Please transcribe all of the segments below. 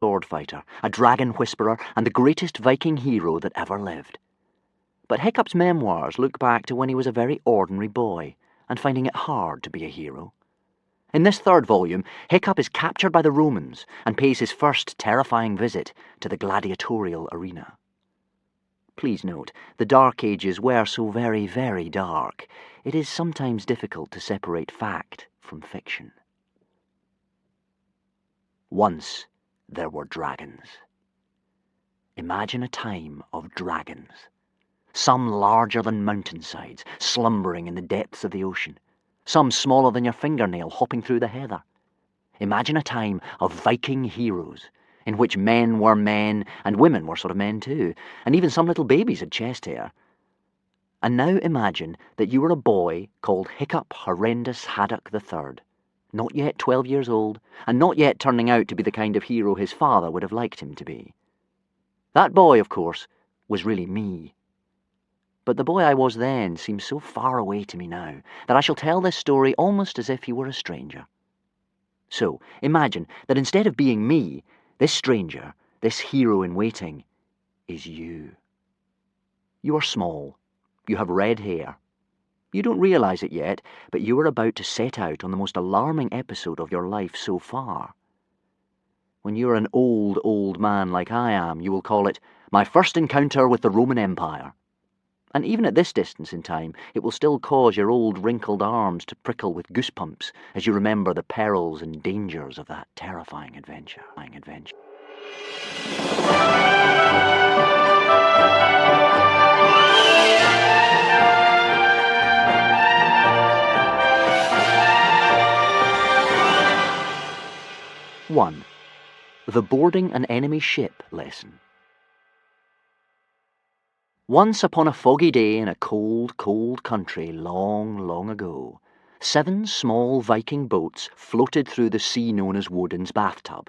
sword fighter, a dragon whisperer, and the greatest Viking hero that ever lived. But Hiccup's memoirs look back to when he was a very ordinary boy, and finding it hard to be a hero. In this third volume, Hiccup is captured by the Romans and pays his first terrifying visit to the gladiatorial arena. Please note, the Dark Ages were so very, very dark, it is sometimes difficult to separate fact from fiction. Once there were dragons. Imagine a time of dragons. Some larger than mountainsides, slumbering in the depths of the ocean. Some smaller than your fingernail, hopping through the heather. Imagine a time of Viking heroes, in which men were men, and women were sort of men too, and even some little babies had chest hair. And now imagine that you were a boy called Hiccup Horrendous Haddock III, not yet 12 years old, and not yet turning out to be the kind of hero his father would have liked him to be. That boy, of course, was really me. But the boy I was then seems so far away to me now that I shall tell this story almost as if he were a stranger. So, imagine that instead of being me, this stranger, this hero in waiting, is you. You are small. You have red hair. You don't realise it yet, but you are about to set out on the most alarming episode of your life so far. When you are an old man like I am, you will call it my first encounter with the Roman Empire. And even at this distance in time, it will still cause your old wrinkled arms to prickle with goosebumps as you remember the perils and dangers of that terrifying adventure. One, the boarding an enemy ship lesson. Once upon a foggy day in a cold, cold country long, long ago, 7 small Viking boats floated through the sea known as Woden's bathtub.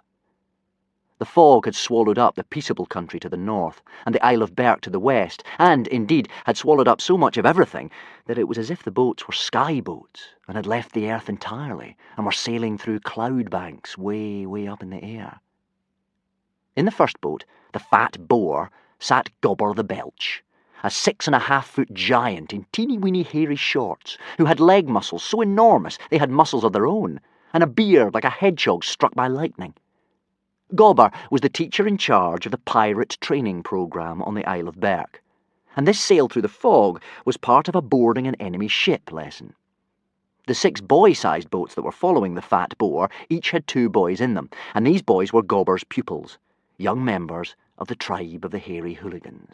The fog had swallowed up the peaceable country to the north, and the Isle of Berk to the west, and, indeed, had swallowed up so much of everything that it was as if the boats were sky boats and had left the earth entirely and were sailing through cloud banks way, way up in the air. In the first boat, the fat boar, sat Gobber the Belch, a 6.5-foot giant in teeny-weeny hairy shorts, who had leg muscles so enormous they had muscles of their own, and a beard like a hedgehog struck by lightning. Gobber was the teacher in charge of the pirate training programme on the Isle of Berk, and this sail through the fog was part of a boarding an enemy ship lesson. The 6 boy-sized boats that were following the fat boar each had 2 boys in them, and these boys were Gobber's pupils, young members of the tribe of the hairy hooligans.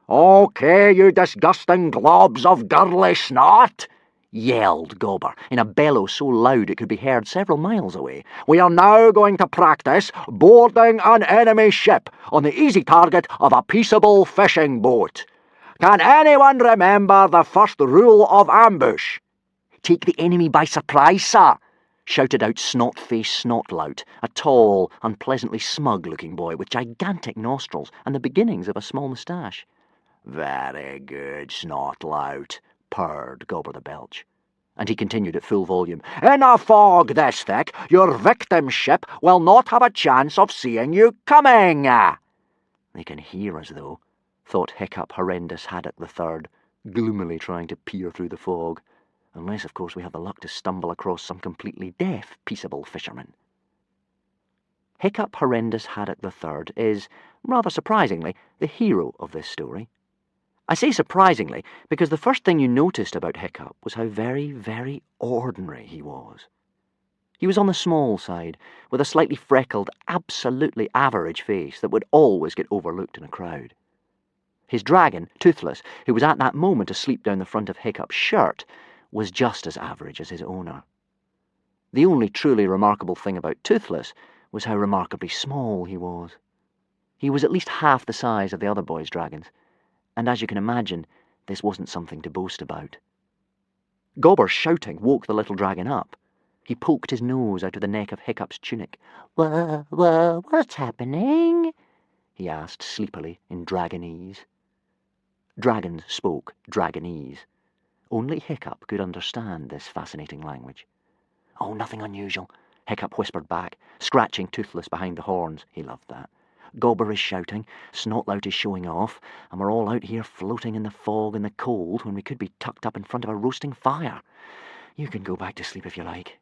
"Okay, you disgusting globs of girly snot!" yelled Gobber, in a bellow so loud it could be heard several miles away. "We are now going to practice boarding an enemy ship on the easy target of a peaceable fishing boat. Can anyone remember the first rule of ambush?" "Take the enemy by surprise, sir," shouted out Snot-Face Snotlout, a tall, unpleasantly smug-looking boy with gigantic nostrils and the beginnings of a small moustache. "Very good, Snotlout," purred Gobber the Belch. And he continued at full volume, "In a fog this thick, your victim ship will not have a chance of seeing you coming." "They can hear us, though," thought Hiccup Horrendous Haddock III, gloomily trying to peer through the fog. Unless, of course, we have the luck to stumble across some completely deaf, peaceable fisherman. Hiccup Horrendous Haddock III is, rather surprisingly, the hero of this story. I say surprisingly because the first thing you noticed about Hiccup was how very, very ordinary he was. He was on the small side, with a slightly freckled, absolutely average face that would always get overlooked in a crowd. His dragon, Toothless, who was at that moment asleep down the front of Hiccup's shirt, was just as average as his owner. The only truly remarkable thing about Toothless was how remarkably small he was. He was at least half the size of the other boys' dragons, and as you can imagine, this wasn't something to boast about. Gobber's shouting woke the little dragon up. He poked his nose out of the neck of Hiccup's tunic. What's happening?" he asked sleepily in Dragonese. Dragons spoke Dragonese. Only Hiccup could understand this fascinating language. "Oh, nothing unusual," Hiccup whispered back, scratching Toothless behind the horns. He loved that. Gobber is shouting, Snotlout is showing off, and we're all out here floating in the fog and the cold when we could be tucked up in front of a roasting fire. You can go back to sleep if you like.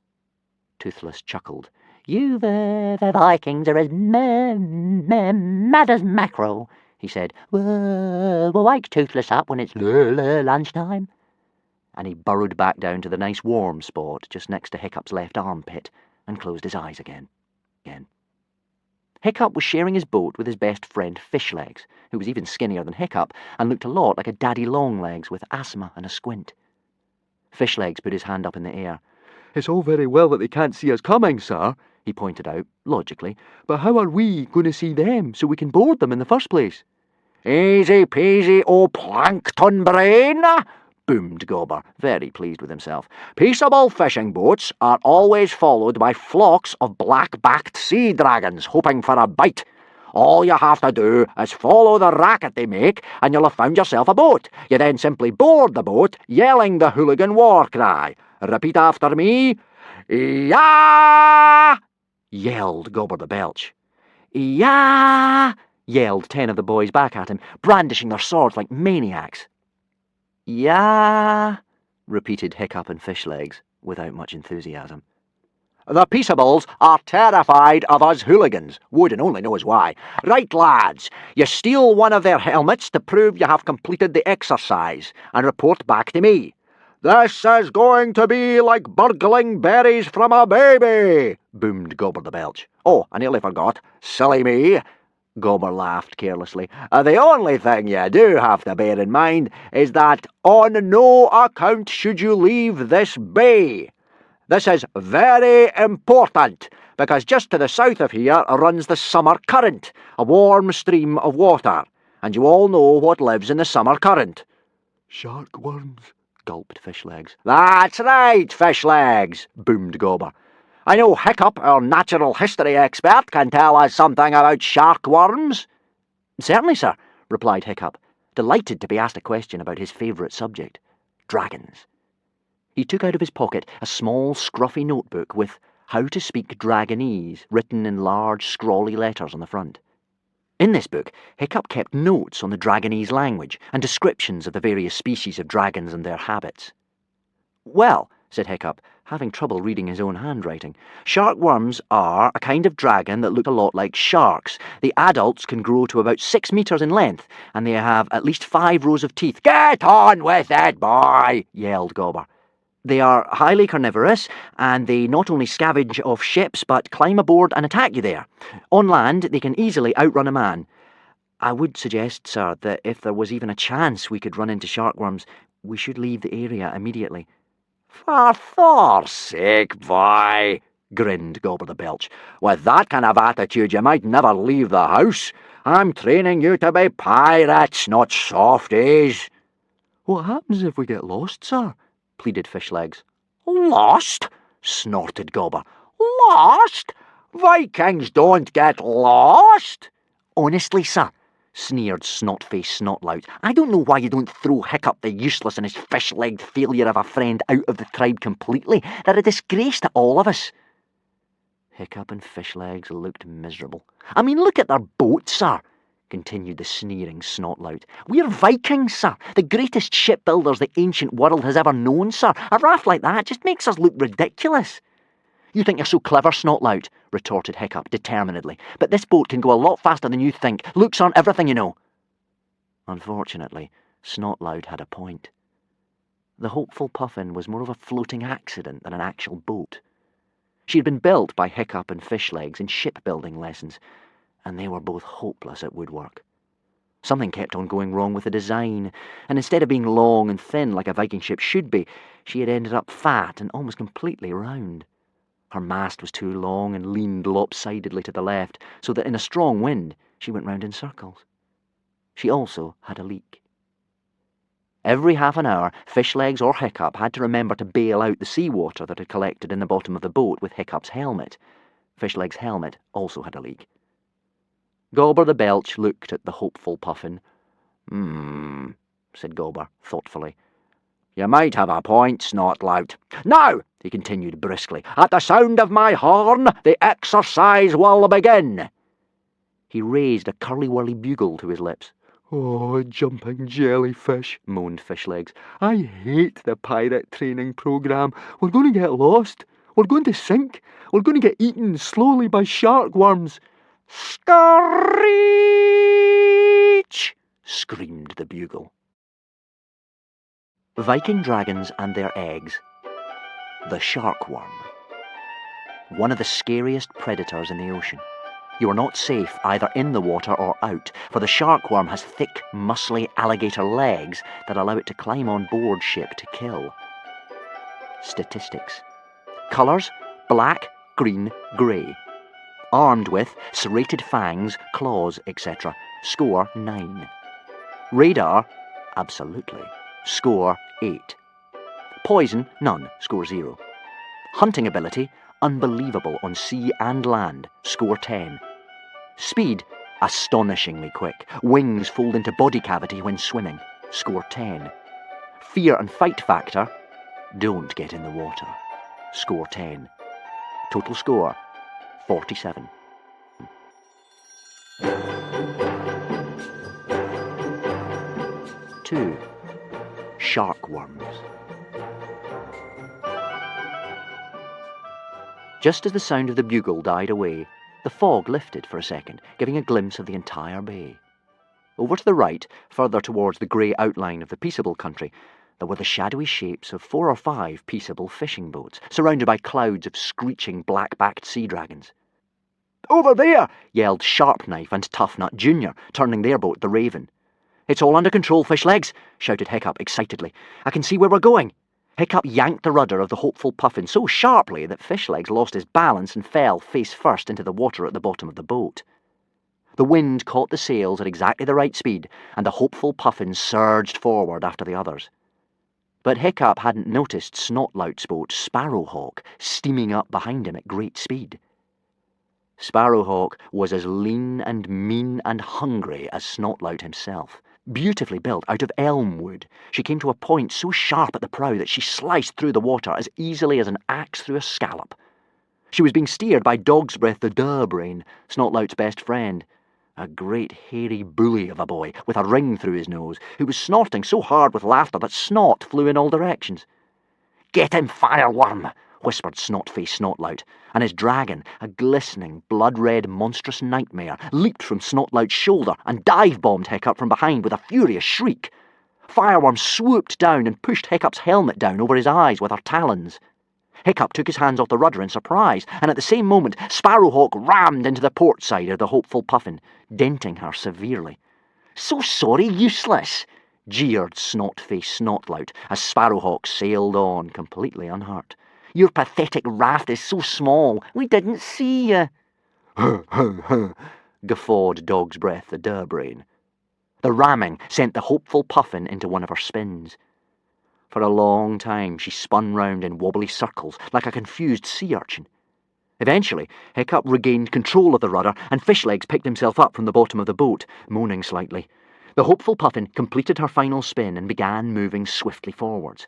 Toothless chuckled. You, the Vikings, are as mad as mackerel, he said. We'll wake Toothless up when it's lunchtime. And he burrowed back down to the nice warm spot just next to Hiccup's left armpit and closed his eyes again. Hiccup was sharing his boat with his best friend Fishlegs, who was even skinnier than Hiccup and looked a lot like a daddy longlegs with asthma and a squint. Fishlegs put his hand up in the air. It's all very well that they can't see us coming, sir, he pointed out, logically, but how are we going to see them so we can board them in the first place? Easy peasy, oh plankton brain, boomed Gobber, very pleased with himself. Peaceable fishing boats are always followed by flocks of black-backed sea dragons hoping for a bite. All you have to do is follow the racket they make, and you'll have found yourself a boat. You then simply board the boat, yelling the hooligan war cry. Repeat after me. Yah! Yelled Gobber the Belch. Yah! Yelled 10 of the boys back at him, brandishing their swords like maniacs. Yah! Repeated Hiccup and Fishlegs, without much enthusiasm. The Peaceables are terrified of us hooligans. Wouldn't only knows why. Right, lads, you steal one of their helmets to prove you have completed the exercise, and report back to me. This is going to be like burgling berries from a baby, boomed Gobber the Belch. Oh, I nearly forgot. Silly me. Gobber laughed carelessly. The only thing you do have to bear in mind is that on no account should you leave this bay. This is very important, because just to the south of here runs the summer current, a warm stream of water, and you all know what lives in the summer current. Shark worms, gulped Fishlegs. That's right, Fishlegs, boomed Gobber. I know Hiccup, our natural history expert, can tell us something about shark worms. Certainly, sir, replied Hiccup, delighted to be asked a question about his favourite subject, dragons. He took out of his pocket a small, scruffy notebook with How to Speak Dragonese written in large, scrawly letters on the front. In this book, Hiccup kept notes on the Dragonese language and descriptions of the various species of dragons and their habits. Well, said Hiccup, having trouble reading his own handwriting, shark worms are a kind of dragon that look a lot like sharks. The adults can grow to about 6 metres in length, and they have at least 5 rows of teeth. Get on with it, boy, yelled Gobber. They are highly carnivorous, and they not only scavenge off ships, but climb aboard and attack you there. On land, they can easily outrun a man. I would suggest, sir, that if there was even a chance we could run into sharkworms, we should leave the area immediately. For Thor's sake, boy, grinned Gobber the Belch. With that kind of attitude, you might never leave the house. I'm training you to be pirates, not softies. What happens if we get lost, sir? Pleaded Fishlegs. Lost? Snorted Gobber. Lost? Vikings don't get lost. Honestly, sir, sneered Snot-Face Snotlout, I don't know why you don't throw Hiccup the useless and his fish-legged failure of a friend out of the tribe completely. They're a disgrace to all of us. Hiccup and Fishlegs looked miserable. I mean, look at their boat, sir, continued the sneering Snotlout. We're Vikings, sir, the greatest shipbuilders the ancient world has ever known, sir. A raft like that just makes us look ridiculous. You think you're so clever, Snotlout, retorted Hiccup determinedly, but this boat can go a lot faster than you think. Looks aren't everything, you know. Unfortunately, Snotlout had a point. The hopeful Puffin was more of a floating accident than an actual boat. She had been built by Hiccup and Fishlegs in shipbuilding lessons, and they were both hopeless at woodwork. Something kept on going wrong with the design, and instead of being long and thin like a Viking ship should be, she had ended up fat and almost completely round. Her mast was too long and leaned lopsidedly to the left, so that in a strong wind she went round in circles. She also had a leak. Every half an hour, Fishlegs or Hiccup had to remember to bail out the seawater that had collected in the bottom of the boat with Hiccup's helmet. Fishlegs' helmet also had a leak. Gobber the Belch looked at the hopeful Puffin. Said Gobber, thoughtfully. You might have a point, Snotlout. Now, he continued briskly. "At the sound of my horn, the exercise will begin." He raised a curly-whirly bugle to his lips. "Oh, jumping jellyfish," moaned Fishlegs. "I hate the pirate training program. We're going to get lost. We're going to sink. We're going to get eaten slowly by shark worms." "Screech!" screamed the bugle. Viking dragons and their eggs. The shark worm. One of the scariest predators in the ocean. You are not safe either in the water or out, for the shark worm has thick, muscly alligator legs that allow it to climb on board ship to kill. Statistics. Colours: black, green, grey. Armed with serrated fangs, claws, etc. Score 9. Radar: absolutely. Score 8. Poison: none. Score 0. Hunting ability: unbelievable on sea and land. Score 10. Speed: astonishingly quick. Wings fold into body cavity when swimming. Score 10. Fear and fight factor: don't get in the water. Score 10. Total score: 47. Two. Shark worms. Just as the sound of the bugle died away, the fog lifted for a second, giving a glimpse of the entire bay. Over to the right, further towards the grey outline of the peaceable country, there were the shadowy shapes of 4 or 5 peaceable fishing boats, surrounded by clouds of screeching black-backed sea dragons. "Over there!" yelled Sharpknife and Toughnut Jr., turning their boat, the Raven. "It's all under control, Fishlegs," shouted Hiccup excitedly. "I can see where we're going." Hiccup yanked the rudder of the hopeful Puffin so sharply that Fishlegs lost his balance and fell face first into the water at the bottom of the boat. The wind caught the sails at exactly the right speed, and the hopeful Puffin surged forward after the others. But Hiccup hadn't noticed Snotlout's boat, Sparrowhawk, steaming up behind him at great speed. Sparrowhawk was as lean and mean and hungry as Snotlout himself. Beautifully built out of elm wood, she came to a point so sharp at the prow that she sliced through the water as easily as an axe through a scallop. She was being steered by Dog's Breath the Durbrain, Snotlout's best friend, a great hairy bully of a boy with a ring through his nose, who was snorting so hard with laughter that snot flew in all directions. "Get him, Fireworm!" whispered Snot-Face Snotlout, and his dragon, a glistening, blood-red, monstrous nightmare, leaped from Snotlout's shoulder and dive-bombed Hiccup from behind with a furious shriek. Fireworm swooped down and pushed Hiccup's helmet down over his eyes with her talons. Hiccup took his hands off the rudder in surprise, and at the same moment Sparrowhawk rammed into the port side of the hopeful Puffin, denting her severely. "So sorry, useless!" jeered Snot-Face Snotlout as Sparrowhawk sailed on, completely unhurt. "Your pathetic raft is so small, we didn't see you." "Huh, huh, huh," guffawed Dog's Breath the Durbrain. The ramming sent the hopeful Puffin into one of her spins. For a long time she spun round in wobbly circles like a confused sea urchin. Eventually, Hiccup regained control of the rudder, and Fishlegs picked himself up from the bottom of the boat, moaning slightly. The hopeful Puffin completed her final spin and began moving swiftly forwards.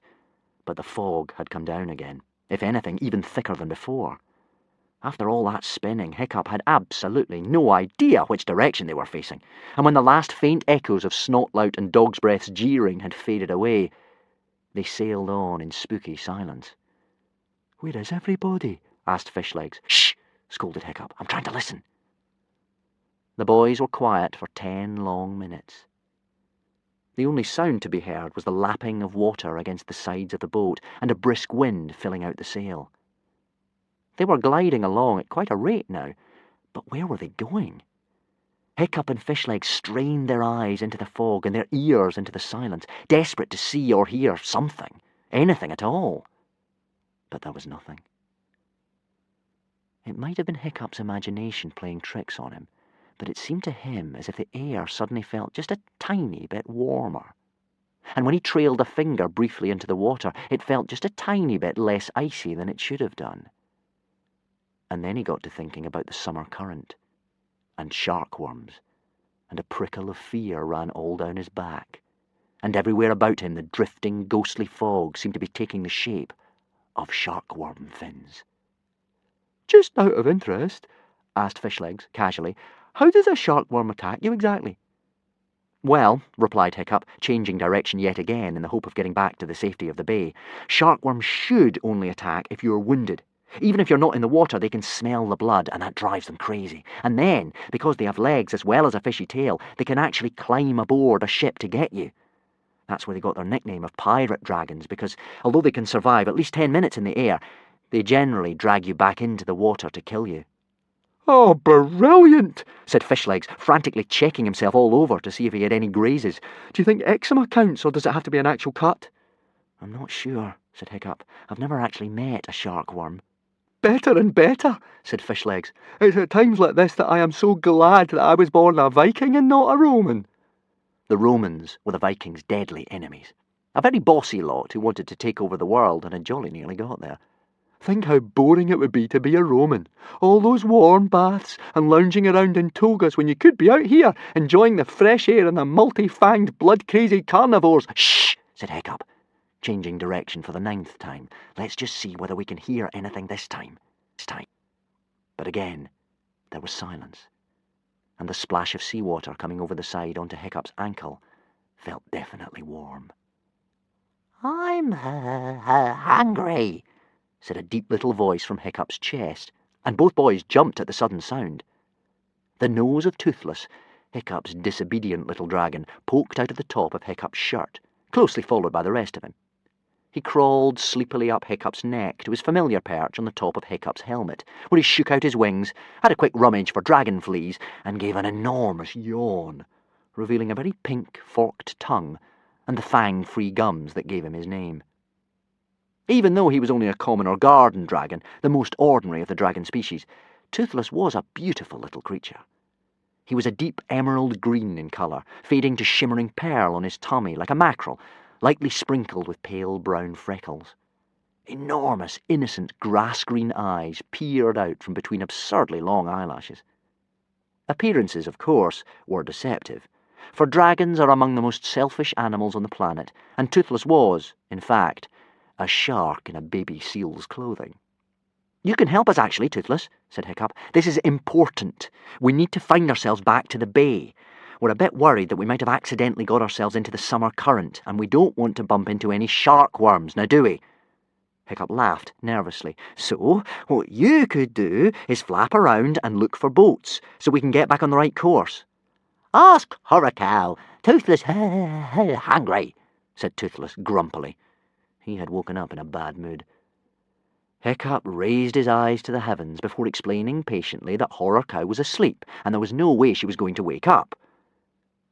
But the fog had come down again, if anything, even thicker than before. After all that spinning, Hiccup had absolutely no idea which direction they were facing, and when the last faint echoes of Snotlout and Dog's Breath's jeering had faded away, they sailed on in spooky silence. "Where is everybody?" asked Fishlegs. "Shh!" scolded Hiccup. "I'm trying to listen." The boys were quiet for 10 long minutes. The only sound to be heard was the lapping of water against the sides of the boat and a brisk wind filling out the sail. They were gliding along at quite a rate now, but where were they going? Hiccup and Fishlegs strained their eyes into the fog and their ears into the silence, desperate to see or hear something, anything at all. But there was nothing. It might have been Hiccup's imagination playing tricks on him, but it seemed to him as if the air suddenly felt just a tiny bit warmer. And when he trailed a finger briefly into the water, it felt just a tiny bit less icy than it should have done. And then he got to thinking about the summer current, and shark worms, and a prickle of fear ran all down his back, and everywhere about him the drifting, ghostly fog seemed to be taking the shape of sharkworm fins. Just out of interest, asked Fishlegs casually, how does a sharkworm attack you exactly? Well, replied Hiccup, changing direction yet again in the hope of getting back to the safety of the bay, sharkworms should only attack if you're wounded. Even if you're not in the water, they can smell the blood, and that drives them crazy. And then, because they have legs as well as a fishy tail, they can actually climb aboard a ship to get you. That's where they got their nickname of pirate dragons, because although they can survive at least 10 minutes in the air, they generally drag you back into the water to kill you. Oh, brilliant, said Fishlegs, frantically checking himself all over to see if he had any grazes. Do you think eczema counts, or does it have to be an actual cut? I'm not sure, said Hiccup. I've never actually met a sharkworm. Better and better, said Fishlegs. It's at times like this that I am so glad that I was born a Viking and not a Roman. The Romans were the Vikings' deadly enemies. A very bossy lot who wanted to take over the world and had jolly nearly got there. Think how boring it would be to be a Roman. All those warm baths and lounging around in togas when you could be out here enjoying the fresh air and the multi-fanged, blood-crazy carnivores. Shh, said Hiccup, changing direction for the 9th time. Let's just see whether we can hear anything this time. But again, there was silence, and the splash of seawater coming over the side onto Hiccup's ankle felt definitely warm. I'm hungry, said a deep little voice from Hiccup's chest, and both boys jumped at the sudden sound. The nose of Toothless, Hiccup's disobedient little dragon, poked out of the top of Hiccup's shirt, closely followed by the rest of him. He crawled sleepily up Hiccup's neck to his familiar perch on the top of Hiccup's helmet, where he shook out his wings, had a quick rummage for dragon fleas, and gave an enormous yawn, revealing a very pink, forked tongue and the fang-free gums that gave him his name. Even though he was only a common or garden dragon, the most ordinary of the dragon species, Toothless was a beautiful little creature. He was a deep emerald green in colour, fading to shimmering pearl on his tummy like a mackerel, lightly sprinkled with pale brown freckles. Enormous, innocent, grass-green eyes peered out from between absurdly long eyelashes. Appearances, of course, were deceptive, for dragons are among the most selfish animals on the planet, and Toothless was, in fact, a shark in a baby seal's clothing. You can help us, actually, Toothless, said Hiccup. This is important. We need to find ourselves back to the bay. We're a bit worried that we might have accidentally got ourselves into the summer current, and we don't want to bump into any sharkworms, now do we? Hiccup laughed nervously. So, what you could do is flap around and look for boats, so we can get back on the right course. Ask Cow. Toothless hungry, said Toothless grumpily. He had woken up in a bad mood. Hiccup raised his eyes to the heavens before explaining patiently that Cow was asleep, and there was no way she was going to wake up.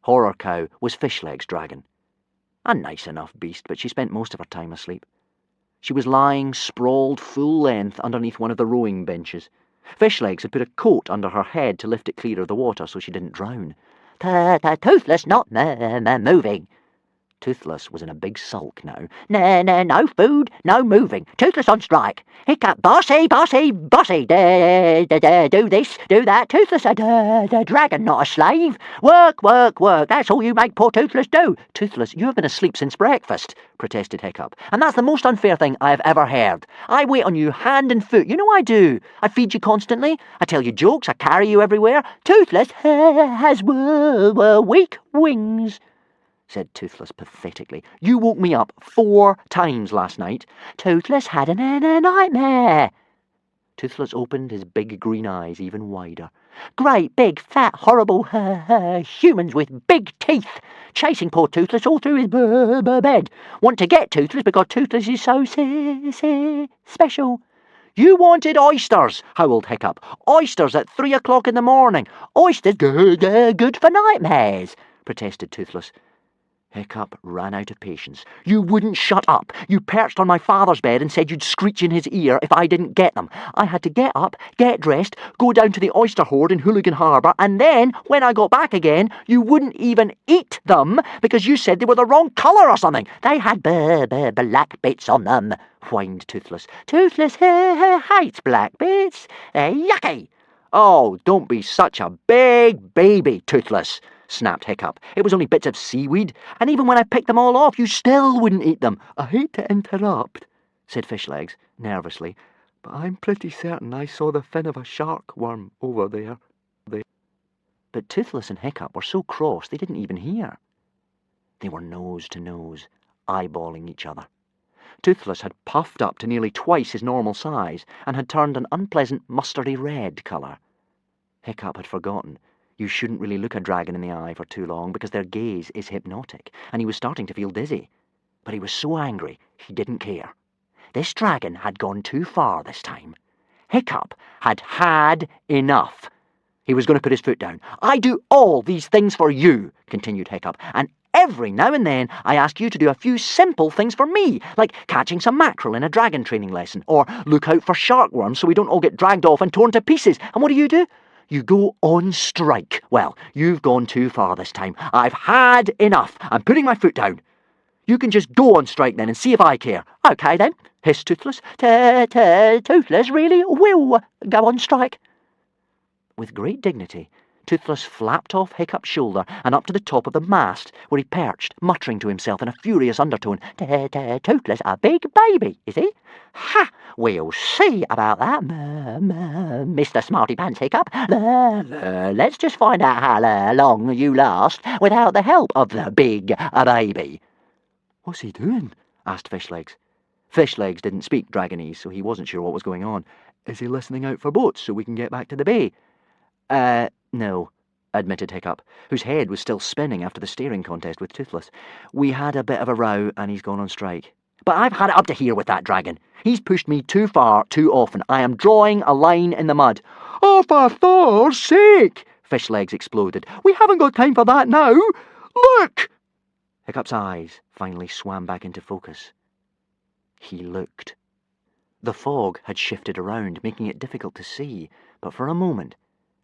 Cow was Fishlegs' dragon. A nice enough beast, but she spent most of her time asleep. She was lying sprawled full length underneath one of the rowing benches. Fishlegs had put a coat under her head to lift it clear of the water so she didn't drown. Toothless not moving. Toothless was in a big sulk now. No food, no moving. Toothless on strike. Hiccup, bossy, do this, do that. Toothless a dragon, not a slave. Work. That's all you make poor Toothless do. Toothless, you have been asleep since breakfast, protested Hiccup, and that's the most unfair thing I have ever heard. I wait on you hand and foot. You know I do. I feed you constantly. I tell you jokes. I carry you everywhere. Toothless has weak wings, said Toothless pathetically. You woke me up 4 times last night. Toothless had a nightmare. Toothless opened his big green eyes even wider. Great, big, fat, horrible humans with big teeth, chasing poor Toothless all through his bed. Want to get Toothless because Toothless is so special. You wanted oysters, howled Hiccup. Oysters at 3 o'clock in the morning. Oysters good for nightmares, protested Toothless. Hiccup ran out of patience. You wouldn't shut up. You perched on my father's bed and said you'd screech in his ear if I didn't get them. I had to get up, get dressed, go down to the oyster hoard in Hooligan Harbour, and then, when I got back again, you wouldn't even eat them because you said they were the wrong colour or something. They had black bits on them, whined Toothless. Toothless hates black bits. Yucky! Oh, don't be such a big baby, Toothless, snapped Hiccup. It was only bits of seaweed, and even when I picked them all off, you still wouldn't eat them. I hate to interrupt, said Fishlegs, nervously. "But I'm pretty certain I saw the fin of a shark worm over there." But Toothless and Hiccup were so cross they didn't even hear. They were nose to nose, eyeballing each other. Toothless had puffed up to nearly twice his normal size and had turned an unpleasant mustardy red colour. Hiccup had forgotten. You shouldn't really look a dragon in the eye for too long because their gaze is hypnotic, and he was starting to feel dizzy. But he was so angry, he didn't care. This dragon had gone too far this time. Hiccup had had enough. He was going to put his foot down. "I do all these things for you," continued Hiccup, "and every now and then I ask you to do a few simple things for me, like catching some mackerel in a dragon training lesson, or look out for shark worms so we don't all get dragged off and torn to pieces. And what do? You go on strike. Well, you've gone too far this time. I've had enough. I'm putting my foot down. You can just go on strike then and see if I care." "Okay then," hissed Toothless. Toothless really will go on strike." With great dignity, Toothless flapped off Hiccup's shoulder and up to the top of the mast, where he perched, muttering to himself in a furious undertone, "Toothless a big baby, is he? Ha! We'll see about that, Mr. Smarty Pants Hiccup. Let's just find out how long you last without the help of the big baby." "What's he doing?" asked Fishlegs. Fishlegs didn't speak Dragonese, so he wasn't sure what was going on. "Is he listening out for boats so we can get back to the bay?" No, admitted Hiccup, whose head was still spinning after the staring contest with Toothless. "We had a bit of a row and he's gone on strike." "But I've had it up to here with that dragon. He's pushed me too far too often. I am drawing a line in the mud." "Oh, for Thor's sake!" Fishlegs exploded. "We haven't got time for that now. Look!" Hiccup's eyes finally swam back into focus. He looked. The fog had shifted around, making it difficult to see, but for a moment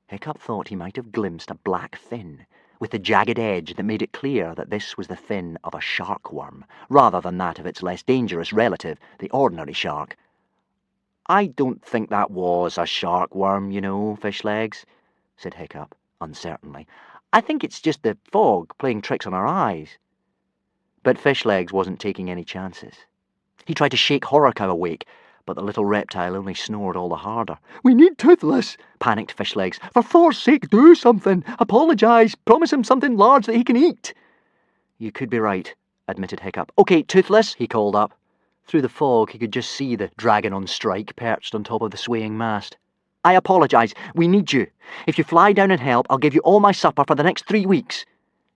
Hiccup thought he might have glimpsed a black fin, with the jagged edge that made it clear that this was the fin of a shark worm, rather than that of its less dangerous relative, the ordinary shark. "I don't think that was a shark worm, you know, Fishlegs," said Hiccup, uncertainly. "I think it's just the fog playing tricks on our eyes." But Fishlegs wasn't taking any chances. He tried to shake Horrorcow awake, but the little reptile only snored all the harder. "We need Toothless," panicked Fishlegs. "For Thor's sake, do something. Apologise. Promise him something large that he can eat." "You could be right," admitted Hiccup. "OK, Toothless," he called up. Through the fog, he could just see the dragon on strike perched on top of the swaying mast. "I apologise. We need you. If you fly down and help, I'll give you all my supper for the next 3 weeks.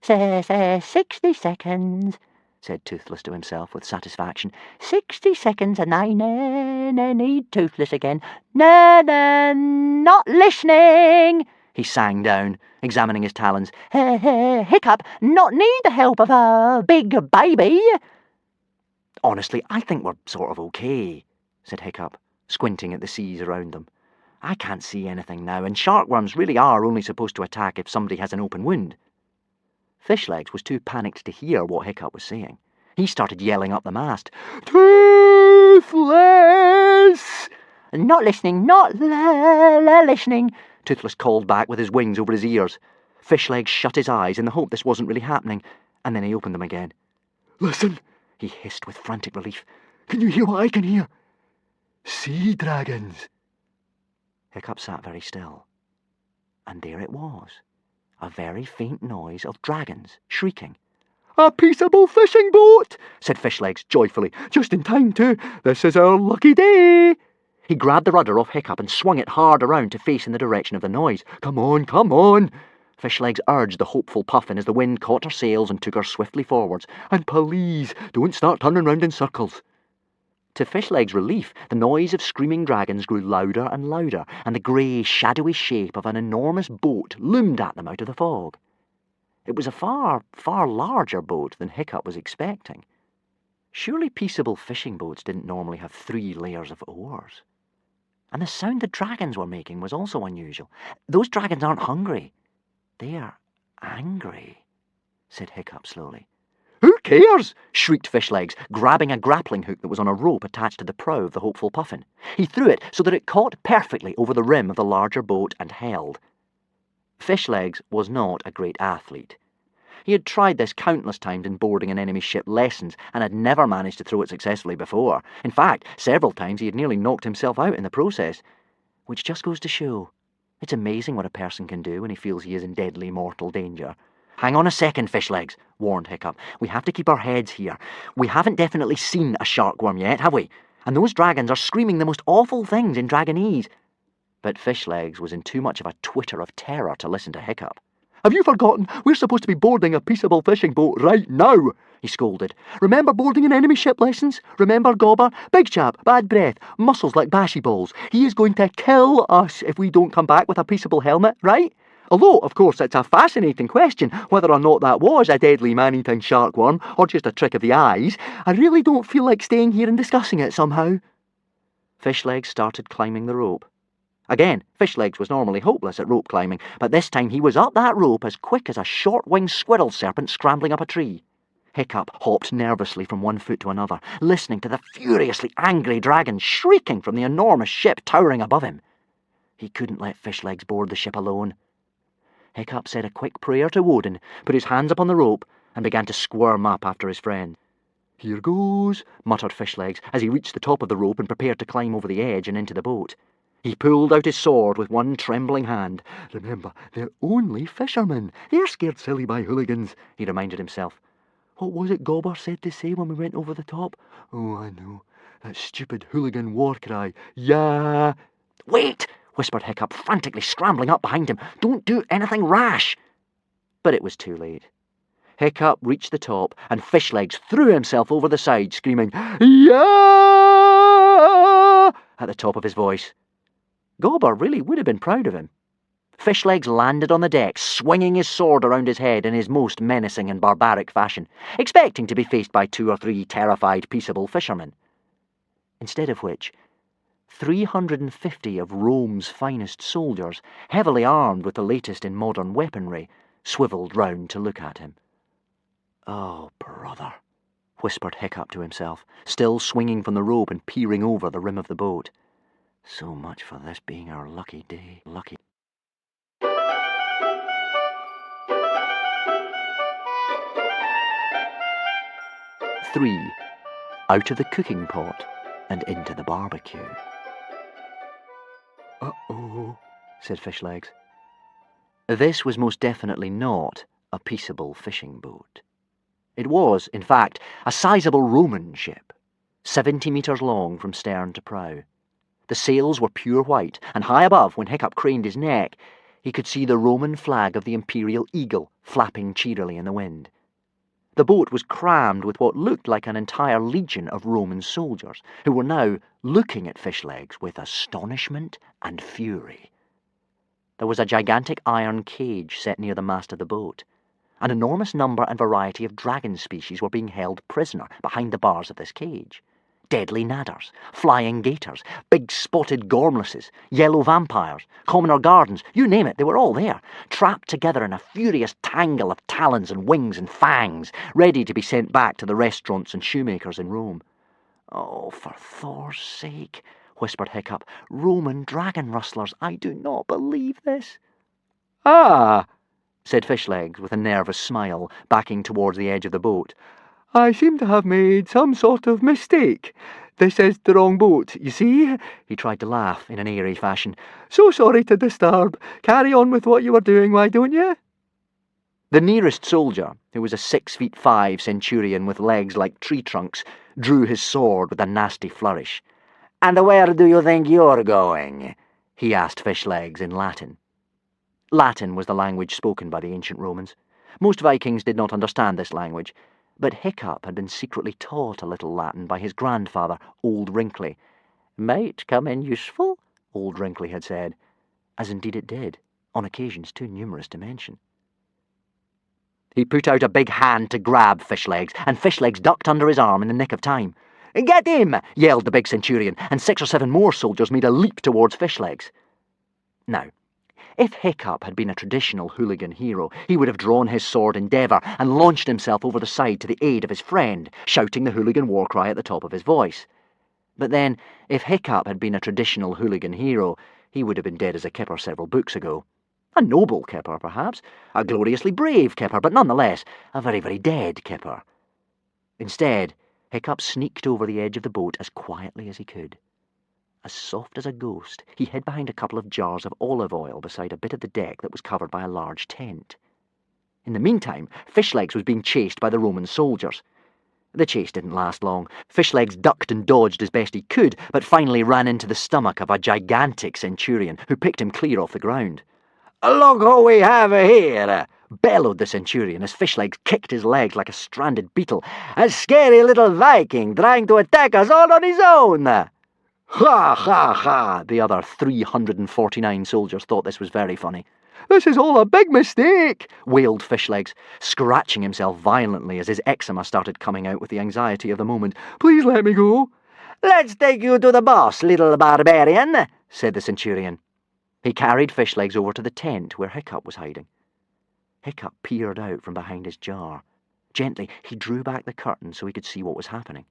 60 seconds, said Toothless to himself with satisfaction. 60 seconds and I need Toothless again. Not listening, he sang down, examining his talons. Hiccup, not need the help of a big baby. Honestly, I think we're sort of okay, said Hiccup, squinting at the seas around them. I can't see anything now, and sharkworms really are only supposed to attack if somebody has an open wound. Fishlegs was too panicked to hear what Hiccup was saying. He started yelling up the mast. Toothless! Not listening, not listening, Toothless called back with his wings over his ears. Fishlegs shut his eyes in the hope this wasn't really happening, and then he opened them again. Listen, he hissed with frantic relief. Can you hear what I can hear? Sea dragons. Hiccup sat very still, and there it was. A very faint noise of dragons shrieking. A peaceable fishing boat, said Fishlegs joyfully. Just in time too. This is our lucky day. He grabbed the rudder off Hiccup and swung it hard around to face in the direction of the noise. Come on, come on. Fishlegs urged the hopeful Puffin as the wind caught her sails and took her swiftly forwards. And please, don't start turning round in circles. To Fishlegs' relief, the noise of screaming dragons grew louder and louder, and the grey, shadowy shape of an enormous boat loomed at them out of the fog. It was a far, far larger boat than Hiccup was expecting. Surely peaceable fishing boats didn't normally have 3 layers of oars. And the sound the dragons were making was also unusual. Those dragons aren't hungry. They're angry, said Hiccup slowly. Who cares? Shrieked Fishlegs, grabbing a grappling hook that was on a rope attached to the prow of the hopeful Puffin. He threw it so that it caught perfectly over the rim of the larger boat and held. Fishlegs was not a great athlete. He had tried this countless times in boarding an enemy ship lessons and had never managed to throw it successfully before. In fact, several times he had nearly knocked himself out in the process. Which just goes to show, it's amazing what a person can do when he feels he is in deadly mortal danger. "Hang on a second, Fishlegs," warned Hiccup. "We have to keep our heads here. We haven't definitely seen a sharkworm yet, have we? And those dragons are screaming the most awful things in Dragonese." But Fishlegs was in too much of a twitter of terror to listen to Hiccup. "Have you forgotten? We're supposed to be boarding a peaceable fishing boat right now," he scolded. "Remember boarding an enemy ship lessons? Remember Gobber? Big chap, bad breath, muscles like bashy balls. He is going to kill us if we don't come back with a peaceable helmet, right? Although, of course, it's a fascinating question whether or not that was a deadly man-eating sharkworm or just a trick of the eyes. I really don't feel like staying here and discussing it somehow." Fishlegs started climbing the rope. Again, Fishlegs was normally hopeless at rope climbing, but this time he was up that rope as quick as a short-winged squirrel serpent scrambling up a tree. Hiccup hopped nervously from one foot to another, listening to the furiously angry dragon shrieking from the enormous ship towering above him. He couldn't let Fishlegs board the ship alone. Hiccup said a quick prayer to Woden, put his hands up on the rope, and began to squirm up after his friend. "Here goes," muttered Fishlegs as he reached the top of the rope and prepared to climb over the edge and into the boat. He pulled out his sword with one trembling hand. "Remember, they're only fishermen. They're scared silly by hooligans," he reminded himself. "What was it Gobber said to say when we went over the top? Oh, I know. That stupid hooligan war cry. Yeah." "Wait!" whispered Hiccup, frantically scrambling up behind him. "Don't do anything rash!" But it was too late. Hiccup reached the top, and Fishlegs threw himself over the side, screaming, "Yeah!" at the top of his voice. Gobber really would have been proud of him. Fishlegs landed on the deck, swinging his sword around his head in his most menacing and barbaric fashion, expecting to be faced by 2 or 3 terrified, peaceable fishermen. Instead of which, 350 of Rome's finest soldiers, heavily armed with the latest in modern weaponry, swivelled round to look at him. "Oh, brother," whispered Hiccup to himself, still swinging from the rope and peering over the rim of the boat. "So much for this being our lucky day, lucky." 3. Out of the cooking pot and into the barbecue. "Uh-oh," said Fishlegs. This was most definitely not a peaceable fishing boat. It was, in fact, a sizable Roman ship, 70 metres long from stern to prow. The sails were pure white, and high above, when Hiccup craned his neck, he could see the Roman flag of the imperial eagle flapping cheerily in the wind. The boat was crammed with what looked like an entire legion of Roman soldiers, who were now looking at Fishlegs with astonishment and fury. There was a gigantic iron cage set near the mast of the boat. An enormous number and variety of dragon species were being held prisoner behind the bars of this cage. Deadly nadders, flying gators, big spotted gormlesses, yellow vampires, commoner gardens, you name it, they were all there, trapped together in a furious tangle of talons and wings and fangs, ready to be sent back to the restaurants and shoemakers in Rome. "Oh, for Thor's sake," whispered Hiccup, "Roman dragon rustlers, I do not believe this." "Ah," said Fishlegs with a nervous smile, backing towards the edge of the boat. "I seem to have made some sort of mistake. This is the wrong boat, you see." He tried to laugh in an airy fashion. "So sorry to disturb. Carry on with what you were doing, why don't you?" The nearest soldier, who was a 6'5" centurion with legs like tree trunks, drew his sword with a nasty flourish. "And where do you think you're going?" he asked Fishlegs in Latin. Latin was the language spoken by the ancient Romans. Most Vikings did not understand this language, but Hiccup had been secretly taught a little Latin by his grandfather, Old Wrinkly. "Might come in useful," Old Wrinkly had said, as indeed it did, on occasions too numerous to mention. He put out a big hand to grab Fishlegs, and Fishlegs ducked under his arm in the nick of time. "Get him!" yelled the big centurion, and 6 or 7 more soldiers made a leap towards Fishlegs. Now, if Hiccup had been a traditional hooligan hero, he would have drawn his sword Endeavour and launched himself over the side to the aid of his friend, shouting the hooligan war cry at the top of his voice. But then, if Hiccup had been a traditional hooligan hero, he would have been dead as a kipper several books ago. A noble kipper, perhaps, a gloriously brave kipper, but nonetheless a very, very dead kipper. Instead, Hiccup sneaked over the edge of the boat as quietly as he could. As soft as a ghost, he hid behind a couple of jars of olive oil beside a bit of the deck that was covered by a large tent. In the meantime, Fishlegs was being chased by the Roman soldiers. The chase didn't last long. Fishlegs ducked and dodged as best he could, but finally ran into the stomach of a gigantic centurion, who picked him clear off the ground. "Look who we have here!" bellowed the centurion as Fishlegs kicked his legs like a stranded beetle. "A scary little Viking trying to attack us all on his own!" "Ha, ha, ha!" The other 349 soldiers thought this was very funny. "This is all a big mistake," wailed Fishlegs, scratching himself violently as his eczema started coming out with the anxiety of the moment. "Please let me go." "Let's take you to the boss, little barbarian," said the centurion. He carried Fishlegs over to the tent where Hiccup was hiding. Hiccup peered out from behind his jar. Gently, he drew back the curtain so he could see what was happening.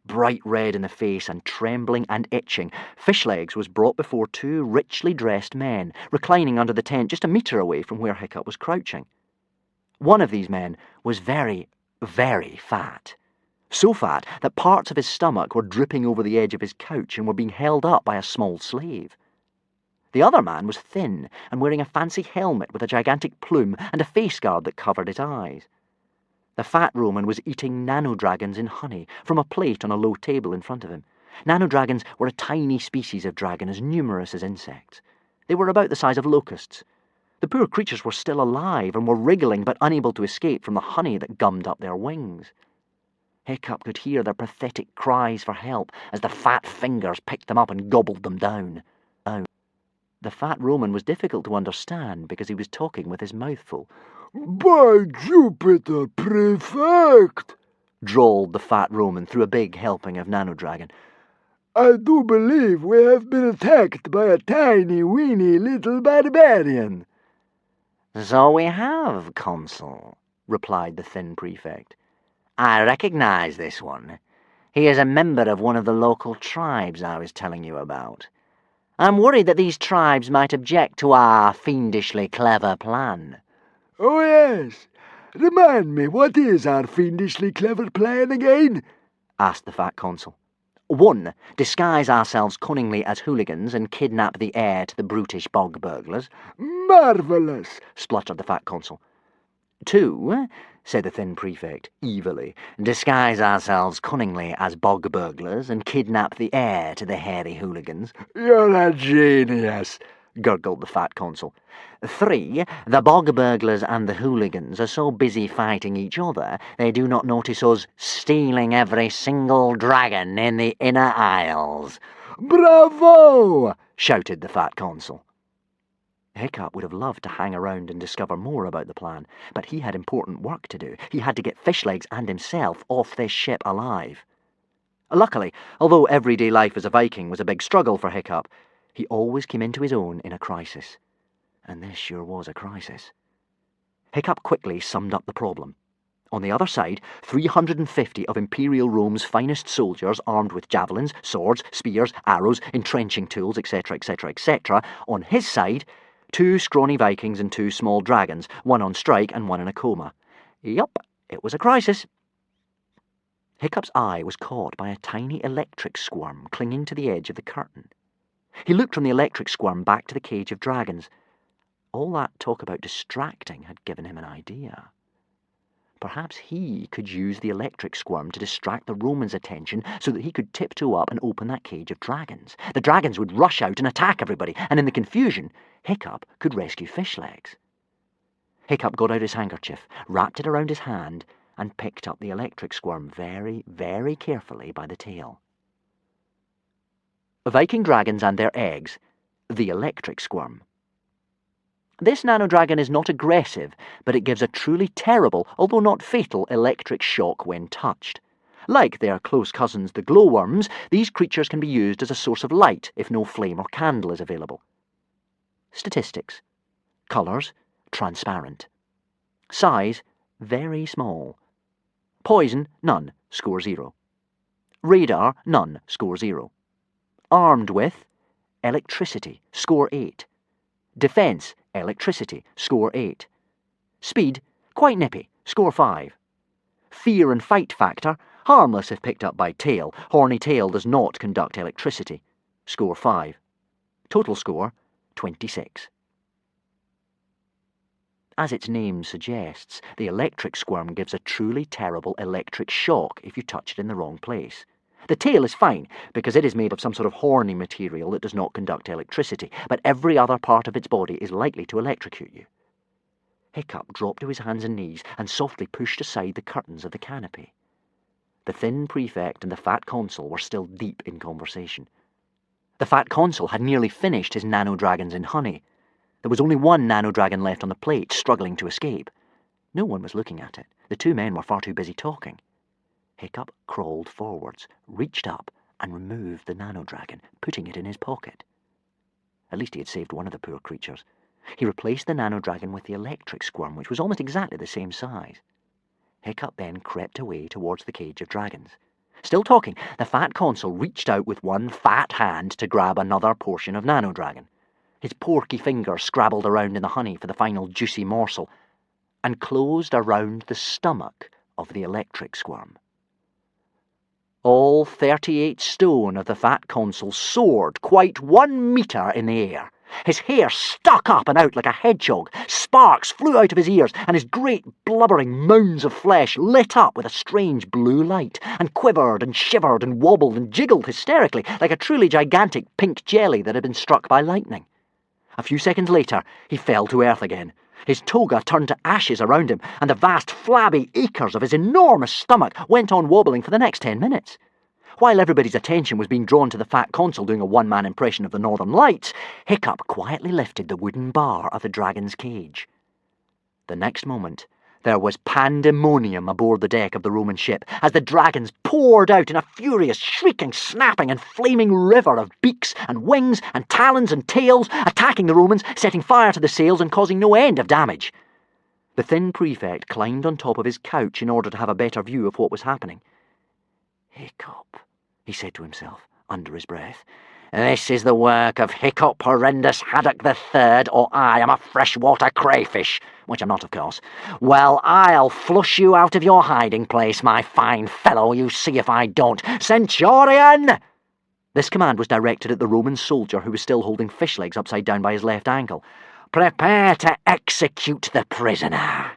Bright red in the face and trembling and itching, Fishlegs was brought before two richly dressed men, reclining under the tent just a metre away from where Hiccup was crouching. One of these men was very, very fat. So fat that parts of his stomach were dripping over the edge of his couch and were being held up by a small slave. The other man was thin and wearing a fancy helmet with a gigantic plume and a face guard that covered his eyes. The fat Roman was eating nanodragons in honey from a plate on a low table in front of him. Nanodragons were a tiny species of dragon as numerous as insects. They were about the size of locusts. The poor creatures were still alive and were wriggling but unable to escape from the honey that gummed up their wings. Hiccup could hear their pathetic cries for help as the fat fingers picked them up and gobbled them down. The fat Roman was difficult to understand because he was talking with his mouth full. "By Jupiter, Prefect," drawled the fat Roman through a big helping of nanodragon. "I do believe we have been attacked by a tiny, weeny little barbarian." "So we have, Consul," replied the thin prefect. "I recognize this one. He is a member of one of the local tribes I was telling you about. I'm worried that these tribes might object to our fiendishly clever plan." "Oh yes. Remind me, what is our fiendishly clever plan again?" asked the fat consul. 1. Disguise ourselves cunningly as hooligans and kidnap the heir to the brutish bog burglars. "Marvellous," spluttered the fat consul. 2, said the thin prefect, evilly, disguise ourselves cunningly as bog burglars and kidnap the heir to the hairy hooligans. "You're a genius," gurgled the fat consul. 3, the bog burglars and the hooligans are so busy fighting each other they do not notice us stealing every single dragon in the inner isles. "Bravo!" shouted the fat consul. Hiccup would have loved to hang around and discover more about the plan, but he had important work to do. He had to get Fishlegs and himself off this ship alive. Luckily, although everyday life as a Viking was a big struggle for Hiccup, he always came into his own in a crisis. And this sure was a crisis. Hiccup quickly summed up the problem. On the other side, 350 of Imperial Rome's finest soldiers armed with javelins, swords, spears, arrows, entrenching tools, etc., etc., etc. On his side, 2 scrawny Vikings and 2 small dragons, one on strike and one in a coma. Yup, it was a crisis. Hiccup's eye was caught by a tiny electric squirm clinging to the edge of the curtain. He looked from the electric squirm back to the cage of dragons. All that talk about distracting had given him an idea. Perhaps he could use the electric squirm to distract the Romans' attention so that he could tiptoe up and open that cage of dragons. The dragons would rush out and attack everybody, and in the confusion, Hiccup could rescue Fishlegs. Hiccup got out his handkerchief, wrapped it around his hand, and picked up the electric squirm very, very carefully by the tail. Viking dragons and their eggs, the electric squirm. This nanodragon is not aggressive, but it gives a truly terrible, although not fatal, electric shock when touched. Like their close cousins, the glowworms, these creatures can be used as a source of light if no flame or candle is available. Statistics. Colours, transparent. Size, very small. Poison, none, score 0. Radar, none, score 0. Armed with electricity, score 8. Defence, Electricity, score 8. Speed, quite nippy, score 5. Fear and fight factor, harmless if picked up by tail. Horny tail does not conduct electricity. Score 5. Total score, 26. As its name suggests, the electric squirm gives a truly terrible electric shock if you touch it in the wrong place. The tail is fine, because it is made of some sort of horny material that does not conduct electricity, but every other part of its body is likely to electrocute you. Hiccup dropped to his hands and knees and softly pushed aside the curtains of the canopy. The thin prefect and the fat consul were still deep in conversation. The fat consul had nearly finished his nano-dragons in honey. There was only one nano-dragon left on the plate, struggling to escape. No one was looking at it. The two men were far too busy talking. Hiccup crawled forwards, reached up, and removed the nano-dragon, putting it in his pocket. At least he had saved one of the poor creatures. He replaced the nano-dragon with the electric squirm, which was almost exactly the same size. Hiccup then crept away towards the cage of dragons. Still talking, the fat consul reached out with one fat hand to grab another portion of nano-dragon. His porky fingers scrabbled around in the honey for the final juicy morsel, and closed around the stomach of the electric squirm. All 38 stone of the fat consul soared quite 1 metre in the air. His hair stuck up and out like a hedgehog, sparks flew out of his ears, and his great blubbering mounds of flesh lit up with a strange blue light, and quivered and shivered and wobbled and jiggled hysterically like a truly gigantic pink jelly that had been struck by lightning. A few seconds later, he fell to earth again. His toga turned to ashes around him, and the vast flabby acres of his enormous stomach went on wobbling for the next 10 minutes. While everybody's attention was being drawn to the fat consul doing a one-man impression of the Northern Lights, Hiccup quietly lifted the wooden bar of the dragon's cage. The next moment, there was pandemonium aboard the deck of the Roman ship as the dragons poured out in a furious, shrieking, snapping and flaming river of beaks and wings and talons and tails, attacking the Romans, setting fire to the sails and causing no end of damage. The thin prefect climbed on top of his couch in order to have a better view of what was happening. "Hiccup," he said to himself, under his breath. "This is the work of Hiccup Horrendous Haddock III, or I am a freshwater crayfish, which I'm not, of course. Well, I'll flush you out of your hiding place, my fine fellow, you see if I don't. Centurion!" This command was directed at the Roman soldier who was still holding fish legs upside down by his left ankle. "Prepare to execute the prisoner."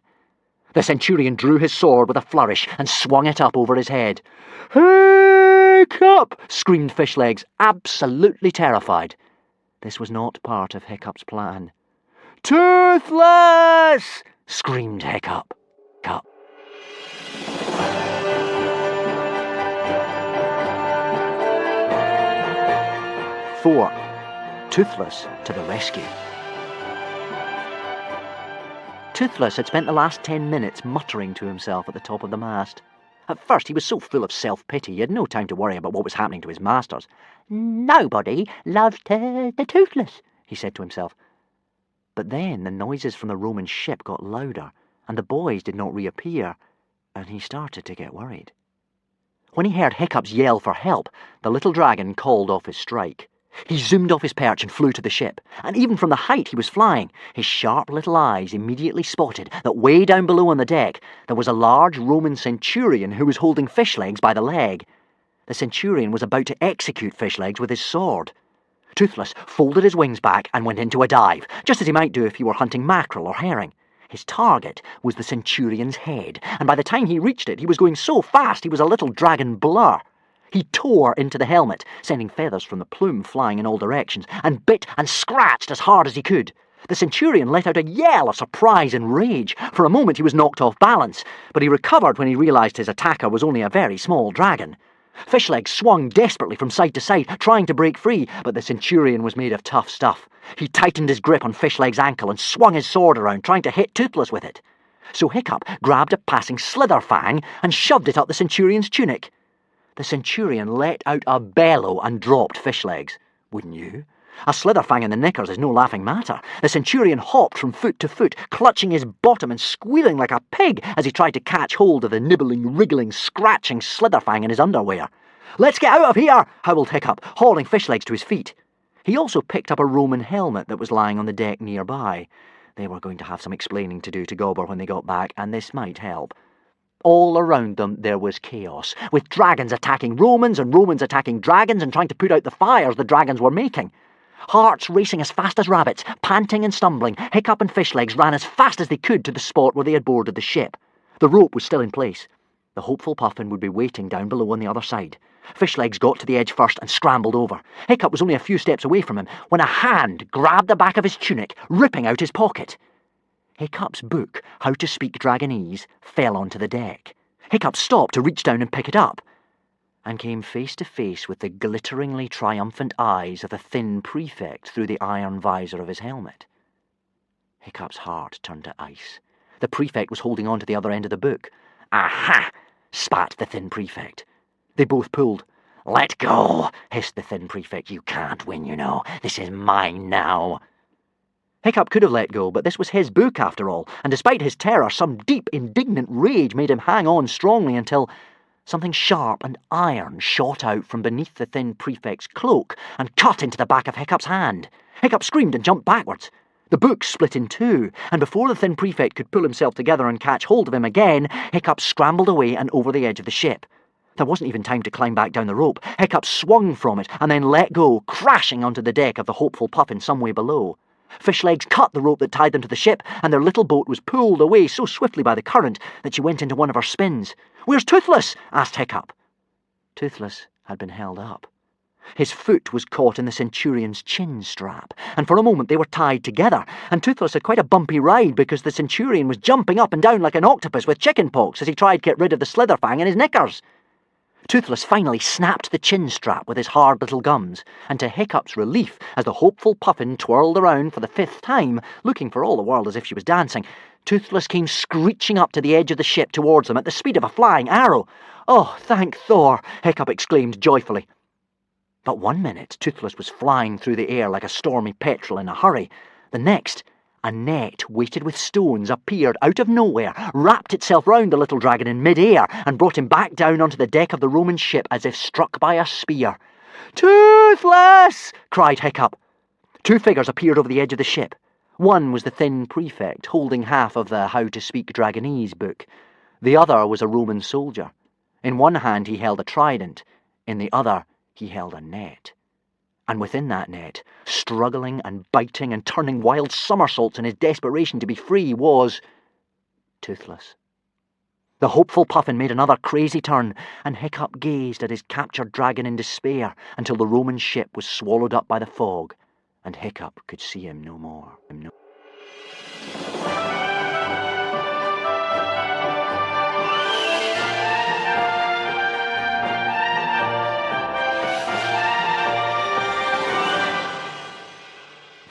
The centurion drew his sword with a flourish and swung it up over his head. "Hiccup!" screamed Fishlegs, absolutely terrified. This was not part of Hiccup's plan. "Toothless!" screamed Hiccup. Hiccup. "4. Toothless to the rescue." Toothless had spent the last 10 minutes muttering to himself at the top of the mast. At first he was so full of self-pity he had no time to worry about what was happening to his masters. "Nobody loved the Toothless," he said to himself. But then the noises from the Roman ship got louder, and the boys did not reappear, and he started to get worried. When he heard Hiccup's yell for help, the little dragon called off his strike. He zoomed off his perch and flew to the ship, and even from the height he was flying, his sharp little eyes immediately spotted that way down below on the deck there was a large Roman centurion who was holding Fishlegs by the leg. The centurion was about to execute Fishlegs with his sword. Toothless folded his wings back and went into a dive, just as he might do if he were hunting mackerel or herring. His target was the centurion's head, and by the time he reached it he was going so fast he was a little dragon blur. He tore into the helmet, sending feathers from the plume flying in all directions, and bit and scratched as hard as he could. The centurion let out a yell of surprise and rage. For a moment he was knocked off balance, but he recovered when he realised his attacker was only a very small dragon. Fishlegs swung desperately from side to side, trying to break free, but the centurion was made of tough stuff. He tightened his grip on Fishlegs' ankle and swung his sword around, trying to hit Toothless with it. So Hiccup grabbed a passing slither fang and shoved it up the centurion's tunic. The centurion let out a bellow and dropped Fishlegs. Wouldn't you? A slitherfang in the knickers is no laughing matter. The centurion hopped from foot to foot, clutching his bottom and squealing like a pig as he tried to catch hold of the nibbling, wriggling, scratching slitherfang in his underwear. "Let's get out of here!" howled Hiccup, hauling Fishlegs to his feet. He also picked up a Roman helmet that was lying on the deck nearby. They were going to have some explaining to do to Gobber when they got back, and this might help. All around them there was chaos, with dragons attacking Romans and Romans attacking dragons and trying to put out the fires the dragons were making. Hearts racing as fast as rabbits, panting and stumbling, Hiccup and Fishlegs ran as fast as they could to the spot where they had boarded the ship. The rope was still in place. The hopeful Puffin would be waiting down below on the other side. Fishlegs got to the edge first and scrambled over. Hiccup was only a few steps away from him when a hand grabbed the back of his tunic, ripping out his pocket. Hiccup's book, How to Speak Dragonese, fell onto the deck. Hiccup stopped to reach down and pick it up, and came face to face with the glitteringly triumphant eyes of the thin prefect through the iron visor of his helmet. Hiccup's heart turned to ice. The prefect was holding on to the other end of the book. "Aha!" spat the thin prefect. They both pulled. "Let go!" hissed the thin prefect. "You can't win, you know. This is mine now." Hiccup could have let go, but this was his book after all, and despite his terror, some deep, indignant rage made him hang on strongly until something sharp and iron shot out from beneath the thin prefect's cloak and cut into the back of Hiccup's hand. Hiccup screamed and jumped backwards. The book split in two, and before the thin prefect could pull himself together and catch hold of him again, Hiccup scrambled away and over the edge of the ship. There wasn't even time to climb back down the rope. Hiccup swung from it and then let go, crashing onto the deck of the hopeful Puffin some way below. Fishlegs cut the rope that tied them to the ship, and their little boat was pulled away so swiftly by the current that she went into one of her spins. "Where's Toothless?" asked Hiccup. Toothless had been held up. His foot was caught in the Centurion's chin strap, and for a moment they were tied together, and Toothless had quite a bumpy ride because the Centurion was jumping up and down like an octopus with chicken pox as he tried to get rid of the slitherfang in his knickers. Toothless finally snapped the chin strap with his hard little gums, and to Hiccup's relief, as the hopeful Puffin twirled around for the 5th time, looking for all the world as if she was dancing, Toothless came screeching up to the edge of the ship towards them at the speed of a flying arrow. "Oh, thank Thor!" Hiccup exclaimed joyfully. But one minute Toothless was flying through the air like a stormy petrel in a hurry. The next, a net weighted with stones appeared out of nowhere, wrapped itself round the little dragon in mid-air, and brought him back down onto the deck of the Roman ship as if struck by a spear. "Toothless!" cried Hiccup. Two figures appeared over the edge of the ship. One was the thin prefect, holding half of the How to Speak Dragonese book. The other was a Roman soldier. In one hand he held a trident, in the other he held a net. And within that net, struggling and biting and turning wild somersaults in his desperation to be free, was Toothless. The hopeful Puffin made another crazy turn, and Hiccup gazed at his captured dragon in despair until the Roman ship was swallowed up by the fog, and Hiccup could see him no more.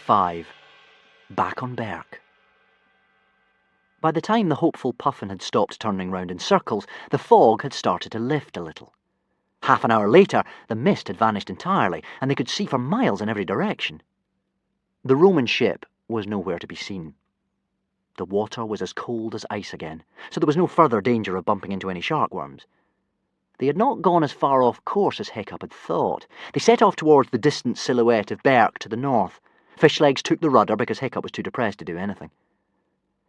5. Back on Berk. By the time the hopeful Puffin had stopped turning round in circles, the fog had started to lift a little. Half an hour later, the mist had vanished entirely, and they could see for miles in every direction. The Roman ship was nowhere to be seen. The water was as cold as ice again, so there was no further danger of bumping into any shark-worms. They had not gone as far off course as Hiccup had thought. They set off towards the distant silhouette of Berk to the north. Fishlegs took the rudder because Hiccup was too depressed to do anything.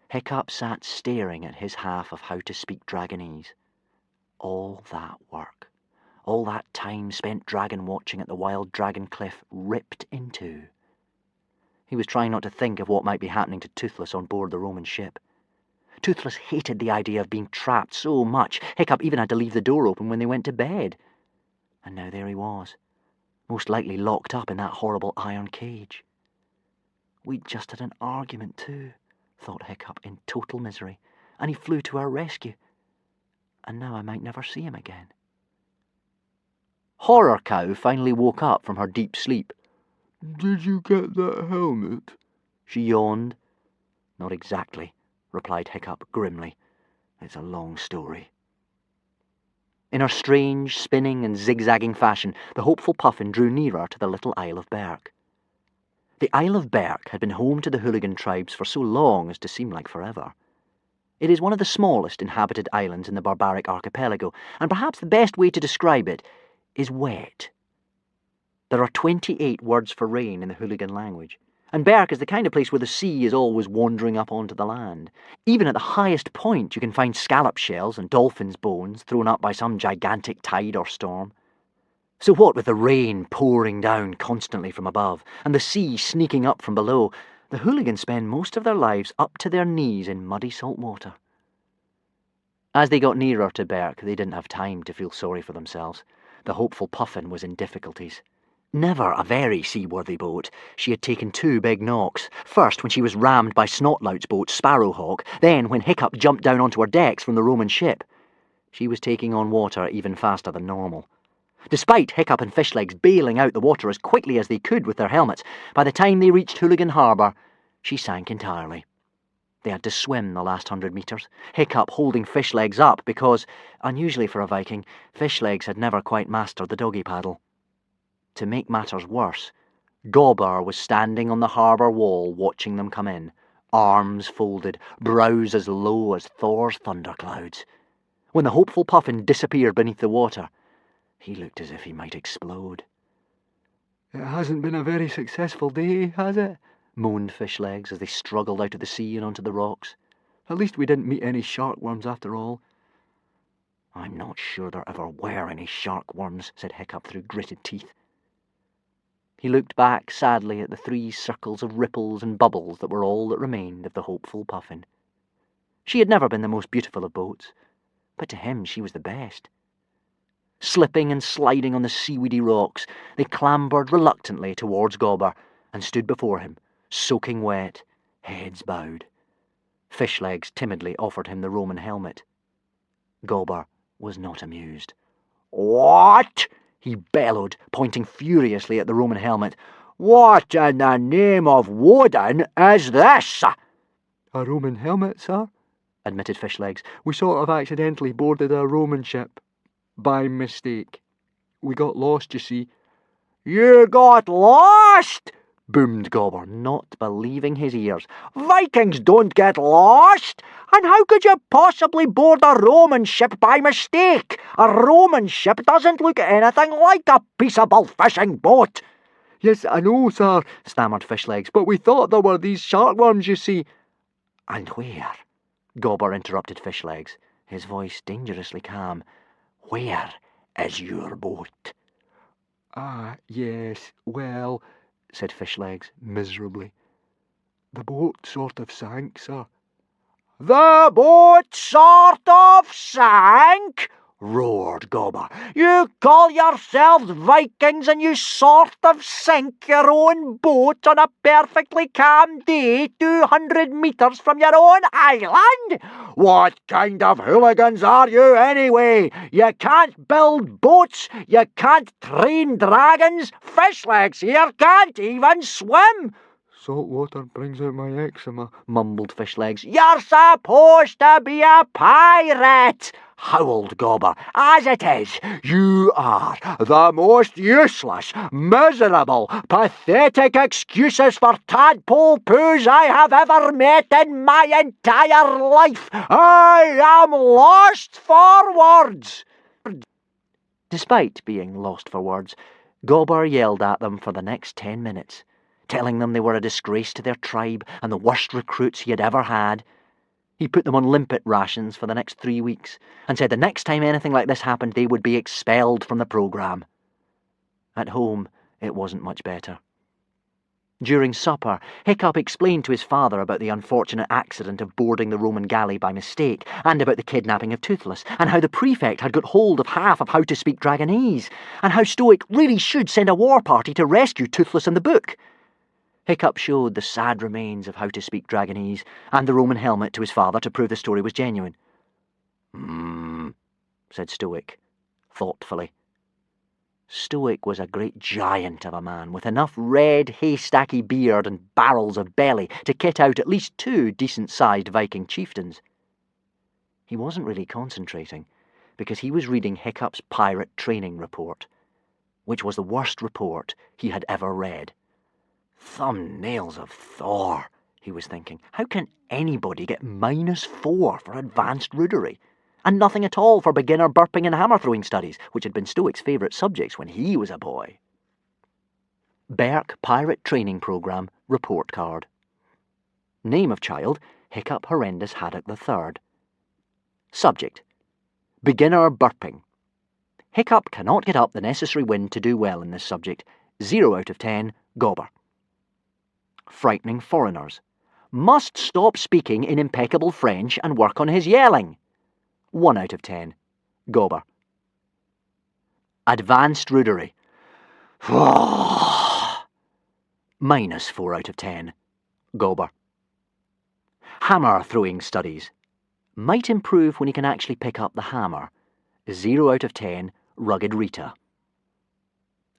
Hiccup sat staring at his half of How to Speak Dragonese. All that work, all that time spent dragon watching at the Wild Dragon Cliff ripped in two. He was trying not to think of what might be happening to Toothless on board the Roman ship. Toothless hated the idea of being trapped so much, Hiccup even had to leave the door open when they went to bed. And now there he was, most likely locked up in that horrible iron cage. We'd just had an argument too, thought Hiccup in total misery, and he flew to our rescue. And now I might never see him again. Horror Cow finally woke up from her deep sleep. "Did you get that helmet?" She yawned. "Not exactly," replied Hiccup grimly. "It's a long story." In her strange, spinning and zigzagging fashion, the hopeful Puffin drew nearer to the little Isle of Berk. The Isle of Berk had been home to the hooligan tribes for so long as to seem like forever. It is one of the smallest inhabited islands in the barbaric archipelago, and perhaps the best way to describe it is wet. There are 28 words for rain in the hooligan language, and Berk is the kind of place where the sea is always wandering up onto the land. Even at the highest point you can find scallop shells and dolphins' bones thrown up by some gigantic tide or storm. So what with the rain pouring down constantly from above, and the sea sneaking up from below, the hooligans spend most of their lives up to their knees in muddy salt water. As they got nearer to Berk, they didn't have time to feel sorry for themselves. The hopeful Puffin was in difficulties. Never a very seaworthy boat, she had taken 2 big knocks. First when she was rammed by Snotlout's boat Sparrowhawk, then when Hiccup jumped down onto her decks from the Roman ship. She was taking on water even faster than normal. Despite Hiccup and Fishlegs bailing out the water as quickly as they could with their helmets, by the time they reached Hooligan Harbour, she sank entirely. They had to swim the last 100 metres, Hiccup holding Fishlegs up because, unusually for a Viking, Fishlegs had never quite mastered the doggy paddle. To make matters worse, Gobber was standing on the harbour wall watching them come in, arms folded, brows as low as Thor's thunderclouds. When the hopeful Puffin disappeared beneath the water, he looked as if he might explode. "It hasn't been a very successful day, has it?" moaned Fishlegs as they struggled out of the sea and onto the rocks. "At least we didn't meet any shark-worms after all." "I'm not sure there ever were any shark-worms," said Hiccup through gritted teeth. He looked back sadly at the 3 circles of ripples and bubbles that were all that remained of the hopeful Puffin. She had never been the most beautiful of boats, but to him she was the best. Slipping and sliding on the seaweedy rocks, they clambered reluctantly towards Gobber and stood before him, soaking wet, heads bowed. Fishlegs timidly offered him the Roman helmet. Gobber was not amused. "What?" he bellowed, pointing furiously at the Roman helmet. "What in the name of Woden is this?" "A Roman helmet, sir," admitted Fishlegs. "We sort of accidentally boarded a Roman ship. By mistake. We got lost, you see." "You got lost?" boomed Gobber, not believing his ears. "Vikings don't get lost! And how could you possibly board a Roman ship by mistake? A Roman ship doesn't look anything like a peaceable fishing boat." "Yes, I know, sir," stammered Fishlegs, "but we thought there were these shark-worms, you see." "And where?" Gobber interrupted Fishlegs, his voice dangerously calm. "Where is your boat?" "Ah, yes, well," said Fishlegs miserably. "The boat sort of sank, sir." "The boat sort of sank?" roared Gobber. "You call yourselves Vikings and you sort of sink your own boat on a perfectly calm day 200 metres from your own island? What kind of hooligans are you anyway? You can't build boats, you can't train dragons, Fishlegs here can't even swim." "Salt water brings out my eczema," mumbled Fishlegs. "You're supposed to be a pirate," howled Gobber. "As it is, you are the most useless, miserable, pathetic excuses for tadpole poos I have ever met in my entire life. I am lost for words." Despite being lost for words, Gobber yelled at them for the next 10 minutes. Telling them they were a disgrace to their tribe and the worst recruits he had ever had. He put them on limpet rations for the next 3 weeks and said the next time anything like this happened they would be expelled from the programme. At home, it wasn't much better. During supper, Hiccup explained to his father about the unfortunate accident of boarding the Roman galley by mistake, and about the kidnapping of Toothless, and how the prefect had got hold of half of How to Speak Dragonese, and how Stoic really should send a war party to rescue Toothless and the book. Hiccup showed the sad remains of How to Speak Dragonese and the Roman helmet to his father to prove the story was genuine. Said Stoic, thoughtfully. Stoic was a great giant of a man, with enough red haystacky beard and barrels of belly to kit out at least 2 decent-sized Viking chieftains. He wasn't really concentrating, because he was reading Hiccup's pirate training report, which was the worst report he had ever read. Thumbnails of Thor, he was thinking. How can anybody get -4 for advanced rudery? And nothing at all for beginner burping and hammer-throwing studies, which had been Stoic's favourite subjects when he was a boy. Berk Pirate Training Program Report Card. Name of child, Hiccup Horrendous Haddock III. Subject, beginner burping. Hiccup cannot get up the necessary wind to do well in this subject. 0 out of 10, gobber. Frightening foreigners. Must stop speaking in impeccable French and work on his yelling. 1 out of 10, gobber. Advanced rudery. Minus 4 out of 10, gobber. Hammer throwing studies. Might improve when he can actually pick up the hammer. 0 out of 10, rugged Rita.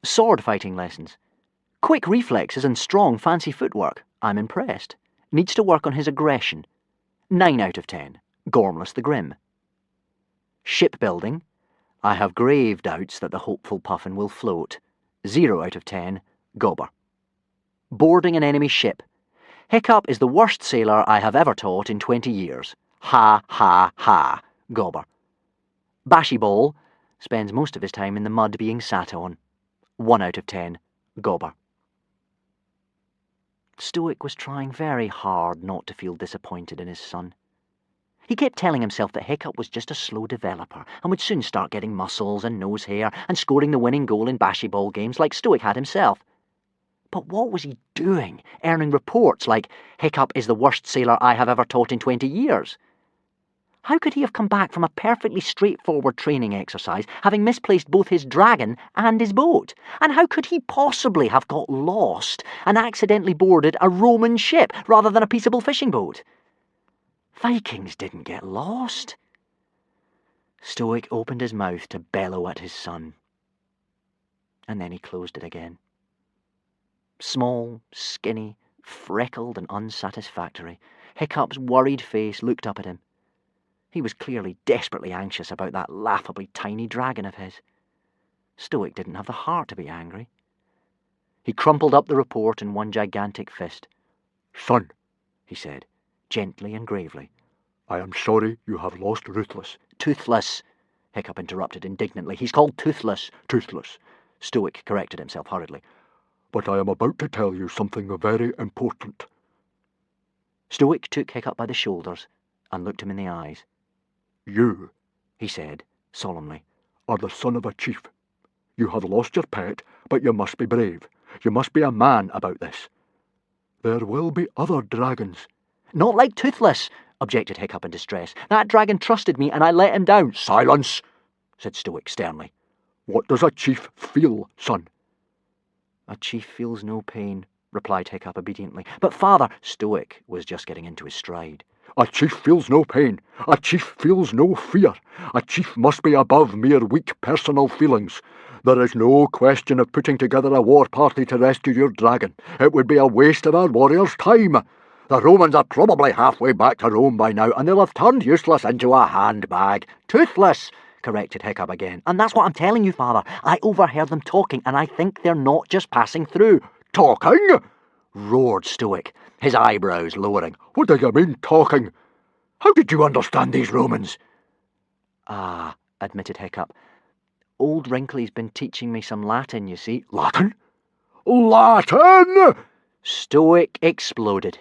Sword fighting lessons. Quick reflexes and strong fancy footwork. I'm impressed. Needs to work on his aggression. 9 out of 10, Gormless the Grim. Shipbuilding. I have grave doubts that the hopeful puffin will float. 0 out of 10, gobber. Boarding an enemy ship. Hiccup is the worst sailor I have ever taught in 20 years. Ha, ha, ha, gobber. Bashyball spends most of his time in the mud being sat on. 1 out of 10, gobber. Stoic was trying very hard not to feel disappointed in his son. He kept telling himself that Hiccup was just a slow developer and would soon start getting muscles and nose hair and scoring the winning goal in bashyball games like Stoic had himself. But what was he doing, earning reports like, Hiccup is the worst sailor I have ever taught in 20 years? How could he have come back from a perfectly straightforward training exercise, having misplaced both his dragon and his boat? And how could he possibly have got lost and accidentally boarded a Roman ship rather than a peaceable fishing boat? Vikings didn't get lost. Stoic opened his mouth to bellow at his son. And then he closed it again. Small, skinny, freckled and unsatisfactory, Hiccup's worried face looked up at him. He was clearly desperately anxious about that laughably tiny dragon of his. Stoic didn't have the heart to be angry. He crumpled up the report in one gigantic fist. Son, he said, gently and gravely. I am sorry you have lost Ruthless. Toothless, Hiccup interrupted indignantly. He's called Toothless. Toothless. Stoic corrected himself hurriedly. But I am about to tell you something very important. Stoic took Hiccup by the shoulders and looked him in the eyes. You, he said, solemnly, are the son of a chief. You have lost your pet, but you must be brave. You must be a man about this. There will be other dragons. Not like Toothless, objected Hiccup in distress. That dragon trusted me and I let him down. Silence, said Stoic sternly. What does a chief feel, son? A chief feels no pain, replied Hiccup obediently. But father, Stoic was just getting into his stride. A chief feels no pain. A chief feels no fear. A chief must be above mere weak personal feelings. There is no question of putting together a war party to rescue your dragon. It would be a waste of our warriors' time. The Romans are probably halfway back to Rome by now, and they'll have turned Useless into a handbag. Toothless, corrected Hiccup again. And that's what I'm telling you, father. I overheard them talking, and I think they're not just passing through. Talking? Roared Stoic, his eyebrows lowering. What do you mean, talking? How did you understand these Romans? Ah, admitted Hiccup. Old Wrinkly's been teaching me some Latin, you see. Latin? Latin! Stoic exploded.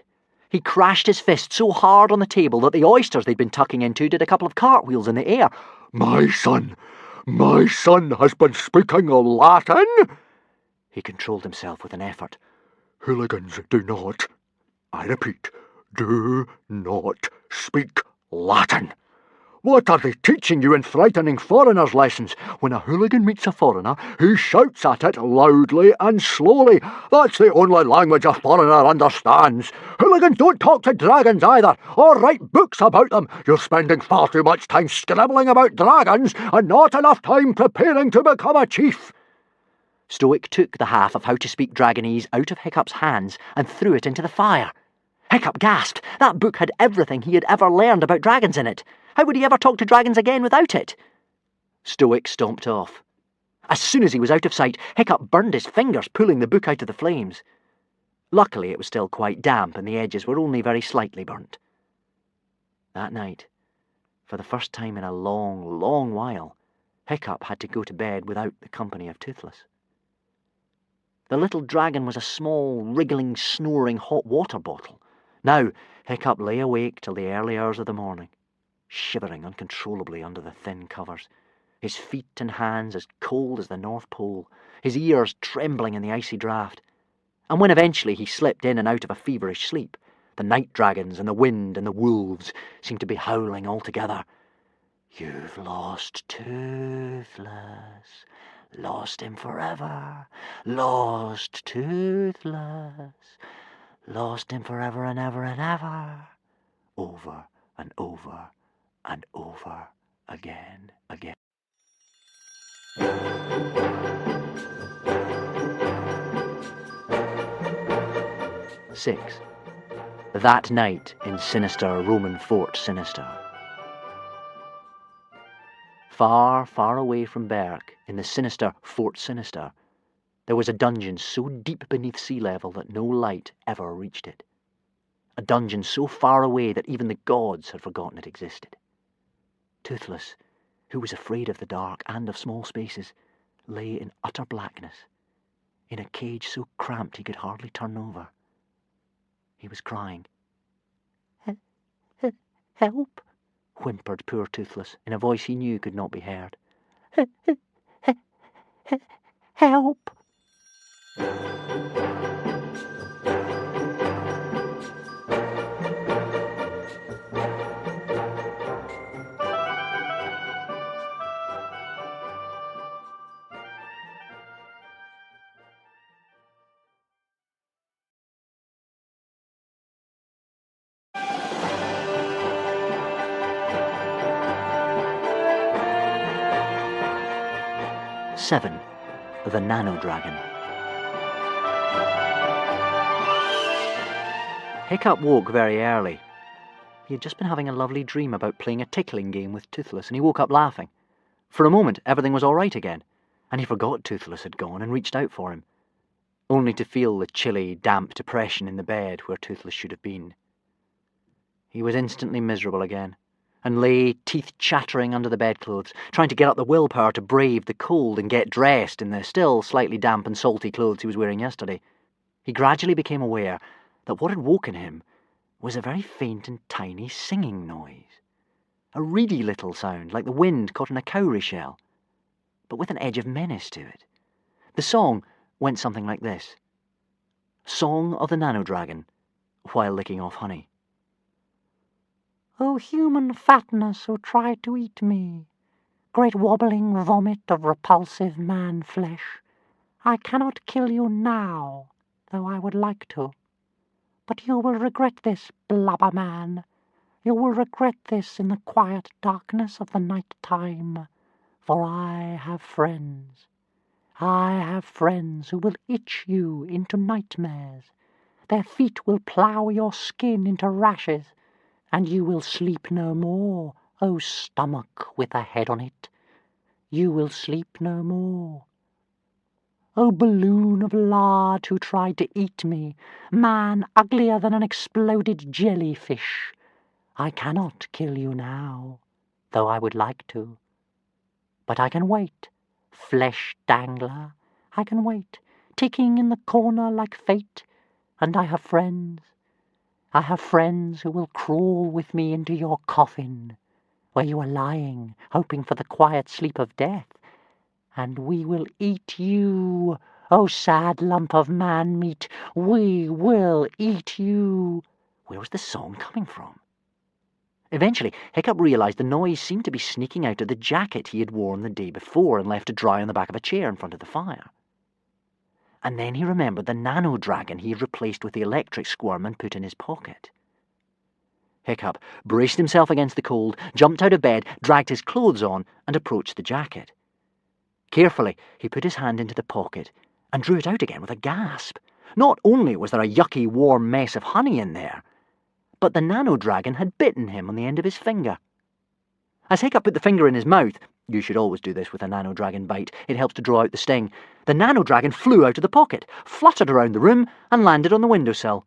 He crashed his fist so hard on the table that the oysters they'd been tucking into did a couple of cartwheels in the air. My son has been speaking Latin? He controlled himself with an effort. Hooligans do not, I repeat, do not speak Latin. What are they teaching you in frightening foreigners' lessons? When a hooligan meets a foreigner, he shouts at it loudly and slowly. That's the only language a foreigner understands. Hooligans don't talk to dragons either, or write books about them. You're spending far too much time scribbling about dragons and not enough time preparing to become a chief. Stoic took the half of How to Speak Dragonese out of Hiccup's hands and threw it into the fire. Hiccup gasped. That book had everything he had ever learned about dragons in it. How would he ever talk to dragons again without it? Stoic stomped off. As soon as he was out of sight, Hiccup burned his fingers pulling the book out of the flames. Luckily it was still quite damp and the edges were only very slightly burnt. That night, for the first time in a long, long while, Hiccup had to go to bed without the company of Toothless. The little dragon was a small, wriggling, snoring hot water bottle. Now Hiccup lay awake till the early hours of the morning, shivering uncontrollably under the thin covers, his feet and hands as cold as the North Pole, his ears trembling in the icy draught. And when eventually he slipped in and out of a feverish sleep, the night dragons and the wind and the wolves seemed to be howling all together. "You've lost Toothless, lost him forever, lost Toothless, lost him forever and ever and ever," over and over and over again. 6. That night in sinister Roman Fort Sinister. Far, far away from Berk, in the sinister Fort Sinister, there was a dungeon so deep beneath sea level that no light ever reached it. A dungeon so far away that even the gods had forgotten it existed. Toothless, who was afraid of the dark and of small spaces, lay in utter blackness, in a cage so cramped he could hardly turn over. He was crying. "Help!" whimpered poor Toothless, in a voice he knew could not be heard. "Help!" "7. The Nano Dragon." Hiccup woke very early. He had just been having a lovely dream about playing a tickling game with Toothless, and he woke up laughing. For a moment, everything was all right again, and he forgot Toothless had gone and reached out for him, only to feel the chilly, damp depression in the bed where Toothless should have been. He was instantly miserable again, and lay, teeth chattering under the bedclothes, trying to get up the willpower to brave the cold and get dressed in the still slightly damp and salty clothes he was wearing yesterday. He gradually became aware that what had woken him was a very faint and tiny singing noise, a reedy little sound like the wind caught in a cowrie shell, but with an edge of menace to it. The song went something like this: "Song of the Nano Dragon, while licking off honey. O human fatness who tried to eat me, great wobbling vomit of repulsive man flesh, I cannot kill you now, though I would like to. But you will regret this, blubber man. You will regret this in the quiet darkness of the night time, for I have friends. I have friends who will itch you into nightmares. Their feet will plough your skin into rashes, and you will sleep no more, O stomach with a head on it. You will sleep no more. O balloon of lard who tried to eat me, man uglier than an exploded jellyfish, I cannot kill you now, though I would like to. But I can wait, flesh dangler, I can wait, ticking in the corner like fate, and I have friends. I have friends who will crawl with me into your coffin, where you are lying, hoping for the quiet sleep of death, and we will eat you, O sad lump of man-meat, we will eat you." Where was the song coming from? Eventually, Hiccup realised the noise seemed to be sneaking out of the jacket he had worn the day before and left to dry on the back of a chair in front of the fire. And then he remembered the nano dragon he had replaced with the electric squirm and put in his pocket. Hiccup braced himself against the cold, jumped out of bed, dragged his clothes on, and approached the jacket. Carefully, he put his hand into the pocket and drew it out again with a gasp. Not only was there a yucky, warm mess of honey in there, but the nano dragon had bitten him on the end of his finger. As Hiccup put the finger in his mouth, you should always do this with a nano dragon bite, it helps to draw out the sting, the nano dragon flew out of the pocket, fluttered around the room, and landed on the windowsill.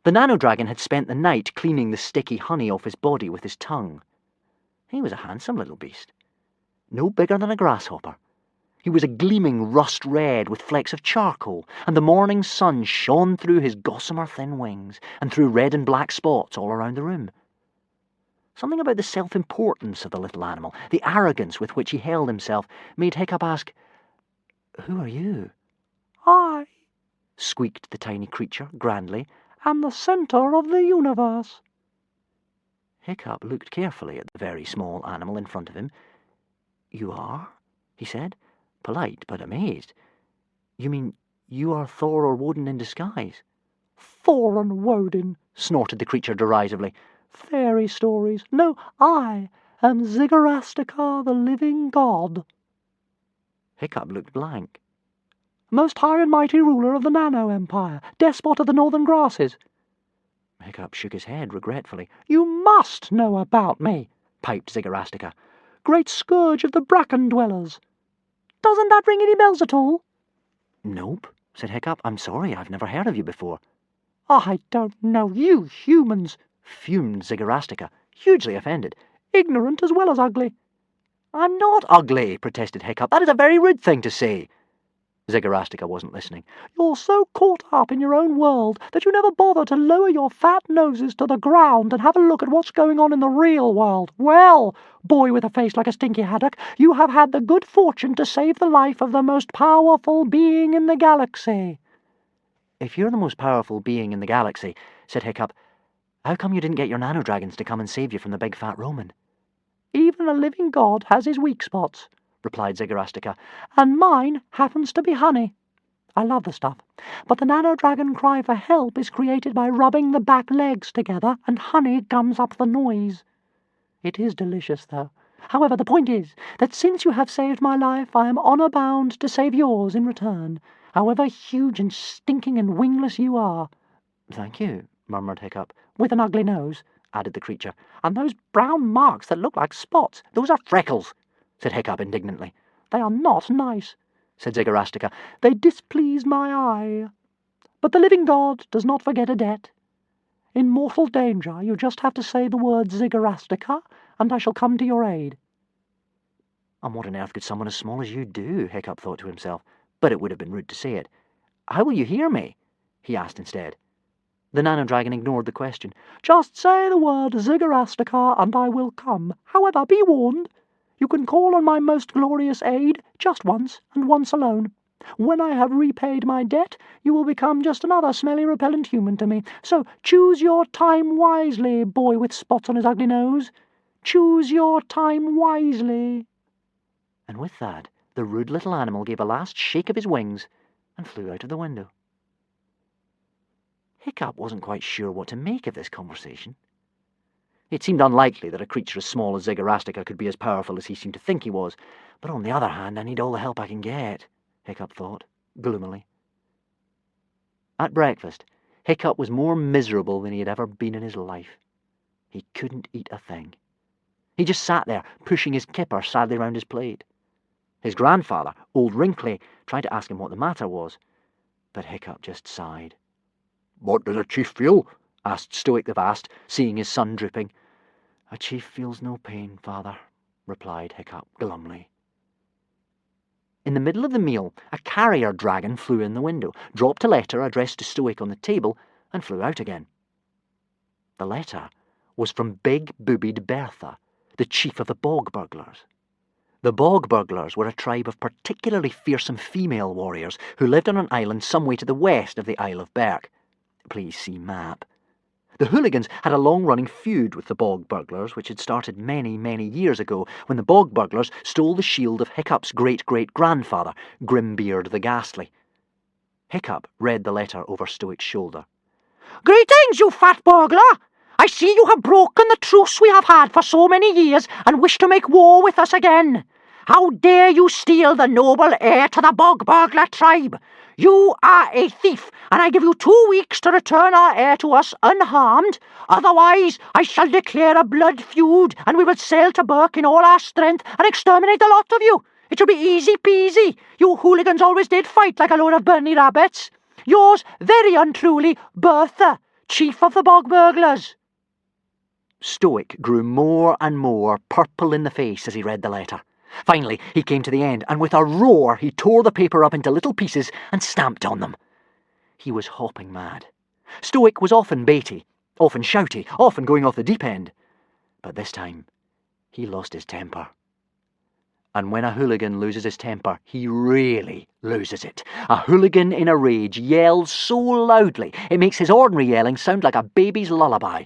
The nano dragon had spent the night cleaning the sticky honey off his body with his tongue. He was a handsome little beast, no bigger than a grasshopper. He was a gleaming rust red with flecks of charcoal, and the morning sun shone through his gossamer thin wings and threw red and black spots all around the room. Something about the self-importance of the little animal, the arrogance with which he held himself, made Hiccup ask, "Who are you?" "I," squeaked the tiny creature grandly, "am the centre of the universe." Hiccup looked carefully at the very small animal in front of him. "You are?" he said, polite but amazed. "You mean you are Thor or Woden in disguise?" "Thor and Woden," snorted the creature derisively. "Fairy stories. No, I am Zigarastica, the living god." Hiccup looked blank. "Most high and mighty ruler of the Nano Empire, despot of the northern grasses." Hiccup shook his head regretfully. "You must know about me," piped Zigarastica. "Great scourge of the bracken dwellers. Doesn't that ring any bells at all?" "Nope," said Hiccup. "I'm sorry, I've never heard of you before." "I don't know you humans," fumed Zigarastica, hugely offended. "Ignorant as well as ugly." "I'm not ugly," protested Hiccup. "That is a very rude thing to say." Zigarastica wasn't listening. "You're so caught up in your own world that you never bother to lower your fat noses to the ground and have a look at what's going on in the real world. Well, boy with a face like a stinky haddock, you have had the good fortune to save the life of the most powerful being in the galaxy." "If you're the most powerful being in the galaxy," said Hiccup, "how come you didn't get your nano-dragons to come and save you from the big fat Roman?" "Even a living god has his weak spots," replied Zigarastica, "and mine happens to be honey. I love the stuff, but the nano-dragon cry for help is created by rubbing the back legs together, and honey gums up the noise. It is delicious, though. However, the point is that since you have saved my life, I am honour bound to save yours in return, however huge and stinking and wingless you are." "Thank you," murmured Hiccup. "With an ugly nose," added the creature, "and those brown marks that look like spots. Those are freckles," said Hiccup indignantly. "They are not nice," said Zigarastica. "They displease my eye. But the living god does not forget a debt. In mortal danger, you just have to say the word Zigarastica, and I shall come to your aid." "And what on earth could someone as small as you do?" Hiccup thought to himself, but it would have been rude to say it. "How will you hear me?" he asked instead. The nano-dragon ignored the question. "Just say the word Zigarastica, and I will come. However, be warned. You can call on my most glorious aid just once, and once alone. When I have repaid my debt, you will become just another smelly, repellent human to me. So choose your time wisely, boy with spots on his ugly nose. Choose your time wisely." And with that, the rude little animal gave a last shake of his wings and flew out of the window. Hiccup wasn't quite sure what to make of this conversation. It seemed unlikely that a creature as small as Zigarastica could be as powerful as he seemed to think he was, but on the other hand, I need all the help I can get, Hiccup thought, gloomily. At breakfast, Hiccup was more miserable than he had ever been in his life. He couldn't eat a thing. He just sat there, pushing his kipper sadly round his plate. His grandfather, old Wrinkly, tried to ask him what the matter was, but Hiccup just sighed. "What does a chief feel?" asked Stoic the Vast, seeing his son drooping. "A chief feels no pain, father," replied Hiccup glumly. In the middle of the meal, a carrier dragon flew in the window, dropped a letter addressed to Stoic on the table, and flew out again. The letter was from big-boobied Bertha, the chief of the bog burglars. The bog burglars were a tribe of particularly fearsome female warriors who lived on an island some way to the west of the Isle of Berk. Please see map. The hooligans had a long-running feud with the bog burglars, which had started many, many years ago when the bog burglars stole the shield of Hiccup's great-great-grandfather, Grimbeard the Ghastly. Hiccup read the letter over Stoic's shoulder. "Greetings, you fat burglar! I see you have broken the truce we have had for so many years and wish to make war with us again. How dare you steal the noble heir to the bog burglar tribe? You are a thief, and I give you 2 weeks to return our heir to us unharmed. Otherwise, I shall declare a blood feud, and we will sail to Berk in all our strength and exterminate the lot of you. It shall be easy peasy. You hooligans always did fight like a load of Bernie rabbits. Yours very untruly, Bertha, chief of the bog burglars." Stoic grew more and more purple in the face as he read the letter. Finally, he came to the end, and with a roar, he tore the paper up into little pieces and stamped on them. He was hopping mad. Stoic was often baity, often shouty, often going off the deep end. But this time, he lost his temper. And when a hooligan loses his temper, he really loses it. A hooligan in a rage yells so loudly, it makes his ordinary yelling sound like a baby's lullaby.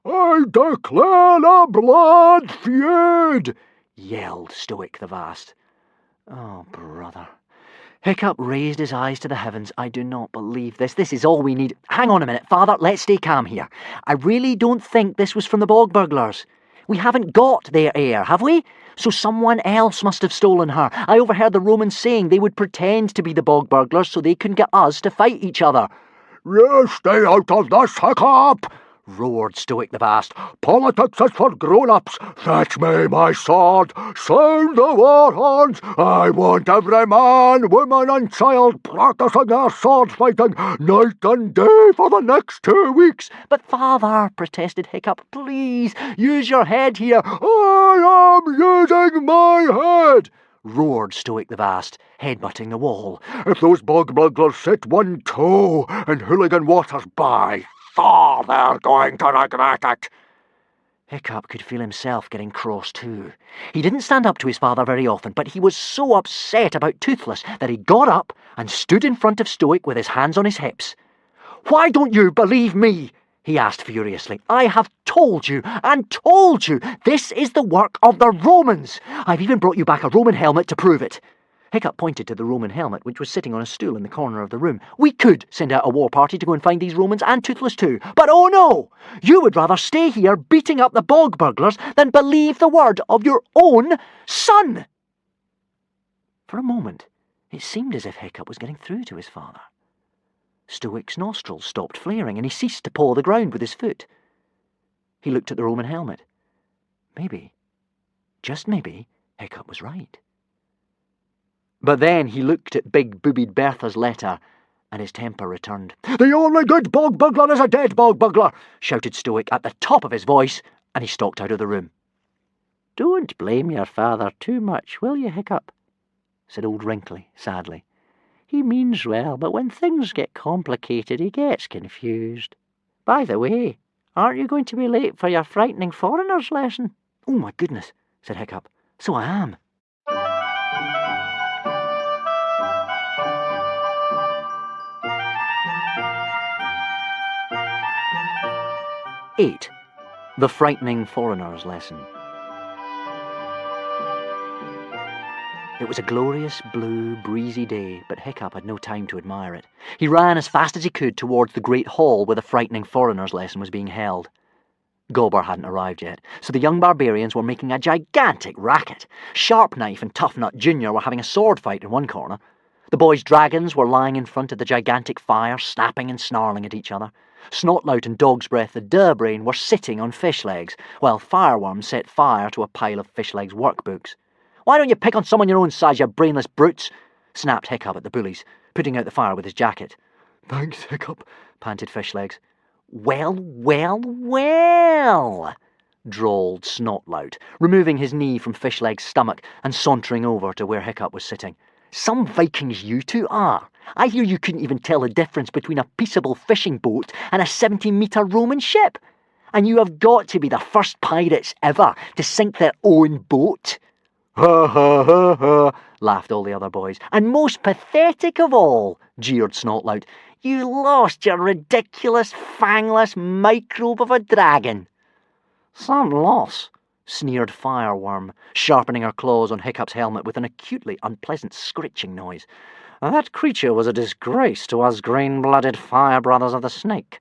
"I declare a blood feud," yelled Stoic the Vast. Oh, brother. Hiccup raised his eyes to the heavens. I do not believe this. This is all we need. Hang on a minute, Father. Let's stay calm here. I really don't think this was from the bog burglars. We haven't got their heir, have we? So someone else must have stolen her. I overheard the Romans saying they would pretend to be the bog burglars so they couldn't get us to fight each other. "You stay out of this, Hiccup," roared Stoic the Vast. "Politics is for grown-ups. Fetch me my sword. Sound the war horns. I want every man, woman and child practicing their sword fighting night and day for the next 2 weeks. But Father, protested Hiccup, please, use your head here. I am using my head, roared Stoic the Vast, headbutting the wall. If those bog burglars set one toe in hooligan waters, by Thor, they're going to regret it. Hiccup could feel himself getting cross too. He didn't stand up to his father very often, but he was so upset about Toothless that he got up and stood in front of Stoic with his hands on his hips. "Why don't you believe me?" he asked furiously. "I have told you and told you this is the work of the Romans. I've even brought you back a Roman helmet to prove it." Hiccup pointed to the Roman helmet, which was sitting on a stool in the corner of the room. "We could send out a war party to go and find these Romans and Toothless too, but oh no! You would rather stay here beating up the bog burglars than believe the word of your own son!" For a moment, it seemed as if Hiccup was getting through to his father. Stoic's nostrils stopped flaring, and he ceased to paw the ground with his foot. He looked at the Roman helmet. Maybe, just maybe, Hiccup was right. But then he looked at big-boobied Bertha's letter, and his temper returned. "The only good bog burglar is a dead bog burglar," shouted Stoic at the top of his voice, and he stalked out of the room. "Don't blame your father too much, will you, Hiccup?" said old Wrinkly, sadly. "He means well, but when things get complicated, he gets confused. By the way, aren't you going to be late for your frightening foreigners lesson?" "Oh, my goodness," said Hiccup. "So I am." "8. The Frightening Foreigner's Lesson." It was a glorious, blue, breezy day, but Hiccup had no time to admire it. He ran as fast as he could towards the great hall where the Frightening Foreigner's Lesson was being held. Gobber hadn't arrived yet, so the young barbarians were making a gigantic racket. Sharp Knife and Tough Nut Jr. were having a sword fight in one corner. The boys' dragons were lying in front of the gigantic fire, snapping and snarling at each other. Snotlout and Dog's Breath the Durbrain were sitting on fish legs, while Fireworm set fire to a pile of fish legs' workbooks. "Why don't you pick on someone your own size, you brainless brutes?" snapped Hiccup at the bullies, putting out the fire with his jacket. "Thanks, Hiccup," panted Fishlegs. Well, drawled Snotlout, removing his knee from Fishleg's stomach and sauntering over to where Hiccup was sitting. "Some Vikings you two are. I hear you couldn't even tell the difference between a peaceable fishing boat and a 70-metre Roman ship. And you have got to be the first pirates ever to sink their own boat." "Ha ha ha ha," laughed all the other boys. "And most pathetic of all," jeered Snotlout, "you lost your ridiculous, fangless microbe of a dragon." "Some loss," sneered Fireworm, sharpening her claws on Hiccup's helmet with an acutely unpleasant scritching noise. "That creature was a disgrace to us green-blooded fire brothers of the snake."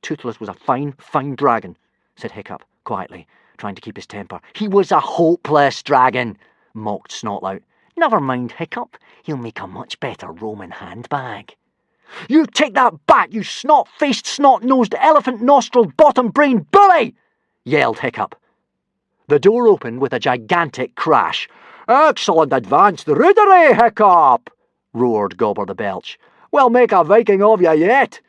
"Toothless was a fine dragon," said Hiccup, quietly, trying to keep his temper. "He was a hopeless dragon," mocked Snotlout. "Never mind, Hiccup. He'll make a much better Roman handbag." "You take that back, you snot-faced, snot-nosed, elephant-nostriled, bottom-brained bully!" yelled Hiccup. The door opened with a gigantic crash. "Excellent advanced rudery, Hiccup!" roared Gobber the Belch. "We'll make a Viking of you yet."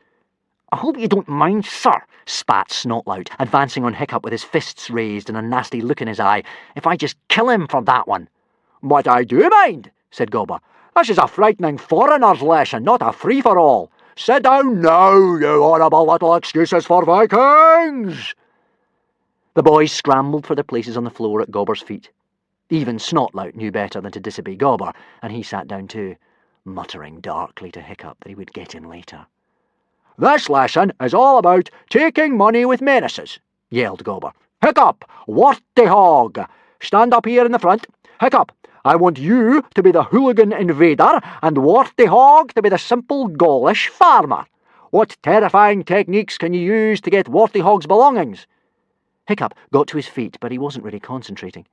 "I hope you don't mind, sir," spat Snotlout, advancing on Hiccup with his fists raised and a nasty look in his eye, "if I just kill him for that one." "But I do mind," said Gobber. "This is a frightening foreigner's lesson, not a free-for-all. Sit down now, you horrible little excuses for Vikings!" The boys scrambled for their places on the floor at Gobber's feet. Even Snotlout knew better than to disobey Gobber, and he sat down too, muttering darkly to Hiccup that he would get in later. "This lesson is all about taking money with menaces," yelled Gobber. "Hiccup, warty-hog, stand up here in the front. Hiccup, I want you to be the hooligan invader and warty-hog to be the simple Gaulish farmer. What terrifying techniques can you use to get warty-hog's belongings?" Hiccup got to his feet, but he wasn't really concentrating.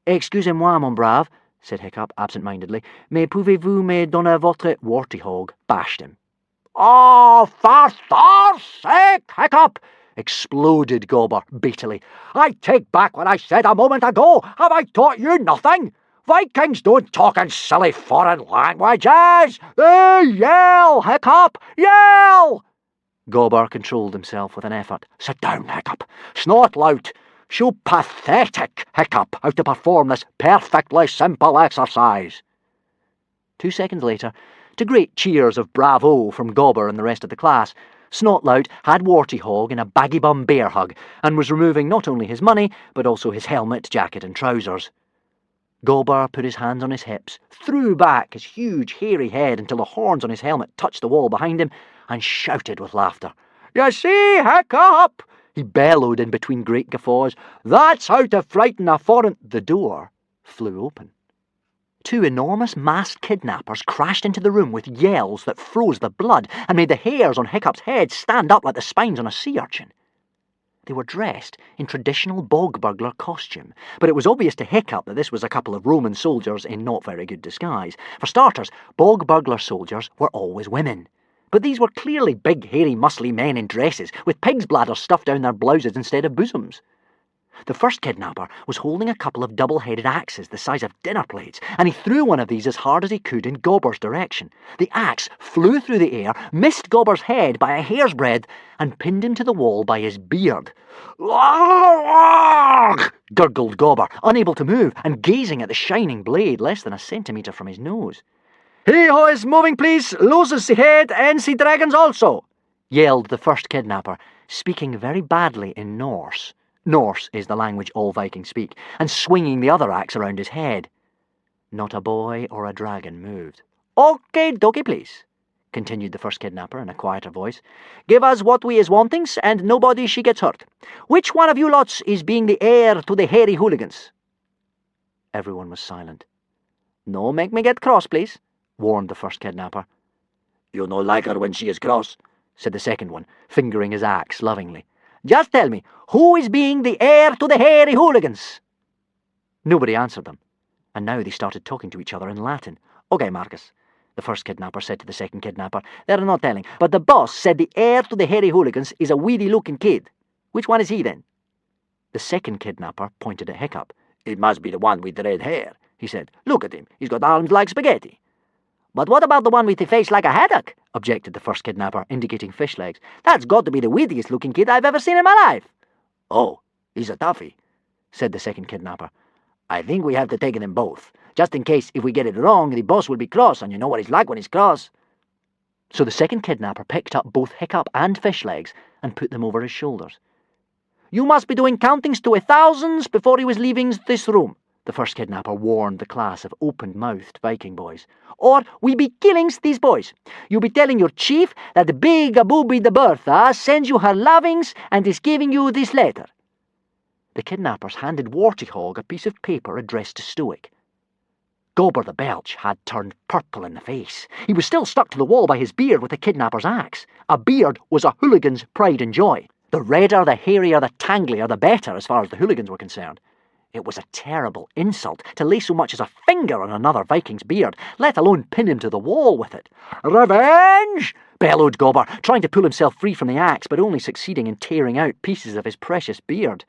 "Excusez-moi, mon brave," said Hiccup absent-mindedly. "Mais pouvez-vous me donner votre—" Warty-hog bashed him. "Oh, for Thor's sake, Hiccup!" exploded Gobber beatily. "I take back what I said a moment ago. Have I taught you nothing? Vikings don't talk in silly foreign languages. They yell, Hiccup, yell!" Gobber controlled himself with an effort. "Sit down, Hiccup. Snotlout. Show pathetic Hiccup how to perform this perfectly simple exercise." 2 seconds later, to great cheers of bravo from Gobber and the rest of the class, Snotlout had Warty-hog in a baggy-bum bear hug and was removing not only his money, but also his helmet, jacket and trousers. Gobber put his hands on his hips, threw back his huge hairy head until the horns on his helmet touched the wall behind him, and shouted with laughter. "You see, Hiccup," he bellowed in between great guffaws, "that's how to frighten a foreign—" The door flew open. 2 enormous masked kidnappers crashed into the room with yells that froze the blood and made the hairs on Hiccup's head stand up like the spines on a sea urchin. They were dressed in traditional bog burglar costume, but it was obvious to Hiccup that this was a couple of Roman soldiers in not very good disguise. For starters, bog burglar soldiers were always women. But these were clearly big, hairy, muscly men in dresses, with pig's bladders stuffed down their blouses instead of bosoms. The first kidnapper was holding a couple of double-headed axes the size of dinner plates, and he threw one of these as hard as he could in Gobber's direction. The axe flew through the air, missed Gobber's head by a hair's breadth, and pinned him to the wall by his beard. Gurgled Gobber, unable to move, and gazing at the shining blade less than a centimetre from his nose. "He who is moving, please, loses the head and the dragons also," yelled the first kidnapper, speaking very badly in Norse. Norse is the language all Vikings speak, and swinging the other axe around his head. Not a boy or a dragon moved. "Okay, dokie, please," continued the first kidnapper in a quieter voice. "Give us what we is wantings, and nobody she gets hurt. Which one of you lots is being the heir to the hairy hooligans?" Everyone was silent. "No make me get cross, please," warned the first kidnapper. "You no like her when she is cross," said the second one, fingering his axe lovingly. "Just tell me, who is being the heir to the hairy hooligans?" Nobody answered them, and now they started talking to each other in Latin. "Okay, Marcus," the first kidnapper said to the second kidnapper. "They're not telling, but the boss said the heir to the hairy hooligans is a weedy-looking kid. Which one is he, then?" The second kidnapper pointed at Hiccup. "It must be the one with the red hair," he said. "Look at him, he's got arms like spaghetti." "But what about the one with the face like a haddock?" objected the first kidnapper, indicating fish legs. "That's got to be the weediest-looking kid I've ever seen in my life." "Oh, he's a toughie," said the second kidnapper. "I think we have to take them both, just in case if we get it wrong, the boss will be cross, and you know what he's like when he's cross." So the second kidnapper picked up both Hiccup and fish legs and put them over his shoulders. "You must be doing countings to 1,000s before he was leaving this room," the first kidnapper warned the class of open-mouthed Viking boys. "Or we be killings these boys. You be telling your chief that the big booby the Bertha sends you her lovings and is giving you this letter." The kidnappers handed Warty-hog a piece of paper addressed to Stoic. Gobber the Belch had turned purple in the face. He was still stuck to the wall by his beard with the kidnapper's axe. A beard was a hooligan's pride and joy. The redder, the hairier, the tanglier, the better as far as the hooligans were concerned. It was a terrible insult to lay so much as a finger on another Viking's beard, let alone pin him to the wall with it. "Revenge!" bellowed Gobber, trying to pull himself free from the axe, but only succeeding in tearing out pieces of his precious beard.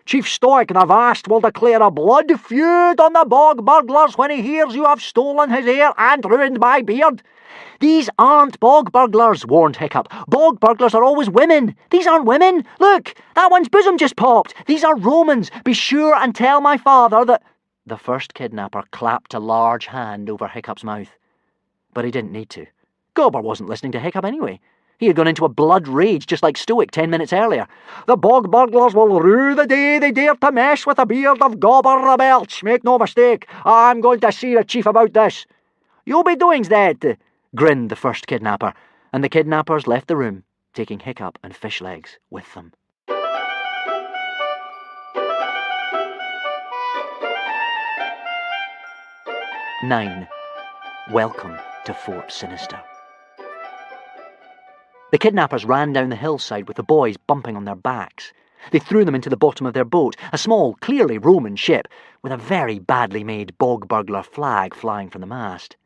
"Chief Stoic Navast will declare a blood feud on the bog burglars when he hears you have stolen his hair and ruined my beard." "These aren't bog burglars," warned Hiccup. "Bog burglars are always women. These aren't women. Look, that one's bosom just popped. These are Romans. Be sure and tell my father that—" The first kidnapper clapped a large hand over Hiccup's mouth. But he didn't need to. Gobber wasn't listening to Hiccup anyway. He had gone into a blood rage just like Stoic 10 minutes earlier. "The bog burglars will rue the day they dare to mess with the beard of Gobber the Belch. Make no mistake, I'm going to see the chief about this." "You'll be doing that," grinned the first kidnapper, and the kidnappers left the room, taking Hiccup and Fishlegs with them. 9. Welcome to Fort Sinister. The kidnappers ran down the hillside with the boys bumping on their backs. They threw them into the bottom of their boat, a small, clearly Roman ship, with a very badly made bog burglar flag flying from the mast.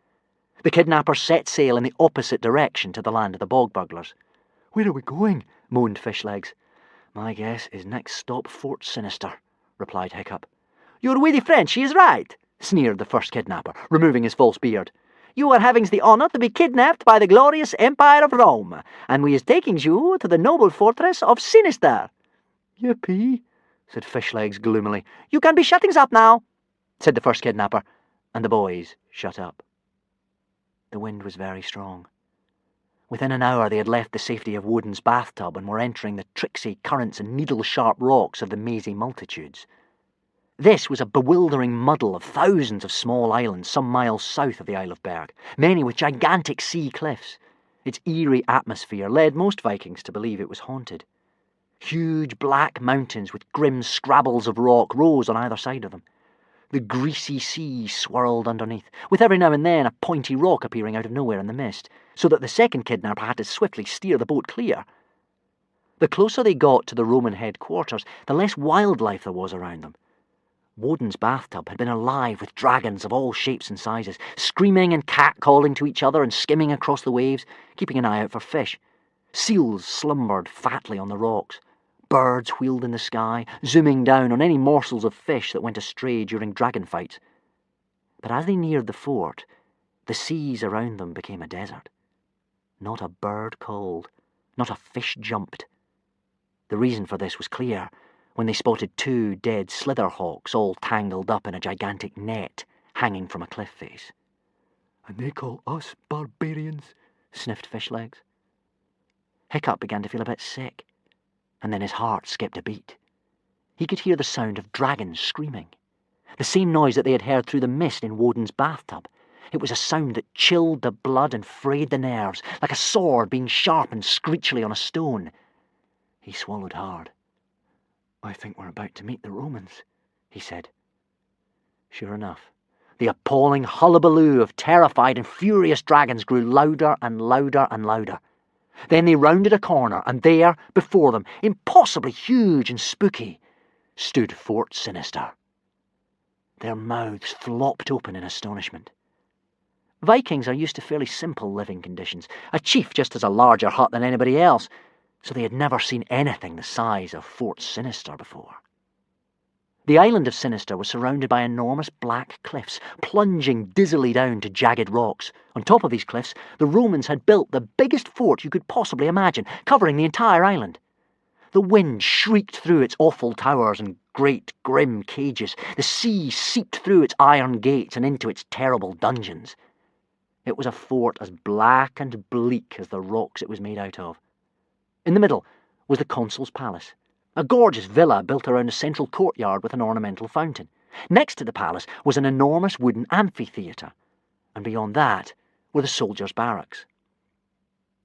The kidnappers set sail in the opposite direction to the land of the bog burglars. "Where are we going?" moaned Fishlegs. "My guess is next stop Fort Sinister," replied Hiccup. "Your witty French is right," sneered the first kidnapper, removing his false beard. "You are having the honour to be kidnapped by the glorious Empire of Rome, and we is taking you to the noble fortress of Sinister." "Yippee," said Fishlegs gloomily. "You can be shutting up now," said the first kidnapper, and the boys shut up. The wind was very strong. Within an hour they had left the safety of Woden's bathtub and were entering the tricksy currents and needle-sharp rocks of the mazy multitudes. This was a bewildering muddle of thousands of small islands some miles south of the Isle of Berg, many with gigantic sea cliffs. Its eerie atmosphere led most Vikings to believe it was haunted. Huge black mountains with grim scrabbles of rock rose on either side of them. The greasy sea swirled underneath, with every now and then a pointy rock appearing out of nowhere in the mist, so that the second kidnapper had to swiftly steer the boat clear. The closer they got to the Roman headquarters, the less wildlife there was around them. Woden's bathtub had been alive with dragons of all shapes and sizes, screaming and catcalling to each other and skimming across the waves, keeping an eye out for fish. Seals slumbered fatly on the rocks. Birds wheeled in the sky, zooming down on any morsels of fish that went astray during dragon fights. But as they neared the fort, the seas around them became a desert. Not a bird called, not a fish jumped. The reason for this was clear when they spotted 2 dead slitherhawks all tangled up in a gigantic net hanging from a cliff face. "And they call us barbarians," sniffed Fishlegs. Hiccup began to feel a bit sick, and then his heart skipped a beat. He could hear the sound of dragons screaming, the same noise that they had heard through the mist in Woden's bathtub. It was a sound that chilled the blood and frayed the nerves, like a sword being sharpened screechily on a stone. He swallowed hard. "I think we're about to meet the Romans," he said. Sure enough, the appalling hullabaloo of terrified and furious dragons grew louder and louder and louder. Then they rounded a corner, and there, before them, impossibly huge and spooky, stood Fort Sinister. Their mouths flopped open in astonishment. Vikings are used to fairly simple living conditions. A chief just has a larger hut than anybody else, so they had never seen anything the size of Fort Sinister before. The island of Sinister was surrounded by enormous black cliffs, plunging dizzily down to jagged rocks. On top of these cliffs, the Romans had built the biggest fort you could possibly imagine, covering the entire island. The wind shrieked through its awful towers and great, grim cages. The sea seeped through its iron gates and into its terrible dungeons. It was a fort as black and bleak as the rocks it was made out of. In the middle was the consul's palace, a gorgeous villa built around a central courtyard with an ornamental fountain. Next to the palace was an enormous wooden amphitheatre, and beyond that were the soldiers' barracks.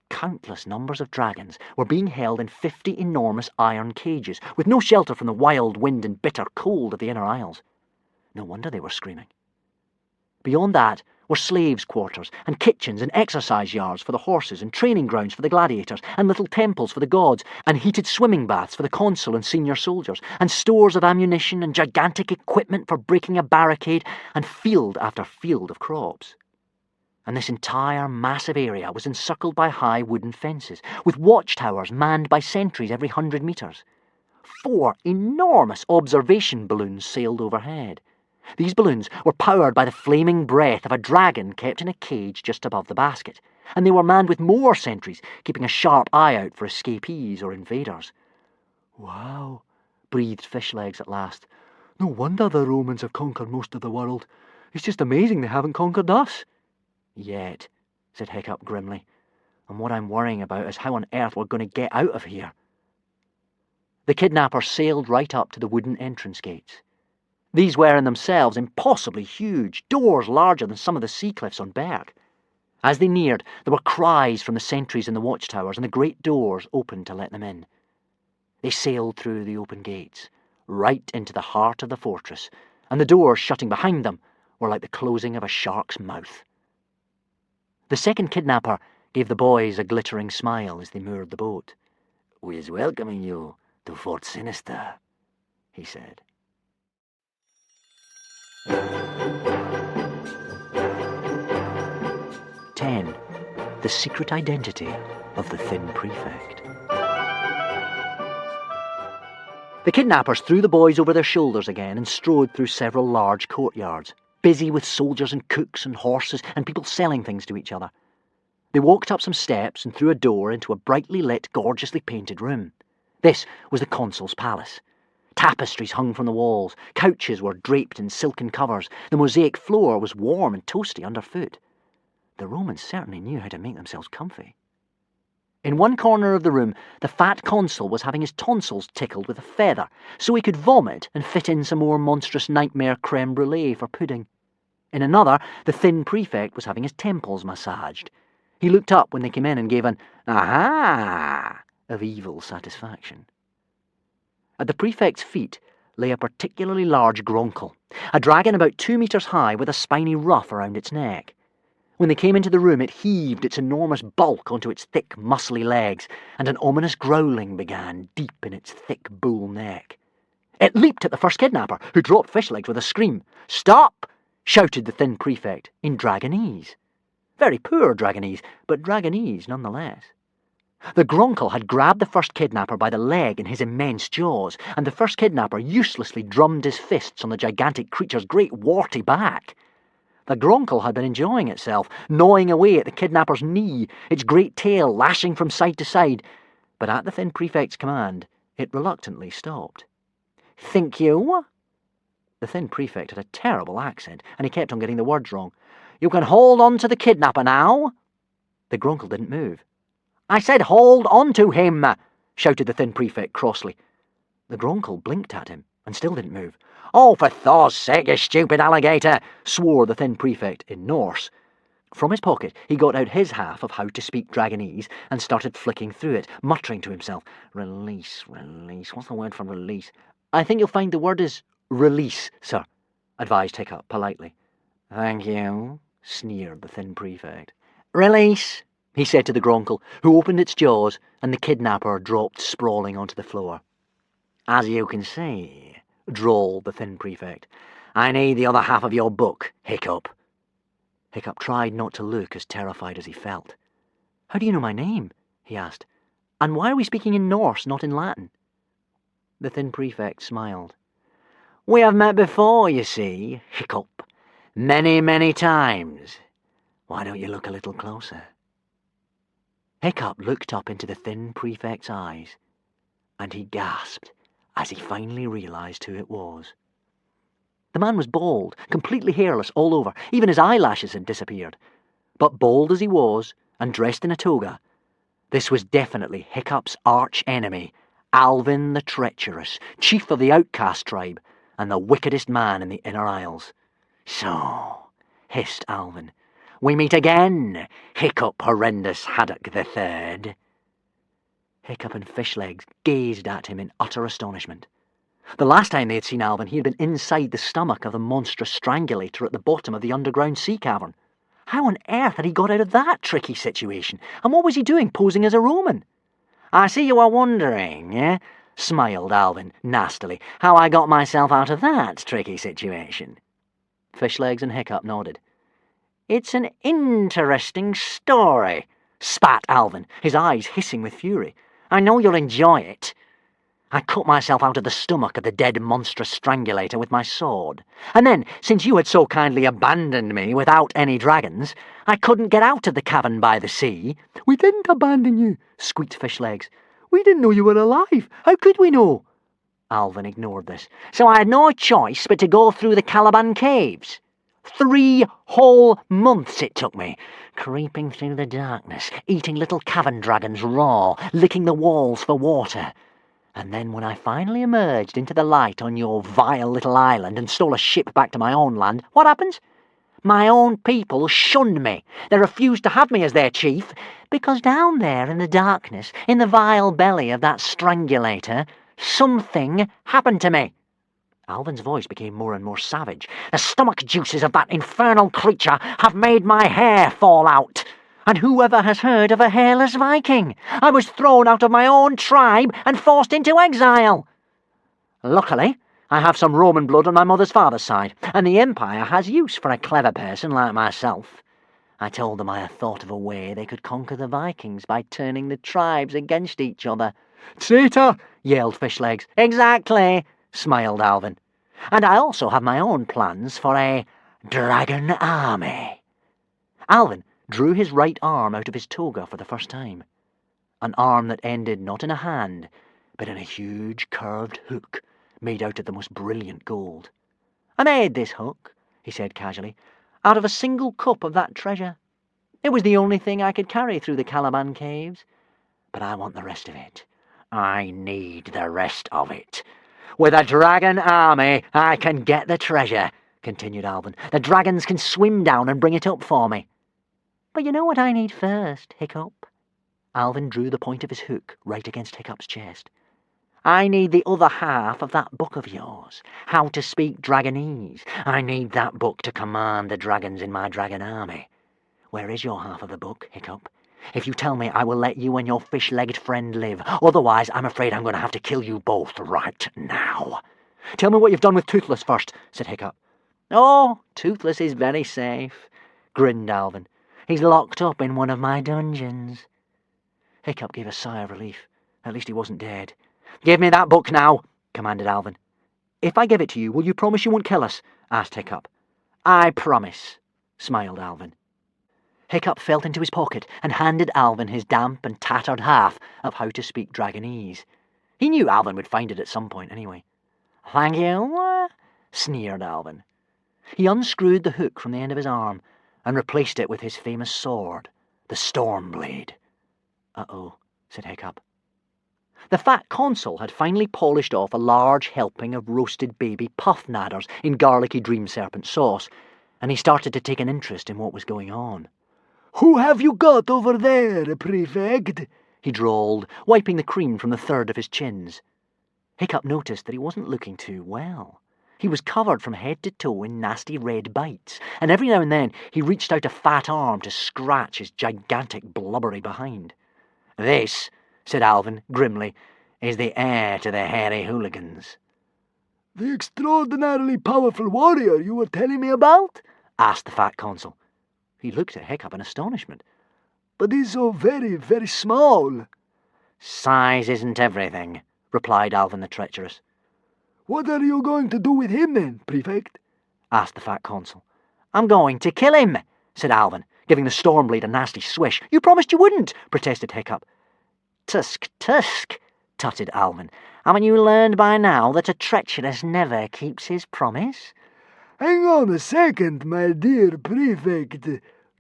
Countless numbers of dragons were being held in 50 enormous iron cages, with no shelter from the wild wind and bitter cold of the inner isles. No wonder they were screaming. Beyond that were slaves' quarters and kitchens and exercise yards for the horses and training grounds for the gladiators and little temples for the gods and heated swimming baths for the consul and senior soldiers and stores of ammunition and gigantic equipment for breaking a barricade and field after field of crops. And this entire massive area was encircled by high wooden fences, with watchtowers manned by sentries every 100 metres. 4 enormous observation balloons sailed overhead. These balloons were powered by the flaming breath of a dragon kept in a cage just above the basket, and they were manned with more sentries, keeping a sharp eye out for escapees or invaders. "Wow," breathed Fishlegs at last. No wonder the Romans have conquered most of the world. It's just amazing they haven't conquered us. Yet, said Hiccup grimly, and what I'm worrying about is how on earth we're going to get out of here. The kidnapper sailed right up to the wooden entrance gates. These were in themselves impossibly huge, doors larger than some of the sea cliffs on Berg. As they neared, there were cries from the sentries in the watchtowers, and the great doors opened to let them in. They sailed through the open gates, right into the heart of the fortress, and the doors shutting behind them were like the closing of a shark's mouth. The second kidnapper gave the boys a glittering smile as they moored the boat. "We is welcoming you to Fort Sinister," he said. 10. The secret identity of the Thin Prefect. The kidnappers threw the boys over their shoulders again and strode through several large courtyards, busy with soldiers and cooks and horses and people selling things to each other. They walked up some steps and through a door into a brightly lit, gorgeously painted room. This was the consul's palace. Tapestries hung from the walls, couches were draped in silken covers, the mosaic floor was warm and toasty underfoot. The Romans certainly knew how to make themselves comfy. In one corner of the room, the fat consul was having his tonsils tickled with a feather, so he could vomit and fit in some more monstrous nightmare creme brulee for pudding. In another, the thin prefect was having his temples massaged. He looked up when they came in and gave an "aha" of evil satisfaction. At the prefect's feet lay a particularly large gronkel, a dragon about 2 meters high with a spiny ruff around its neck. When they came into the room, it heaved its enormous bulk onto its thick, muscly legs, and an ominous growling began deep in its thick bull neck. It leaped at the first kidnapper, who dropped Fishlegs with a scream. "Stop!" shouted the thin prefect in Dragonese. Very poor Dragonese, but Dragonese nonetheless. The gronkel had grabbed the first kidnapper by the leg in his immense jaws, and the first kidnapper uselessly drummed his fists on the gigantic creature's great warty back. The gronkel had been enjoying itself, gnawing away at the kidnapper's knee, its great tail lashing from side to side, but at the thin prefect's command, it reluctantly stopped. "Think you?" The thin prefect had a terrible accent, and he kept on getting the words wrong. "You can hold on to the kidnapper now." The gronkel didn't move. "I said hold on to him," shouted the thin prefect crossly. The gronkel blinked at him and still didn't move. "Oh, for Thor's sake, you stupid alligator," swore the thin prefect in Norse. From his pocket he got out his half of How to Speak Dragonese and started flicking through it, muttering to himself, "Release, release, what's the word for release?" "I think you'll find the word is release, sir," advised Hiccup politely. "Thank you," sneered the thin prefect. "Release," he said to the gronkel, who opened its jaws, and the kidnapper dropped sprawling onto the floor. "As you can see," drawled the thin prefect, "I need the other half of your book, Hiccup." Hiccup tried not to look as terrified as he felt. "How do you know my name?" he asked. "And why are we speaking in Norse, not in Latin?" The thin prefect smiled. "We have met before, you see, Hiccup. Many, many times. Why don't you look a little closer?" Hiccup looked up into the thin prefect's eyes, and he gasped as he finally realized who it was. The man was bald, completely hairless all over, even his eyelashes had disappeared. But bald as he was, and dressed in a toga, this was definitely Hiccup's arch-enemy, Alvin the Treacherous, chief of the outcast tribe, and the wickedest man in the Inner Isles. "So," hissed Alvin, "we meet again, Hiccup Horrendous Haddock the Third." Hiccup and Fishlegs gazed at him in utter astonishment. The last time they had seen Alvin, he had been inside the stomach of the monstrous strangulator at the bottom of the underground sea cavern. How on earth had he got out of that tricky situation, and what was he doing posing as a Roman? "I see you are wondering, eh?" smiled Alvin nastily, "how I got myself out of that tricky situation." Fishlegs and Hiccup nodded. "It's an interesting story," spat Alvin, his eyes hissing with fury. "I know you'll enjoy it. I cut myself out of the stomach of the dead monstrous strangulator with my sword. And then, since you had so kindly abandoned me without any dragons, I couldn't get out of the cavern by the sea." "We didn't abandon you," squeaked Fishlegs. "We didn't know you were alive. How could we know?" Alvin ignored this. "So I had no choice but to go through the Caliban caves. 3 whole months it took me, creeping through the darkness, eating little cavern dragons raw, licking the walls for water. And then when I finally emerged into the light on your vile little island and stole a ship back to my own land, what happens? My own people shunned me. They refused to have me as their chief, because down there in the darkness, in the vile belly of that strangulator, something happened to me." Alvin's voice became more and more savage. "The stomach juices of that infernal creature have made my hair fall out. And whoever has heard of a hairless Viking? I was thrown out of my own tribe and forced into exile. Luckily, I have some Roman blood on my mother's father's side, and the Empire has use for a clever person like myself. I told them I had thought of a way they could conquer the Vikings by turning the tribes against each other." "Traitor!" yelled Fishlegs. "Exactly," smiled Alvin. "And I also have my own plans for a dragon army." Alvin drew his right arm out of his toga for the first time. An arm that ended not in a hand, but in a huge curved hook made out of the most brilliant gold. "I made this hook," he said casually, "out of a single cup of that treasure. It was the only thing I could carry through the Caliban caves. But I want the rest of it. I need the rest of it. With a dragon army, I can get the treasure," continued Alvin. "The dragons can swim down and bring it up for me. But you know what I need first, Hiccup?" Alvin drew the point of his hook right against Hiccup's chest. "I need the other half of that book of yours, How to Speak Dragonese. I need that book to command the dragons in my dragon army. Where is your half of the book, Hiccup? If you tell me, I will let you and your fish-legged friend live. Otherwise, I'm afraid I'm going to have to kill you both right now." "Tell me what you've done with Toothless first," said Hiccup. "Oh, Toothless is very safe," grinned Alvin. "He's locked up in one of my dungeons." Hiccup gave a sigh of relief. At least he wasn't dead. "Give me that book now," commanded Alvin. "If I give it to you, will you promise you won't kill us?" asked Hiccup. "I promise," smiled Alvin. Hiccup felt into his pocket and handed Alvin his damp and tattered half of How to Speak Dragonese. He knew Alvin would find it at some point anyway. "Thank you," sneered Alvin. He unscrewed the hook from the end of his arm and replaced it with his famous sword, the Storm Blade. "Uh-oh," said Hiccup. The fat consul had finally polished off a large helping of roasted baby puff nadders in garlicky dream serpent sauce, and he started to take an interest in what was going on. "Who have you got over there, Prefect?" he drawled, wiping the cream from the third of his chins. Hiccup noticed that he wasn't looking too well. He was covered from head to toe in nasty red bites, and every now and then he reached out a fat arm to scratch his gigantic blubbery behind. "This," said Alvin grimly, "is the heir to the hairy hooligans." "The extraordinarily powerful warrior you were telling me about?" asked the fat consul. He looked at Hiccup in astonishment. "But he's so very, very small." "Size isn't everything," replied Alvin the treacherous. "What are you going to do with him then, Prefect?" asked the fat consul. "I'm going to kill him," said Alvin, giving the Stormblade a nasty swish. "You promised you wouldn't," protested Hiccup. "Tusk, tusk," tutted Alvin. "Haven't you learned by now that a treacherous never keeps his promise?" "Hang on a second, my dear Prefect,"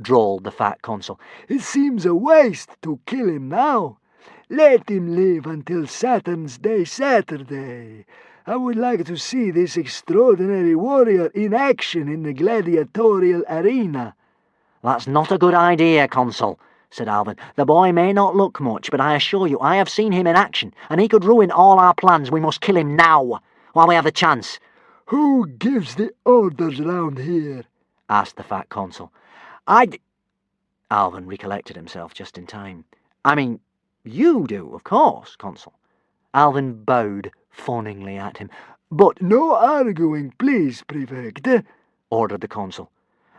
drawled the fat consul. "It seems a waste to kill him now. Let him live until Saturn's Day Saturday. I would like to see this extraordinary warrior in action in the gladiatorial arena." "That's not a good idea, Consul," said Alvin. "The boy may not look much, but I assure you I have seen him in action, and he could ruin all our plans. We must kill him now, while we have the chance." "Who gives the orders round here?" asked the fat consul. Alvin recollected himself just in time. "I mean, you do, of course, Consul." Alvin bowed fawningly at him. "But no arguing, please, Prefect," ordered the consul.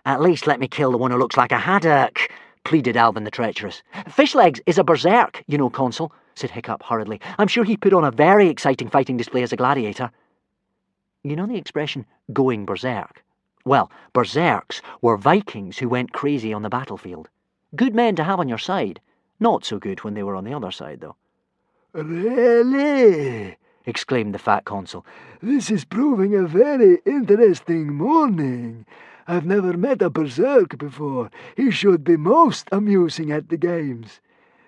"At least let me kill the one who looks like a haddock," pleaded Alvin the treacherous. "Fishlegs is a berserk, you know, Consul," said Hiccup hurriedly. "I'm sure he put on a very exciting fighting display as a gladiator." You know the expression, going berserk? Well, berserks were Vikings who went crazy on the battlefield. Good men to have on your side. Not so good when they were on the other side, though. "Really?" exclaimed the fat consul. "This is proving a very interesting morning. I've never met a berserk before. He should be most amusing at the games.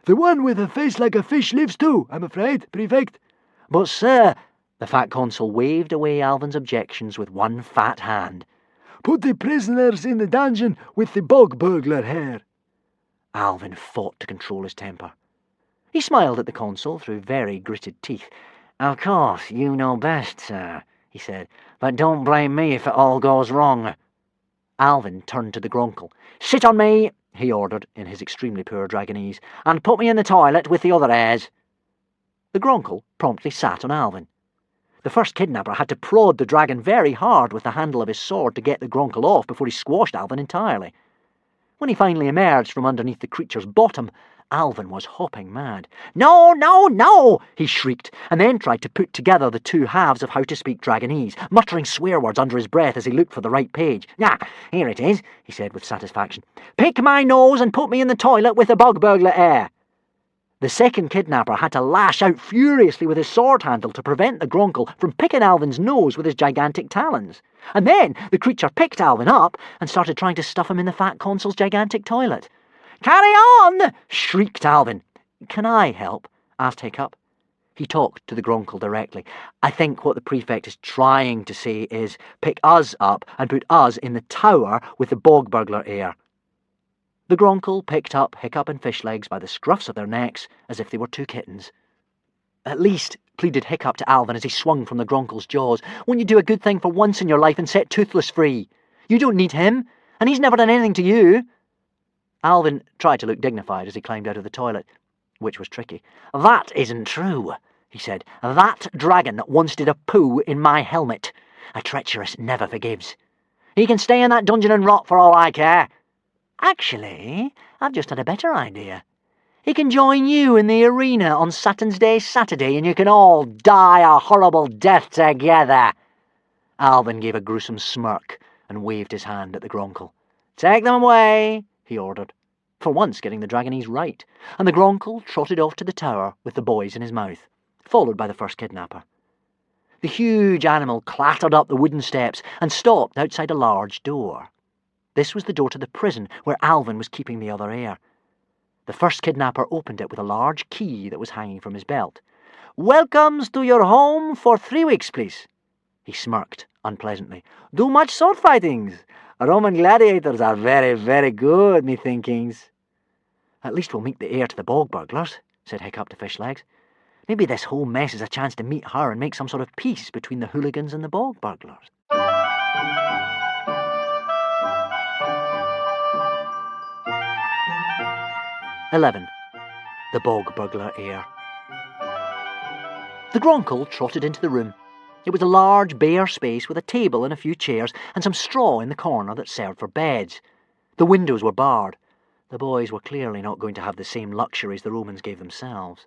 The one with a face like a fish lives too, I'm afraid, Prefect." "But, sir," the fat consul waved away Alvin's objections with one fat hand. "Put the prisoners in the dungeon with the bog burglar hair." Alvin fought to control his temper. He smiled at the consul through very gritted teeth. "Of course, you know best, sir," he said, "but don't blame me if it all goes wrong." Alvin turned to the Gronkel. "Sit on me," he ordered in his extremely poor Dragonese, "and put me in the toilet with the other heirs." The Gronkel promptly sat on Alvin. The first kidnapper had to prod the dragon very hard with the handle of his sword to get the Gronkel off before he squashed Alvin entirely. When he finally emerged from underneath the creature's bottom, Alvin was hopping mad. "No, no, no!" he shrieked, and then tried to put together the two halves of How to Speak Dragonese, muttering swear words under his breath as he looked for the right page. "Ah, here it is," he said with satisfaction. "Pick my nose and put me in the toilet with the bog burglar air." The second kidnapper had to lash out furiously with his sword handle to prevent the Gronkel from picking Alvin's nose with his gigantic talons. And then the creature picked Alvin up and started trying to stuff him in the fat consul's gigantic toilet. "Carry on!" shrieked Alvin. "Can I help?" asked Hiccup. He talked to the Gronkel directly. "I think what the prefect is trying to say is, pick us up and put us in the tower with the bog burglar air." The Gronkel picked up Hiccup and Fishlegs by the scruffs of their necks as if they were two kittens. "At least," pleaded Hiccup to Alvin as he swung from the Gronkel's jaws, "won't you do a good thing for once in your life and set Toothless free? You don't need him, and he's never done anything to you." Alvin tried to look dignified as he climbed out of the toilet, which was tricky. "That isn't true," he said. "That dragon once did a poo in my helmet. A treacherous never forgives. He can stay in that dungeon and rot for all I care. Actually, I've just had a better idea. He can join you in the arena on Saturn's Day Saturday, and you can all die a horrible death together." Alvin gave a gruesome smirk and waved his hand at the Gronkel. "Take them away," he ordered, for once getting the Dragonese right, and the Gronkel trotted off to the tower with the boys in his mouth, followed by the first kidnapper. The huge animal clattered up the wooden steps and stopped outside a large door. This was the door to the prison where Alvin was keeping the other heir. The first kidnapper opened it with a large key that was hanging from his belt. "Welcomes to your home for 3 weeks, please." He smirked unpleasantly. "Do much sword fightings. Roman gladiators are very, very good, methinkings." "At least we'll meet the heir to the bog burglars," said Hiccup to Fishlegs. "Maybe this whole mess is a chance to meet her and make some sort of peace between the hooligans and the bog burglars." "11. The Bog Burglar Heir." The Gronkel trotted into the room. It was a large, bare space with a table and a few chairs and some straw in the corner that served for beds. The windows were barred. The boys were clearly not going to have the same luxuries the Romans gave themselves.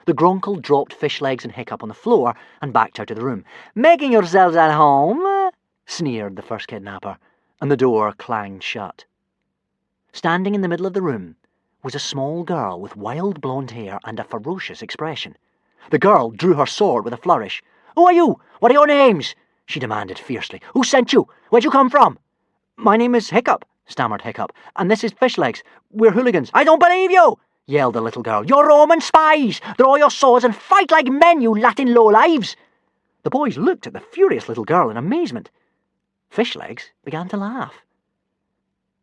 The Gronkel dropped Fishlegs and Hiccup on the floor and backed out of the room. "Making yourselves at home?" sneered the first kidnapper, and the door clanged shut. Standing in the middle of the room was a small girl with wild blonde hair and a ferocious expression. The girl drew her sword with a flourish. "Who are you? What are your names?" she demanded fiercely. "Who sent you? Where'd you come from?" "My name is Hiccup," stammered Hiccup, "and this is Fishlegs. We're hooligans." "I don't believe you!" yelled the little girl. "You're Roman spies! Draw your swords and fight like men, you Latin lowlives!" The boys looked at the furious little girl in amazement. Fishlegs began to laugh.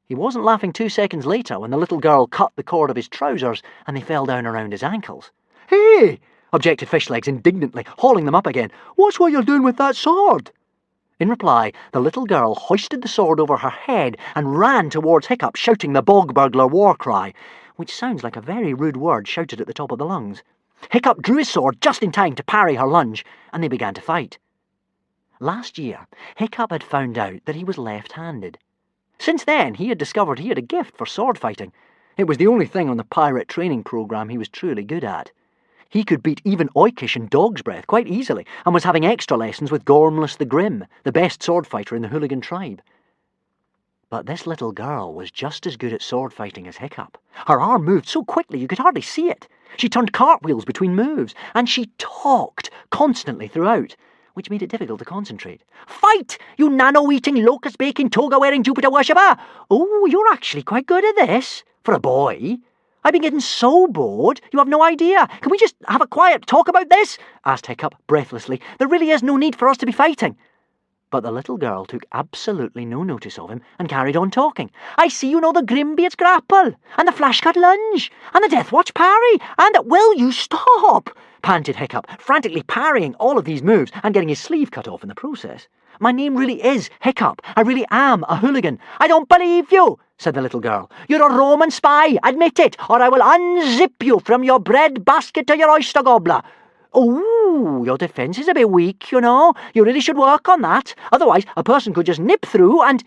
He wasn't laughing 2 seconds later when the little girl cut the cord of his trousers and they fell down around his ankles. "Hey!" objected Fishlegs indignantly, hauling them up again. "What's what you're doing with that sword?" In reply, the little girl hoisted the sword over her head and ran towards Hiccup, shouting the bog burglar war cry, which sounds like a very rude word shouted at the top of the lungs. Hiccup drew his sword just in time to parry her lunge, and they began to fight. Last year, Hiccup had found out that he was left-handed. Since then, he had discovered he had a gift for sword fighting. It was the only thing on the pirate training program he was truly good at. He could beat even Oikish and Dog's Breath quite easily, and was having extra lessons with Gormless the Grim, the best sword fighter in the hooligan tribe. But this little girl was just as good at sword fighting as Hiccup. Her arm moved so quickly you could hardly see it. She turned cartwheels between moves, and she talked constantly throughout, which made it difficult to concentrate. "Fight, you nano-eating, locust-baking, toga-wearing Jupiter worshipper! Oh, you're actually quite good at this, for a boy. I've been getting so bored, you have no idea. Can we just have a quiet talk about this?" asked Hiccup breathlessly. "There really is no need for us to be fighting." But the little girl took absolutely no notice of him and carried on talking. "I see you know the Grimbeard's grapple, and the flashcut lunge, and the Deathwatch parry, and will you stop?" panted Hiccup, frantically parrying all of these moves and getting his sleeve cut off in the process. "My name really is Hiccup. I really am a hooligan." "I don't believe you," said the little girl. "You're a Roman spy. Admit it, or I will unzip you from your bread basket to your oyster gobbler." "Oh, your defence is a bit weak, you know. You really should work on that. Otherwise, a person could just nip through and—"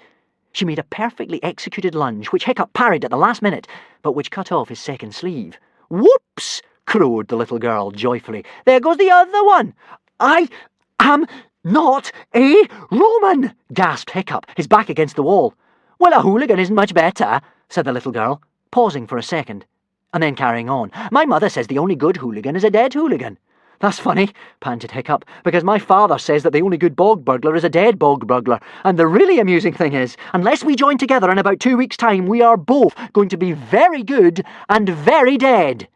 She made a perfectly executed lunge, which Hiccup parried at the last minute, but which cut off his second sleeve. "Whoops!" crowed the little girl joyfully. "There goes the other one." "I am not a Roman," gasped Hiccup, his back against the wall. "Well, a hooligan isn't much better," said the little girl, pausing for a second, and then carrying on. "My mother says the only good hooligan is a dead hooligan." "That's funny," panted Hiccup, "because my father says that the only good bog burglar is a dead bog burglar. And the really amusing thing is, unless we join together in about 2 weeks' time, we are both going to be very good and very dead."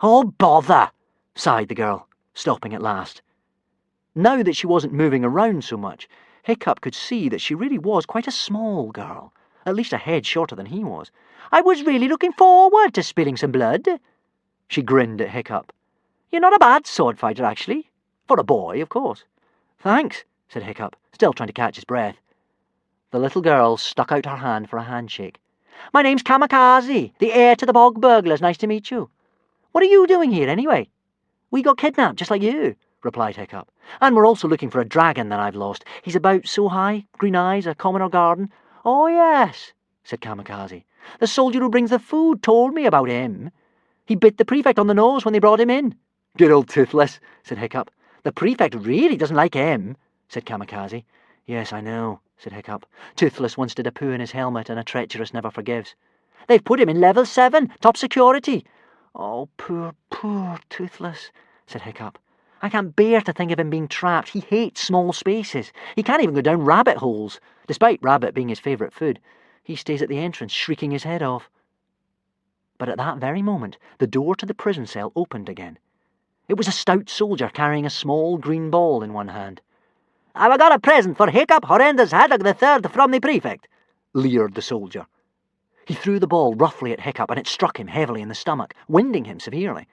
"Oh, bother," sighed the girl, stopping at last. Now that she wasn't moving around so much, Hiccup could see that she really was quite a small girl, at least a head shorter than he was. "I was really looking forward to spilling some blood." She grinned at Hiccup. "You're not a bad sword fighter, actually. For a boy, of course." "Thanks," said Hiccup, still trying to catch his breath. The little girl stuck out her hand for a handshake. "My name's Kamikaze, the heir to the bog burglars. Nice to meet you. What are you doing here, anyway?" "We got kidnapped, just like you," replied Hiccup. "And we're also looking for a dragon that I've lost. He's about so high, green eyes, a commoner garden." "Oh, yes," said Kamikaze. "The soldier who brings the food told me about him. He bit the prefect on the nose when they brought him in." "Good old Toothless," said Hiccup. "The prefect really doesn't like him," said Kamikaze. "Yes, I know," said Hiccup. "Toothless once did a poo in his helmet, and a treacherous never forgives. They've put him in level 7, top security." "Oh, poor Toothless," said Hiccup. "I can't bear to think of him being trapped. He hates small spaces. He can't even go down rabbit holes, despite rabbit being his favourite food. He stays at the entrance, shrieking his head off." But at that very moment, the door to the prison cell opened again. It was a stout soldier carrying a small green ball in one hand. "Have I got a present for Hiccup Horrendous Haddock the Third from the prefect?" leered the soldier. He threw the ball roughly at Hiccup, and it struck him heavily in the stomach, winding him severely.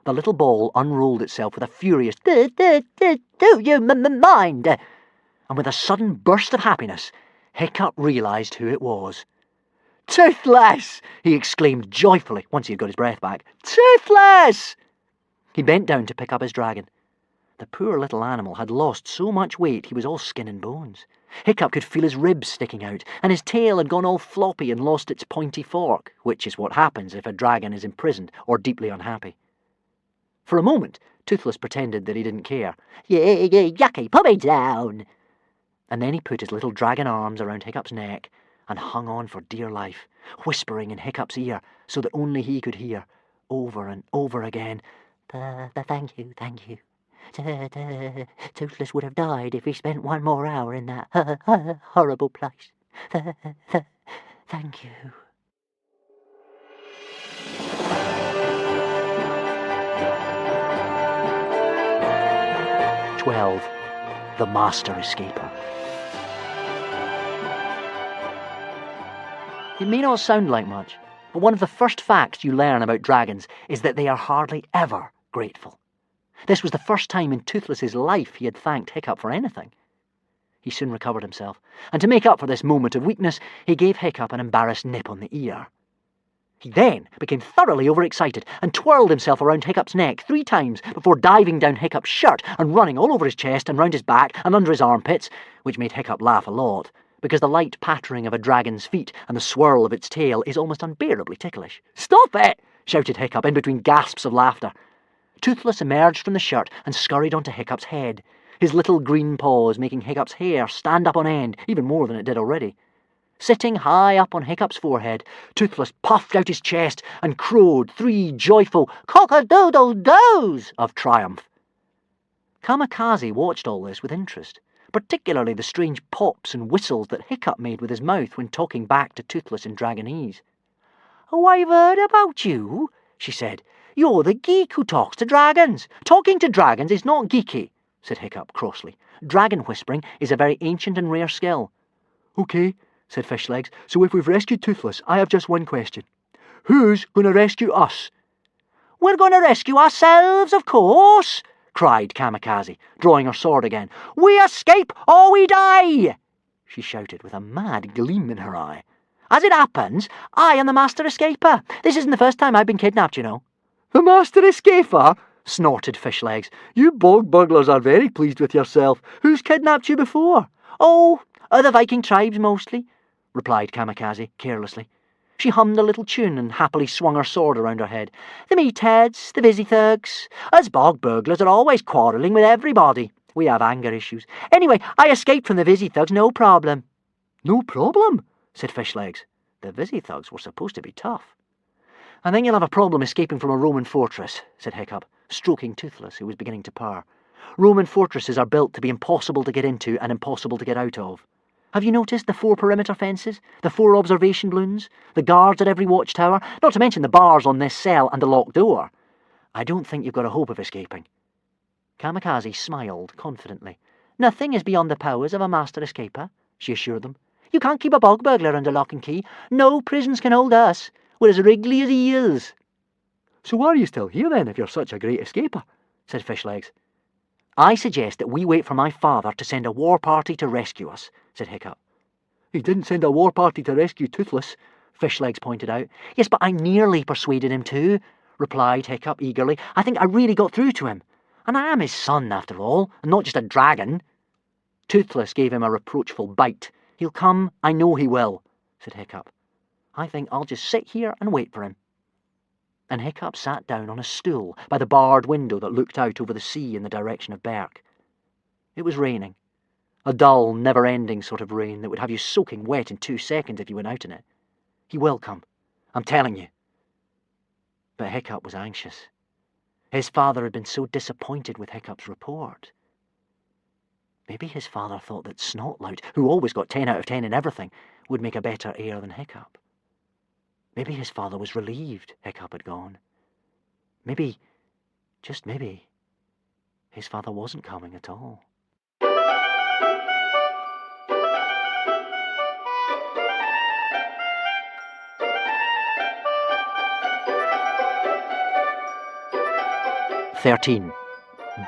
The little ball unrolled itself with a furious "Do you mind?" and with a sudden burst of happiness, Hiccup realised who it was. "Toothless!" he exclaimed joyfully once he had got his breath back. "Toothless!" He bent down to pick up his dragon. The poor little animal had lost so much weight he was all skin and bones. Hiccup could feel his ribs sticking out, and his tail had gone all floppy and lost its pointy fork, which is what happens if a dragon is imprisoned or deeply unhappy. For a moment, Toothless pretended that he didn't care. "Yeah, yucky, put me down!" And then he put his little dragon arms around Hiccup's neck and hung on for dear life, whispering in Hiccup's ear so that only he could hear, over and over again, Thank you. Toothless would have died if he spent one more hour in that horrible place. Thank you." The Master Escaper. It may not sound like much, but one of the first facts you learn about dragons is that they are hardly ever grateful. This was the first time in Toothless's life he had thanked Hiccup for anything. He soon recovered himself, and to make up for this moment of weakness, he gave Hiccup an embarrassed nip on the ear. He then became thoroughly overexcited and twirled himself around Hiccup's neck 3 times before diving down Hiccup's shirt and running all over his chest and round his back and under his armpits, which made Hiccup laugh a lot, because the light pattering of a dragon's feet and the swirl of its tail is almost unbearably ticklish. "Stop it!" shouted Hiccup in between gasps of laughter. Toothless emerged from the shirt and scurried onto Hiccup's head, his little green paws making Hiccup's hair stand up on end even more than it did already. Sitting high up on Hiccup's forehead, Toothless puffed out his chest and crowed 3 joyful cock-a-doodle-doos of triumph. Kamikaze watched all this with interest, particularly the strange pops and whistles that Hiccup made with his mouth when talking back to Toothless in Dragonese. "Oh, I've heard about you," she said. "You're the geek who talks to dragons. Talking to dragons is not geeky," said Hiccup crossly. "Dragon whispering is a very ancient and rare skill." "OK," said Fishlegs, "so if we've rescued Toothless, I have just one question. Who's going to rescue us?" "We're going to rescue ourselves, of course," cried Kamikaze, drawing her sword again. "We escape or we die!" she shouted with a mad gleam in her eye. "As it happens, I am the Master Escaper. This isn't the first time I've been kidnapped, you know." "The Master Escaper?" snorted Fishlegs. "You bog burglars are very pleased with yourself. Who's kidnapped you before?" "Oh, other Viking tribes mostly," replied Kamikaze carelessly. She hummed a little tune and happily swung her sword around her head. "The meatheads, the busy thugs. Us bog burglars are always quarrelling with everybody. We have anger issues. Anyway, I escaped from the busy thugs, no problem." "No problem," said Fishlegs. The busy thugs were supposed to be tough. "I think you'll have a problem escaping from a Roman fortress," said Hiccup, stroking Toothless, who was beginning to purr. "Roman fortresses are built to be impossible to get into and impossible to get out of. Have you noticed the 4 perimeter fences, the 4 observation balloons, the guards at every watchtower, not to mention the bars on this cell and the locked door? I don't think you've got a hope of escaping." Kamikaze smiled confidently. "Nothing is beyond the powers of a Master Escaper," she assured them. "You can't keep a bog burglar under lock and key. No prisons can hold us. We're as wriggly as eels." "So why are you still here then, if you're such a great escaper?" said Fishlegs. "I suggest that we wait for my father to send a war party to rescue us," said Hiccup. "He didn't send a war party to rescue Toothless," Fishlegs pointed out. "Yes, but I nearly persuaded him to," replied Hiccup eagerly. "I think I really got through to him. And I am his son, after all, and not just a dragon." Toothless gave him a reproachful bite. "He'll come, I know he will," said Hiccup. "I think I'll just sit here and wait for him." And Hiccup sat down on a stool by the barred window that looked out over the sea in the direction of Berk. It was raining, a dull, never-ending sort of rain that would have you soaking wet in 2 seconds if you went out in it. He will come, I'm telling you. But Hiccup was anxious. His father had been so disappointed with Hiccup's report. Maybe his father thought that Snotlout, who always got 10 out of 10 in everything, would make a better heir than Hiccup. Maybe his father was relieved Hiccup had gone. Maybe, just maybe, his father wasn't coming at all. "13.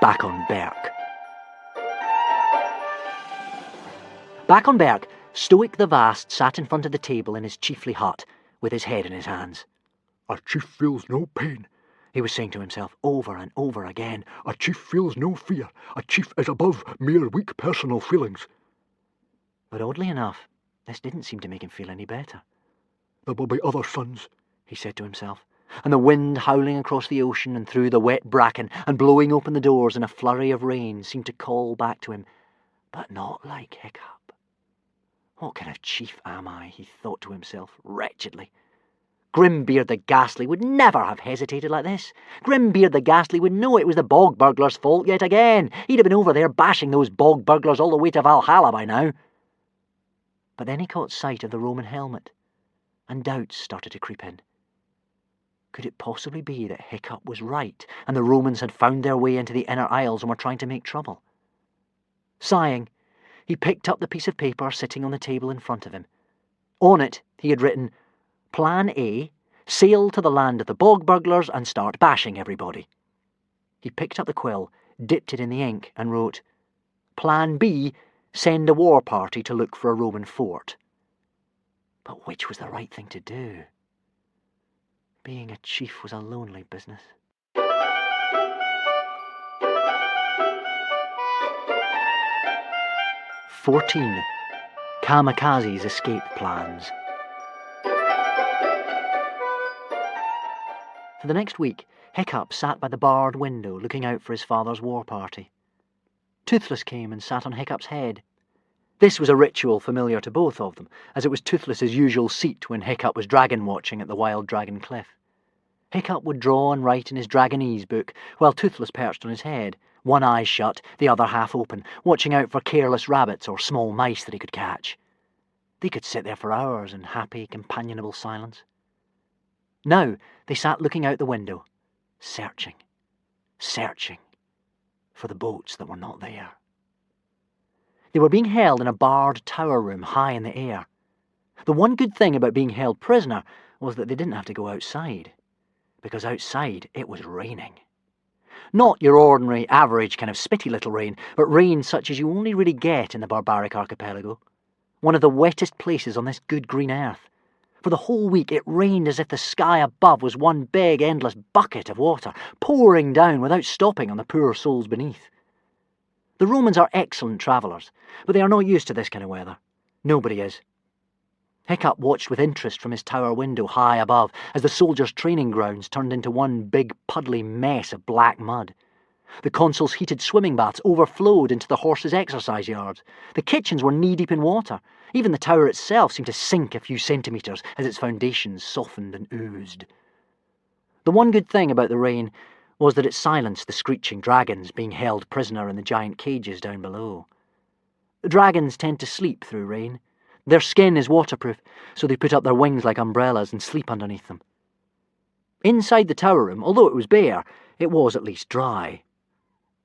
Back on Berk." Back on Berk, Stoic the Vast sat in front of the table in his chiefly hut, with his head in his hands. "A chief feels no pain," he was saying to himself over and over again. "A chief feels no fear. A chief is above mere weak personal feelings." But oddly enough, this didn't seem to make him feel any better. "There will be other suns," he said to himself, and the wind howling across the ocean and through the wet bracken and blowing open the doors in a flurry of rain seemed to call back to him, but not like Hiccup. "What kind of chief am I?" he thought to himself wretchedly. Grimbeard the Ghastly would never have hesitated like this. Grimbeard the Ghastly would know it was the bog burglar's fault yet again. He'd have been over there bashing those bog burglars all the way to Valhalla by now. But then he caught sight of the Roman helmet, and doubts started to creep in. Could it possibly be that Hiccup was right, and the Romans had found their way into the inner isles and were trying to make trouble? Sighing, he picked up the piece of paper sitting on the table in front of him. On it, he had written, "Plan A, sail to the land of the bog burglars and start bashing everybody." He picked up the quill, dipped it in the ink, and wrote, "Plan B, send a war party to look for a Roman fort." But which was the right thing to do? Being a chief was a lonely business. "14. Kamikaze's escape plans." For the next week, Hiccup sat by the barred window looking out for his father's war party. Toothless came and sat on Hiccup's head. This was a ritual familiar to both of them, as it was Toothless's usual seat when Hiccup was dragon watching at the Wild Dragon Cliff. Hiccup would draw and write in his Dragonese book, while Toothless perched on his head, one eye shut, the other half open, watching out for careless rabbits or small mice that he could catch. They could sit there for hours in happy, companionable silence. Now they sat looking out the window, searching for the boats that were not there. They were being held in a barred tower room high in the air. The one good thing about being held prisoner was that they didn't have to go outside, because outside it was raining. Not your ordinary, average kind of spitty little rain, but rain such as you only really get in the barbaric archipelago. One of the wettest places on this good green earth. For the whole week it rained as if the sky above was one big, endless bucket of water, pouring down without stopping on the poor souls beneath. The Romans are excellent travellers, but they are not used to this kind of weather. Nobody is. Hiccup watched with interest from his tower window high above as the soldiers' training grounds turned into one big puddly mess of black mud. The consul's heated swimming baths overflowed into the horses' exercise yards. The kitchens were knee-deep in water. Even the tower itself seemed to sink a few centimetres as its foundations softened and oozed. The one good thing about the rain was that it silenced the screeching dragons being held prisoner in the giant cages down below. The dragons tend to sleep through rain. Their skin is waterproof, so they put up their wings like umbrellas and sleep underneath them. Inside the tower room, although it was bare, it was at least dry.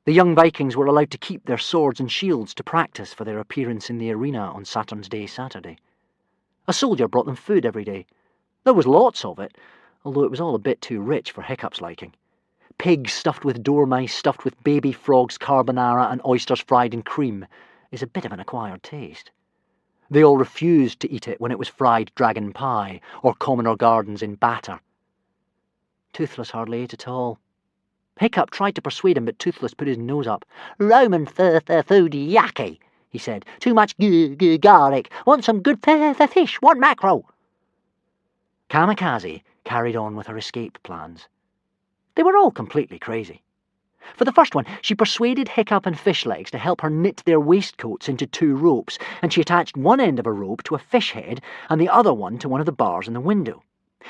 The young Vikings were allowed to keep their swords and shields to practice for their appearance in the arena on Saturn's Day Saturday. A soldier brought them food every day. There was lots of it, although it was all a bit too rich for Hiccup's liking. Pigs stuffed with dormice, stuffed with baby frogs carbonara and oysters fried in cream is a bit of an acquired taste. They all refused to eat it when it was fried dragon pie or commoner gardens in batter. Toothless hardly ate at all. Hiccup tried to persuade him, but Toothless put his nose up. "Roman food yucky," he said. "Too much garlic. Want some good fish. Want mackerel." Kamikaze carried on with her escape plans. They were all completely crazy. For the first one, she persuaded Hiccup and Fishlegs to help her knit their waistcoats into 2 ropes, and she attached one end of a rope to a fish head and the other one to one of the bars in the window.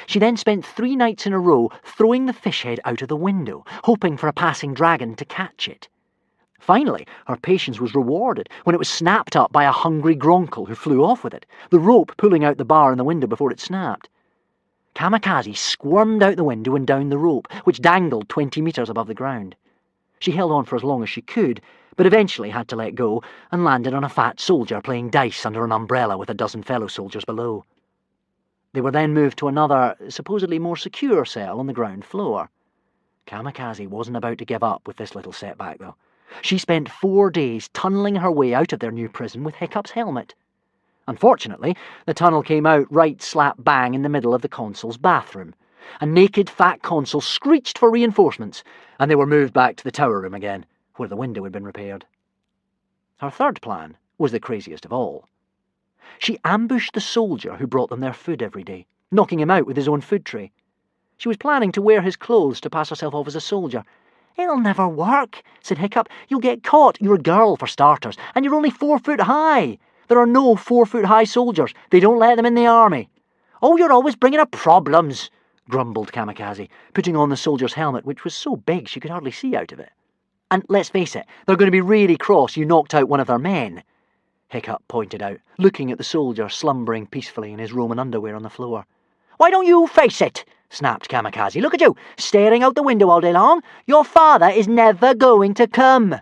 She then spent 3 nights in a row throwing the fish head out of the window, hoping for a passing dragon to catch it. Finally, her patience was rewarded when it was snapped up by a hungry gronkel who flew off with it, the rope pulling out the bar in the window before it snapped. Kamikaze squirmed out the window and down the rope, which dangled 20 metres above the ground. She held on for as long as she could, but eventually had to let go and landed on a fat soldier playing dice under an umbrella with a dozen fellow soldiers below. They were then moved to another, supposedly more secure cell on the ground floor. Kamikaze wasn't about to give up with this little setback, though. She spent 4 days tunnelling her way out of their new prison with Hiccup's helmet. Unfortunately, the tunnel came out right slap bang in the middle of the consul's bathroom. A naked fat consul screeched for reinforcements, and they were moved back to the tower room again, where the window had been repaired. Her third plan was the craziest of all. She ambushed the soldier who brought them their food every day, knocking him out with his own food tray. She was planning to wear his clothes to pass herself off as a soldier. "It'll never work," said Hiccup. "You'll get caught. You're a girl, for starters, and you're only 4 foot high. There are no 4 foot high soldiers. They don't let them in the army." "Oh, you're always bringing up problems," grumbled Kamikaze, putting on the soldier's helmet, which was so big she could hardly see out of it. "And let's face it, they're going to be really cross you knocked out one of their men," Hiccup pointed out, looking at the soldier slumbering peacefully in his Roman underwear on the floor. "Why don't you face it?" snapped Kamikaze. "Look at you, staring out the window all day long. Your father is never going to come."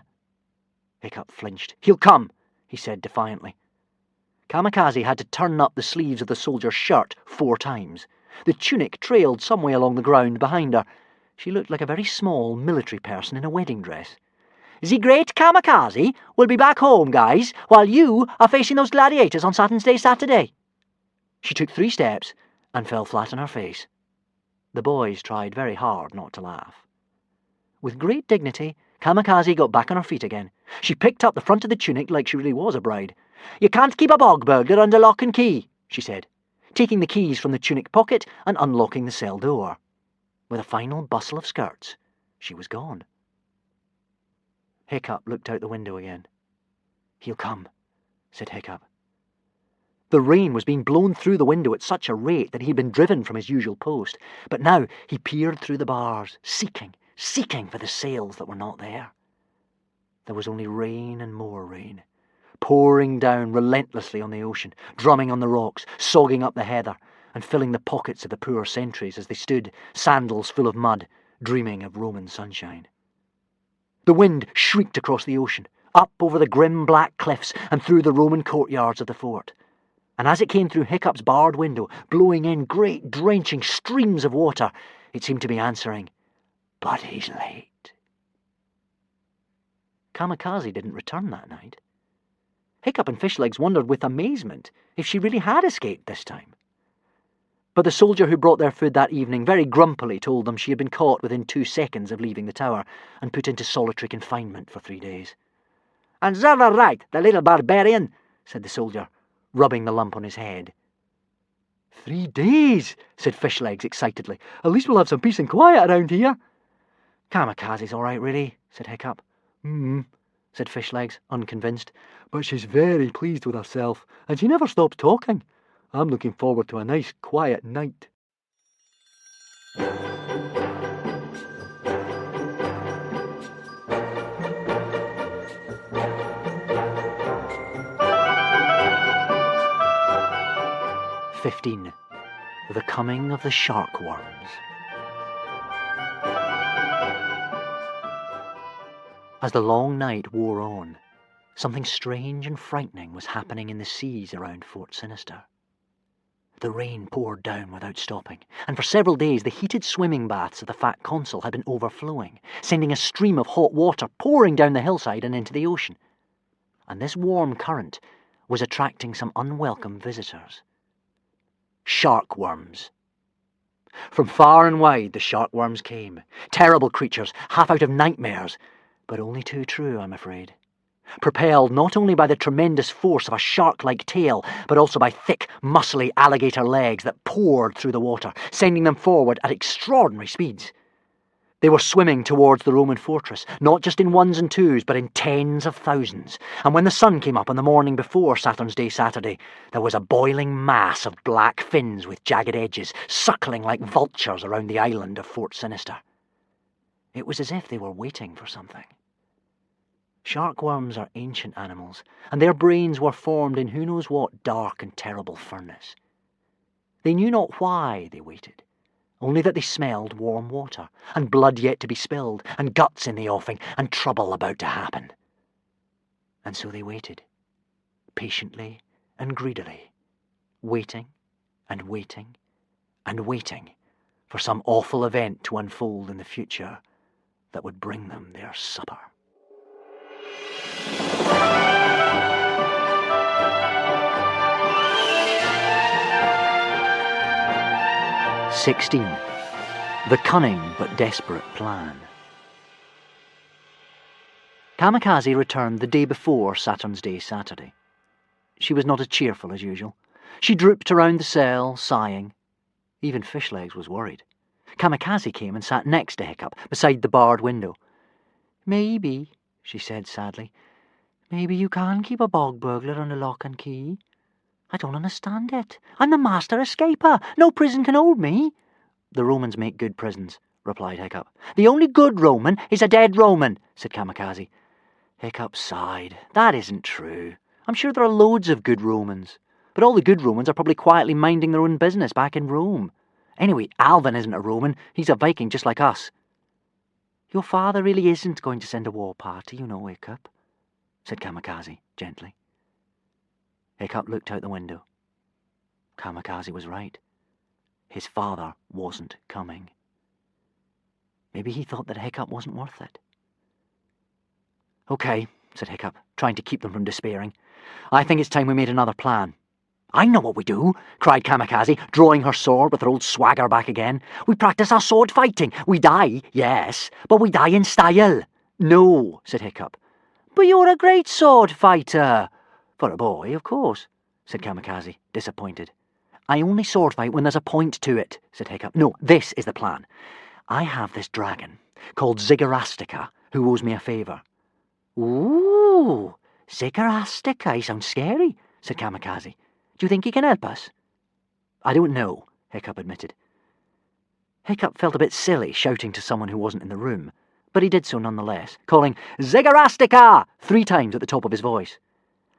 Hiccup flinched. "He'll come," he said defiantly. Kamikaze had to turn up the sleeves of the soldier's shirt 4 times. The tunic trailed some way along the ground behind her. She looked like a very small military person in a wedding dress. "The great Kamikaze will be back home, guys, while you are facing those gladiators on Saturn's Day Saturday." She took 3 steps and fell flat on her face. The boys tried very hard not to laugh. With great dignity, Kamikaze got back on her feet again. She picked up the front of the tunic like she really was a bride. "You can't keep a bog burglar under lock and key," she said, taking the keys from the tunic pocket and unlocking the cell door. With a final bustle of skirts, she was gone. Hiccup looked out the window again. "He'll come," said Hiccup. The rain was being blown through the window at such a rate that he had been driven from his usual post, but now he peered through the bars, seeking for the sails that were not there. There was only rain and more rain, pouring down relentlessly on the ocean, drumming on the rocks, sogging up the heather, and filling the pockets of the poor sentries as they stood, sandals full of mud, dreaming of Roman sunshine. The wind shrieked across the ocean, up over the grim black cliffs and through the Roman courtyards of the fort. And as it came through Hiccup's barred window, blowing in great drenching streams of water, it seemed to be answering, "But he's late." Kamikaze didn't return that night. Hiccup and Fishlegs wondered with amazement if she really had escaped this time. But the soldier who brought their food that evening very grumpily told them she had been caught within 2 seconds of leaving the tower and put into solitary confinement for 3 days. "And serve her right, the little barbarian," said the soldier, rubbing the lump on his head. 3 days, said Fishlegs excitedly. At least we'll have some peace and quiet around here. Kamikaze's all right, really, said Hiccup. Said Fishlegs, unconvinced. But she's very pleased with herself, and she never stops talking. I'm looking forward to a nice, quiet night. "15. The Coming of the Shark-Worms." As the long night wore on, something strange and frightening was happening in the seas around Fort Sinister. The rain poured down without stopping, and for several days the heated swimming baths of the Fat Consul had been overflowing, sending a stream of hot water pouring down the hillside and into the ocean. And this warm current was attracting some unwelcome visitors. Shark-worms. From far and wide the shark-worms came, terrible creatures, half out of nightmares, but only too true, I'm afraid. Propelled not only by the tremendous force of a shark-like tail, but also by thick, muscly alligator legs that poured through the water, sending them forward at extraordinary speeds. They were swimming towards the Roman fortress, not just in ones and twos, but in tens of thousands. And when the sun came up on the morning before Saturn's Day Saturday, there was a boiling mass of black fins with jagged edges, suckling like vultures around the island of Fort Sinister. It was as if they were waiting for something. Shark-worms are ancient animals, and their brains were formed in who knows what dark and terrible furnace. They knew not why they waited, only that they smelled warm water, and blood yet to be spilled, and guts in the offing, and trouble about to happen. And so they waited, patiently and greedily, waiting and waiting and waiting for some awful event to unfold in the future that would bring them their supper. "16. The Cunning but Desperate Plan." Kamikaze returned the day before Saturn's Day Saturday. She was not as cheerful as usual. She drooped around the cell, sighing. Even Fishlegs was worried. Kamikaze came and sat next to Hiccup, beside the barred window. "Maybe," she said sadly, "maybe you can keep a bog burglar under lock and key. I don't understand it. I'm the master escaper. No prison can hold me." "The Romans make good prisons," replied Hiccup. "The only good Roman is a dead Roman," said Kamikaze. Hiccup sighed. "That isn't true. I'm sure there are loads of good Romans. But all the good Romans are probably quietly minding their own business back in Rome. Anyway, Alvin isn't a Roman. He's a Viking just like us." "Your father really isn't going to send a war party, you know, Hiccup," said Kamikaze gently. Hiccup looked out the window. Kamikaze was right. His father wasn't coming. Maybe he thought that Hiccup wasn't worth it. "Okay," said Hiccup, trying to keep them from despairing. "I think it's time we made another plan." "I know what we do," cried Kamikaze, drawing her sword with her old swagger back again. "We practice our sword fighting. We die, yes, but we die in style." "No," said Hiccup. "But you're a great sword fighter." "For a boy, of course," said Kamikaze, disappointed. "I only sword fight when there's a point to it," said Hiccup. "No, this is the plan. I have this dragon called Zigarastica who owes me a favour." "Ooh, Zigarastica, he sounds scary, said Kamikaze. Do you think he can help us? I don't know, Hiccup admitted. Hiccup felt a bit silly shouting to someone who wasn't in the room, but he did so nonetheless, calling Zigarastica 3 times at the top of his voice.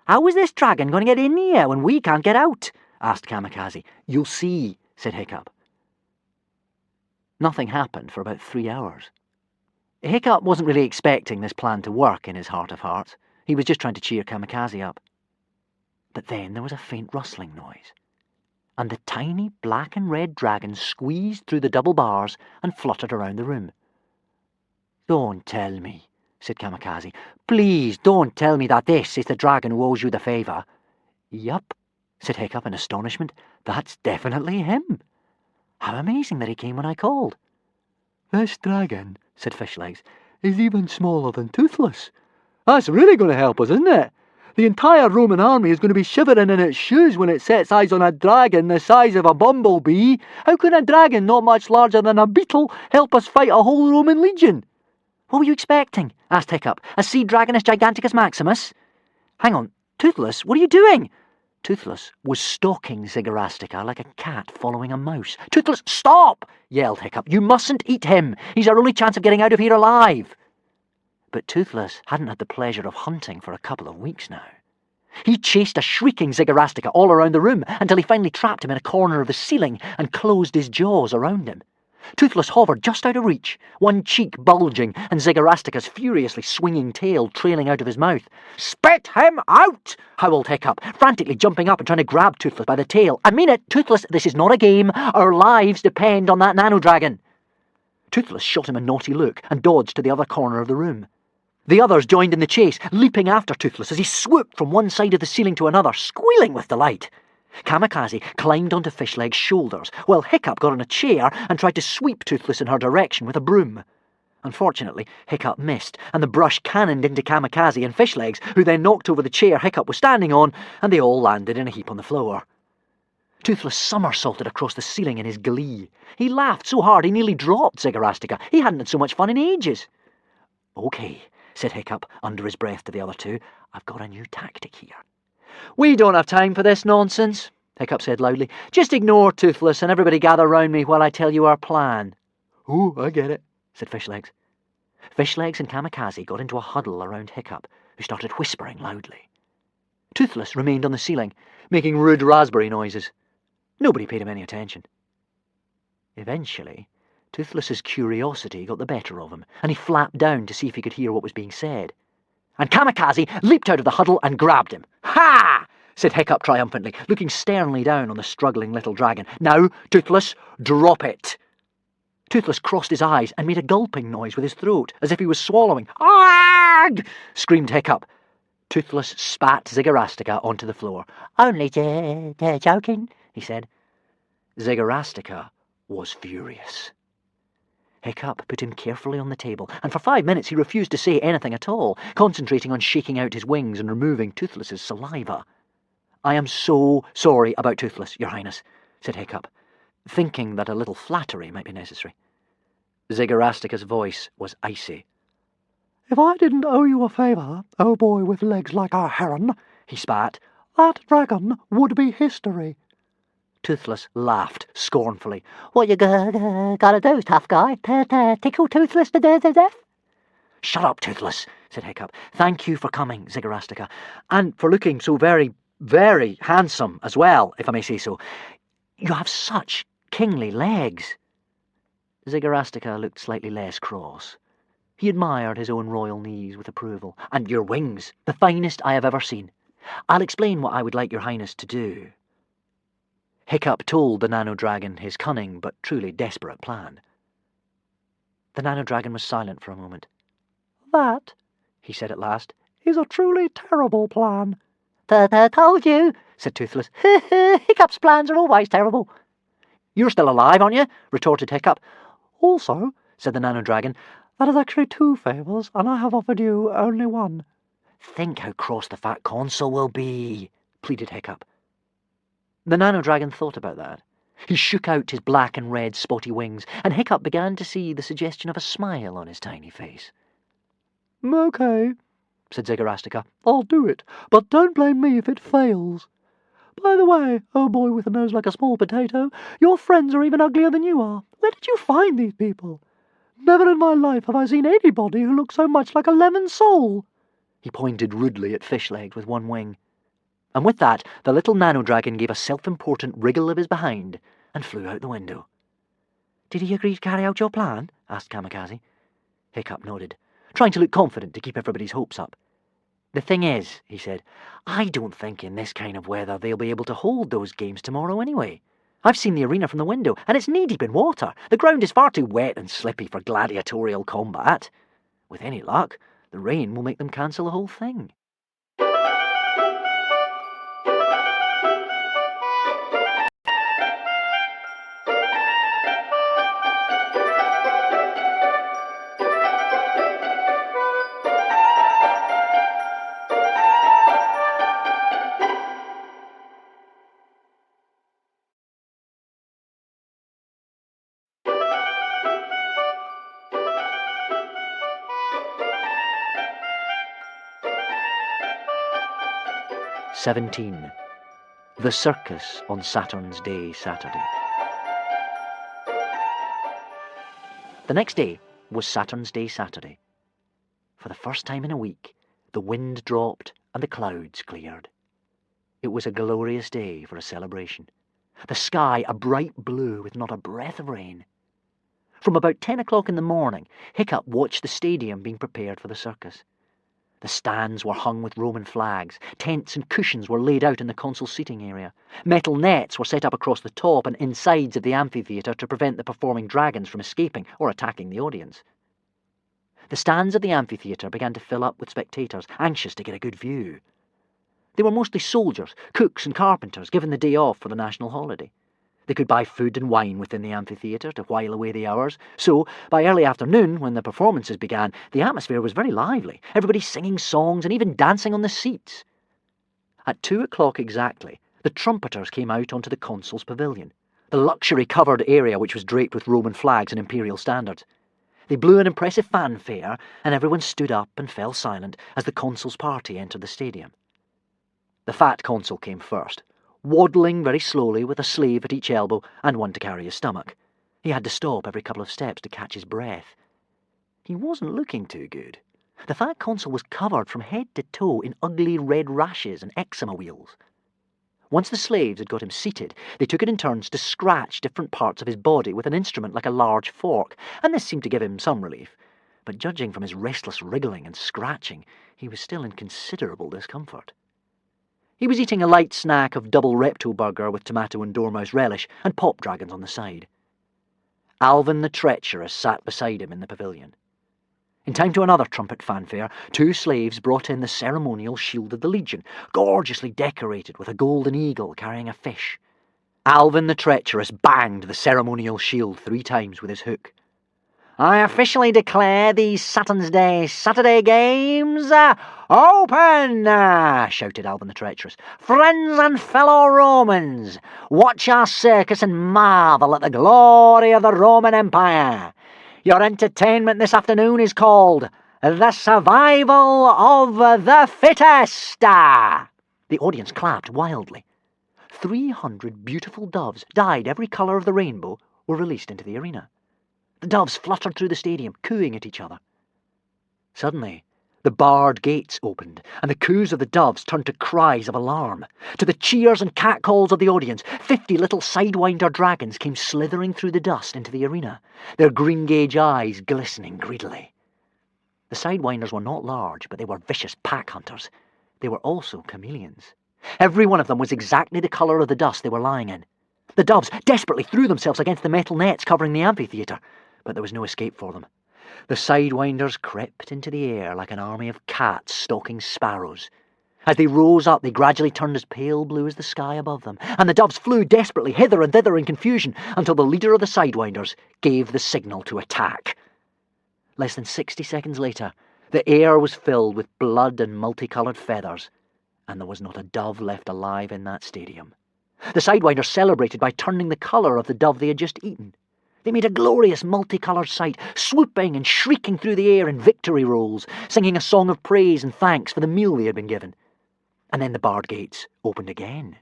How is this dragon going to get in here when we can't get out? Asked Kamikaze. You'll see, said Hiccup. Nothing happened for about 3 hours. Hiccup wasn't really expecting this plan to work in his heart of hearts. He was just trying to cheer Kamikaze up. But then there was a faint rustling noise, and the tiny black and red dragon squeezed through the double bars and fluttered around the room. Don't tell me, said Kamikaze. Please don't tell me that this is the dragon who owes you the favour. Yup, said Hiccup in astonishment. That's definitely him. How amazing that he came when I called. This dragon, said Fishlegs, is even smaller than Toothless. That's really going to help us, isn't it? The entire Roman army is going to be shivering in its shoes when it sets eyes on a dragon the size of a bumblebee. How can a dragon not much larger than a beetle help us fight a whole Roman legion? What were you expecting? Asked Hiccup. A sea dragonus giganticus maximus? Hang on, Toothless, what are you doing? Toothless was stalking Zigarastica like a cat following a mouse. Toothless, stop! Yelled Hiccup. You mustn't eat him. He's our only chance of getting out of here alive. But Toothless hadn't had the pleasure of hunting for a couple of weeks now. He chased a shrieking Zigarastica all around the room until he finally trapped him in a corner of the ceiling and closed his jaws around him. Toothless hovered just out of reach, one cheek bulging and Zigarastica's furiously swinging tail trailing out of his mouth. "Spit him out!" howled Hiccup, frantically jumping up and trying to grab Toothless by the tail. "I mean it, Toothless, this is not a game. Our lives depend on that nano-dragon." Toothless shot him a naughty look and dodged to the other corner of the room. The others joined in the chase, leaping after Toothless as he swooped from one side of the ceiling to another, squealing with delight. Kamikaze climbed onto Fishleg's shoulders, while Hiccup got on a chair and tried to sweep Toothless in her direction with a broom. Unfortunately, Hiccup missed, and the brush cannoned into Kamikaze and Fishlegs, who then knocked over the chair Hiccup was standing on, and they all landed in a heap on the floor. Toothless somersaulted across the ceiling in his glee. He laughed so hard he nearly dropped Zigarastica. He hadn't had so much fun in ages. "Okay," said Hiccup under his breath to the other two. "I've got a new tactic here." "We don't have time for this nonsense," Hiccup said loudly. "Just ignore Toothless and everybody gather round me while I tell you our plan." "Oh, I get it," said Fishlegs. Fishlegs and Kamikaze got into a huddle around Hiccup, who started whispering loudly. Toothless remained on the ceiling, making rude raspberry noises. Nobody paid him any attention. Eventually, Toothless's curiosity got the better of him, and he flapped down to see if he could hear what was being said. And Kamikaze leaped out of the huddle and grabbed him. "Ha!" said Hiccup triumphantly, looking sternly down on the struggling little dragon. "Now, Toothless, drop it." Toothless crossed his eyes and made a gulping noise with his throat, as if he was swallowing. "Arg!" screamed Hiccup. Toothless spat Zigarastica onto the floor. "Only joking," he said. Zigarastica was furious. Hiccup put him carefully on the table, and for 5 minutes he refused to say anything at all, concentrating on shaking out his wings and removing Toothless's saliva. "I am so sorry about Toothless, Your Highness," said Hiccup, thinking that a little flattery might be necessary. Zigarastica's voice was icy. "If I didn't owe you a favour, oh boy with legs like a heron," he spat, "that dragon would be history." Toothless laughed scornfully. "What you gotta do, tough guy? Tickle Toothless to death?" "Shut up, Toothless," said Hiccup. "Thank you for coming, Zigarastica, and for looking so very, very handsome as well, if I may say so. You have such kingly legs." Zigarastica looked slightly less cross. He admired his own royal knees with approval. "And your wings, the finest I have ever seen. I'll explain what I would like your Highness to do." Hiccup told the nano-dragon his cunning but truly desperate plan. The nano-dragon was silent for a moment. "That," he said at last, "is a truly terrible plan." "Told you," said Toothless. "Hiccup's plans are always terrible." "You're still alive, aren't you?" retorted Hiccup. "Also," said the nano-dragon, "that is actually 2 favours, and I have offered you only 1. "Think how cross the fat consul will be," pleaded Hiccup. The nano-dragon thought about that. He shook out his black and red spotty wings, and Hiccup began to see the suggestion of a smile on his tiny face. "Okay," said Ziggerastica. "I'll do it, but don't blame me if it fails. By the way, oh boy with a nose like a small potato, your friends are even uglier than you are. Where did you find these people? Never in my life have I seen anybody who looks so much like a lemon sole." He pointed rudely at Fishlegs with one wing. And with that, the little nano-dragon gave a self-important wriggle of his behind and flew out the window. "Did he agree to carry out your plan?" asked Kamikaze. Hiccup nodded, trying to look confident to keep everybody's hopes up. "The thing is," he said, "I don't think in this kind of weather they'll be able to hold those games tomorrow anyway. I've seen the arena from the window, and it's knee-deep in water. The ground is far too wet and slippy for gladiatorial combat. With any luck, the rain will make them cancel the whole thing." "17. The Circus on Saturn's Day Saturday." The next day was Saturn's Day Saturday. For the first time in a week, the wind dropped and the clouds cleared. It was a glorious day for a celebration. The sky a bright blue with not a breath of rain. From about 10 o'clock in the morning, Hiccup watched the stadium being prepared for the circus. The stands were hung with Roman flags, tents and cushions were laid out in the console seating area, metal nets were set up across the top and insides of the amphitheatre to prevent the performing dragons from escaping or attacking the audience. The stands of the amphitheatre began to fill up with spectators, anxious to get a good view. They were mostly soldiers, cooks and carpenters, given the day off for the national holiday. They could buy food and wine within the amphitheatre to while away the hours, so by early afternoon, when the performances began, the atmosphere was very lively, everybody singing songs and even dancing on the seats. At 2 o'clock exactly, the trumpeters came out onto the consuls' pavilion, the luxury covered area which was draped with Roman flags and imperial standards. They blew an impressive fanfare, and everyone stood up and fell silent as the consul's party entered the stadium. The fat consul came first, waddling very slowly with a slave at each elbow and one to carry his stomach. He had to stop every couple of steps to catch his breath. He wasn't looking too good. The fat consul was covered from head to toe in ugly red rashes and eczema wheals. Once the slaves had got him seated, they took it in turns to scratch different parts of his body with an instrument like a large fork, and this seemed to give him some relief. But judging from his restless wriggling and scratching, he was still in considerable discomfort. He was eating a light snack of double reptile burger with tomato and dormouse relish and pop dragons on the side. Alvin the Treacherous sat beside him in the pavilion. In time to another trumpet fanfare, 2 slaves brought in the ceremonial shield of the Legion, gorgeously decorated with a golden eagle carrying a fish. Alvin the Treacherous banged the ceremonial shield 3 times with his hook. "I officially declare these Saturn's Day Saturday games open!" shouted Alvin the Treacherous. "Friends and fellow Romans, watch our circus and marvel at the glory of the Roman Empire. Your entertainment this afternoon is called The Survival of the Fittest." The audience clapped wildly. 300 beautiful doves, dyed every colour of the rainbow, were released into the arena. The doves fluttered through the stadium, cooing at each other. Suddenly, the barred gates opened, and the coos of the doves turned to cries of alarm. To the cheers and catcalls of the audience, 50 little sidewinder dragons came slithering through the dust into the arena, their green-gauge eyes glistening greedily. The sidewinders were not large, but they were vicious pack hunters. They were also chameleons. Every one of them was exactly the colour of the dust they were lying in. The doves desperately threw themselves against the metal nets covering the amphitheatre, but there was no escape for them. The sidewinders crept into the air like an army of cats stalking sparrows. As they rose up, they gradually turned as pale blue as the sky above them, and the doves flew desperately hither and thither in confusion until the leader of the sidewinders gave the signal to attack. Less than 60 seconds later, the air was filled with blood and multicoloured feathers, and there was not a dove left alive in that stadium. The sidewinders celebrated by turning the colour of the dove they had just eaten. They made a glorious multicoloured sight, swooping and shrieking through the air in victory rolls, singing a song of praise and thanks for the meal they had been given. And then the barred gates opened again.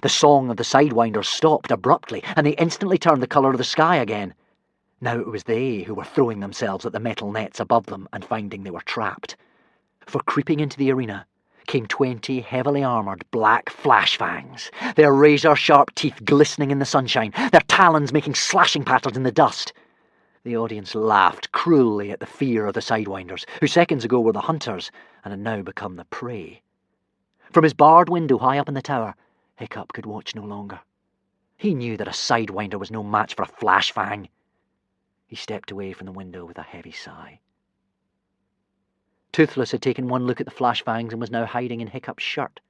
The song of the sidewinders stopped abruptly, and they instantly turned the colour of the sky again. Now it was they who were throwing themselves at the metal nets above them and finding they were trapped. For creeping into the arena came 20 heavily armoured black flashfangs, their razor-sharp teeth glistening in the sunshine, their talons making slashing patterns in the dust. The audience laughed cruelly at the fear of the sidewinders, who seconds ago were the hunters and had now become the prey. From his barred window high up in the tower, Hiccup could watch no longer. He knew that a sidewinder was no match for a flashfang. He stepped away from the window with a heavy sigh. Toothless had taken one look at the flashfangs and was now hiding in Hiccup's shirt.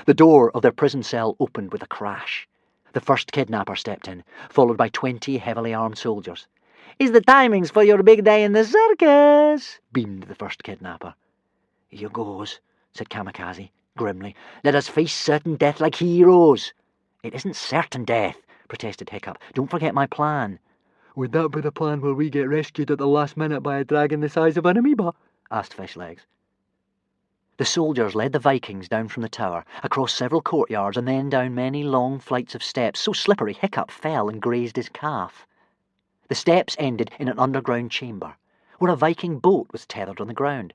The door of their prison cell opened with a crash. The first kidnapper stepped in, followed by 20 heavily armed soldiers. "Is the timings for your big day in the circus?" beamed the first kidnapper. "Here goes," said Kamikaze, grimly. "Let us face certain death like heroes." "It isn't certain death," protested Hiccup. "Don't forget my plan." Would that be the plan where we get rescued at the last minute by a dragon the size of an amoeba? Asked Fishlegs. The soldiers led the Vikings down from the tower, across several courtyards, and then down many long flights of steps, so slippery Hiccup fell and grazed his calf. The steps ended in an underground chamber, where a Viking boat was tethered on the ground.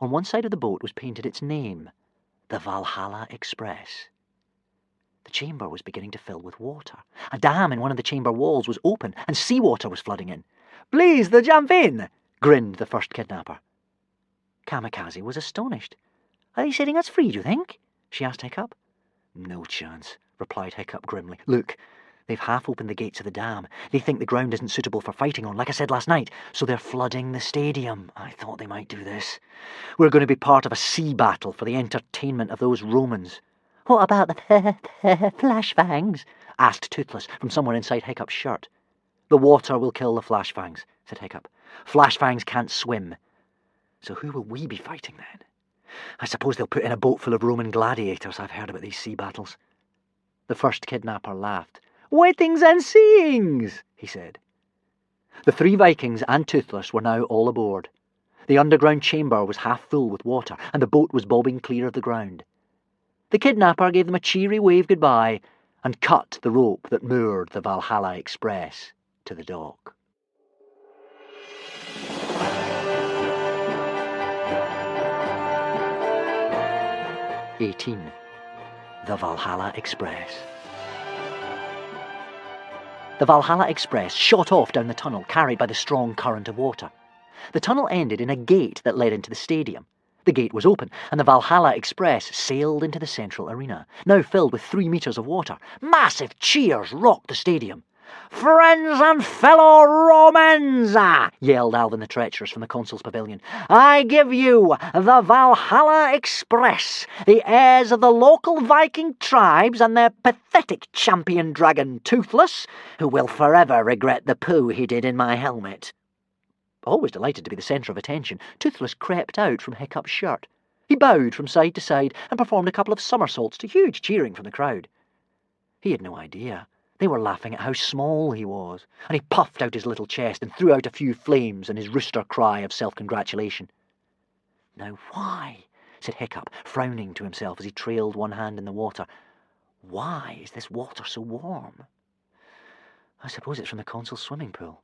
On one side of the boat was painted its name, the Valhalla Express. The chamber was beginning to fill with water. A dam in one of the chamber walls was open, and seawater was flooding in. "Please, to jump in," grinned the first kidnapper. Kamikaze was astonished. "Are they setting us free, do you think?" she asked Hiccup. "No chance," replied Hiccup grimly. "Look, they've half opened the gates of the dam. They think the ground isn't suitable for fighting on, like I said last night, so they're flooding the stadium. I thought they might do this. We're going to be part of a sea battle for the entertainment of those Romans." "What about the flashfangs?" asked Toothless from somewhere inside Hiccup's shirt. "The water will kill the flashfangs," said Hiccup. "Flashfangs can't swim. So who will we be fighting then? I suppose they'll put in a boat full of Roman gladiators. I've heard about these sea battles." The first kidnapper laughed. "Wettings and seeings," he said. The 3 Vikings and Toothless were now all aboard. The underground chamber was half full with water, and the boat was bobbing clear of the ground. The kidnapper gave them a cheery wave goodbye and cut the rope that moored the Valhalla Express to the dock. (18) The Valhalla Express. The Valhalla Express shot off down the tunnel, carried by the strong current of water. The tunnel ended in a gate that led into the stadium. The gate was open, and the Valhalla Express sailed into the central arena, now filled with 3 meters of water. Massive cheers rocked the stadium. "Friends and fellow Romans," yelled Alvin the Treacherous from the consul's pavilion, "I give you the Valhalla Express, the heirs of the local Viking tribes and their pathetic champion dragon Toothless, who will forever regret the poo he did in my helmet." Always delighted to be the centre of attention, Toothless crept out from Hiccup's shirt. He bowed from side to side and performed a couple of somersaults to huge cheering from the crowd. He had no idea. They were laughing at how small he was, and he puffed out his little chest and threw out a few flames in his rooster cry of self-congratulation. "Now why," said Hiccup, frowning to himself as he trailed one hand in the water, "why is this water so warm? I suppose it's from the consul's swimming pool."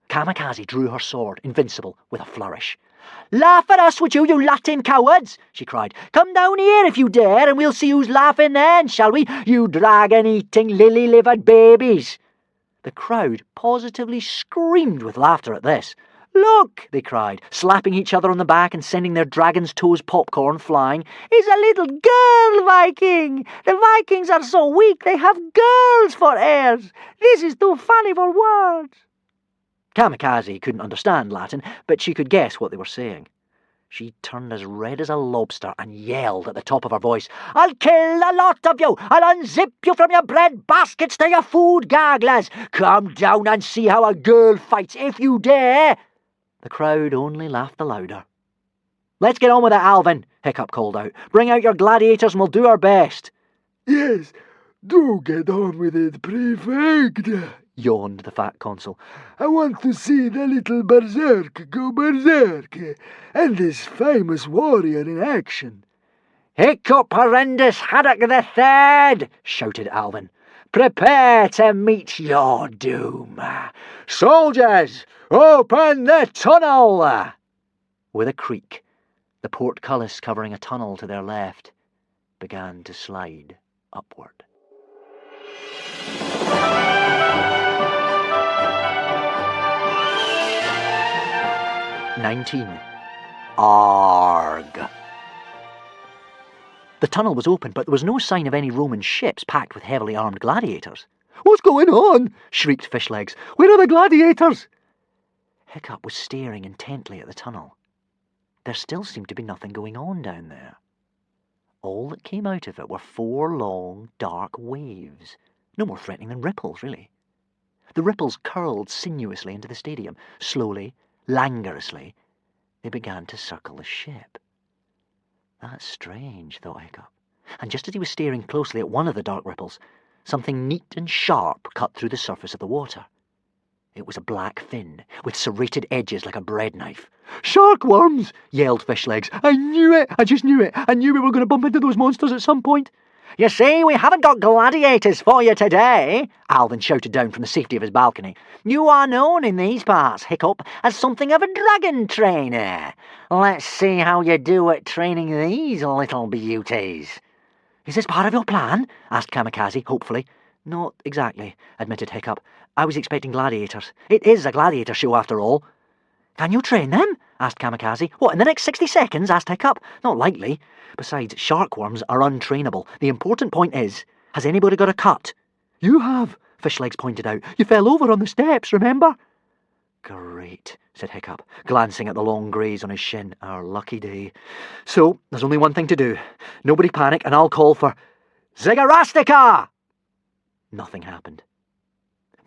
Kamikaze drew her sword, invincible, with a flourish. "Laugh at us, would you Latin cowards?" she cried. "Come down here if you dare, and we'll see who's laughing then, shall we, you dragon-eating, lily-livered babies?" The crowd positively screamed with laughter at this. "Look," they cried, slapping each other on the back and sending their dragon's toes popcorn flying. "It's a little girl Viking! The Vikings are so weak they have girls for heirs! This is too funny for words!" Kamikaze couldn't understand Latin, but she could guess what they were saying. She turned as red as a lobster and yelled at the top of her voice, "I'll kill a lot of you! I'll unzip you from your bread baskets to your food garglers! Come down and see how a girl fights if you dare!" The crowd only laughed the louder. "Let's get on with it, Alvin," Hiccup called out. "Bring out your gladiators and we'll do our best." "Yes, Do get on with it, prefect, yawned the fat consul. I want to see the little berserk go berserk, and this famous warrior in action. Hiccup horrendous haddock the third, shouted Alvin. Prepare to meet your doom. Soldiers, open the tunnel! With a creak, the portcullis covering a tunnel to their left began to slide upward. Arg. The tunnel was open, but there was no sign of any Roman ships packed with heavily armed gladiators. What's going on? Shrieked Fishlegs. Where are the gladiators? Hiccup was staring intently at the tunnel. There still seemed to be nothing going on down there. All that came out of it were 4 long, dark waves, no more threatening than ripples, really. The ripples curled sinuously into the stadium. Slowly, languorously, they began to circle the ship. That's strange, thought Hiccup. And just as he was staring closely at one of the dark ripples, something neat and sharp cut through the surface of the water. It was a black fin, with serrated edges like a bread knife. Shark worms! Yelled Fishlegs. I knew it! I just knew it! I knew we were going to bump into those monsters at some point. You see, we haven't got gladiators for you today, Alvin shouted down from the safety of his balcony. You are known in these parts, Hiccup, as something of a dragon trainer. Let's see how you do at training these little beauties. Is this part of your plan? Asked Kamikaze, hopefully. Not exactly, admitted Hiccup. I was expecting gladiators. It is a gladiator show, after all. Can you train them? Asked Kamikaze. What, in the next 60 seconds? Asked Hiccup. Not likely. Besides, sharkworms are untrainable. The important point is, has anybody got a cut? You have, Fishlegs pointed out. You fell over on the steps, remember? Great, said Hiccup, glancing at the long graze on his shin. Our lucky day. So, there's only one thing to do. Nobody panic, and I'll call for Zigarastica! Nothing happened.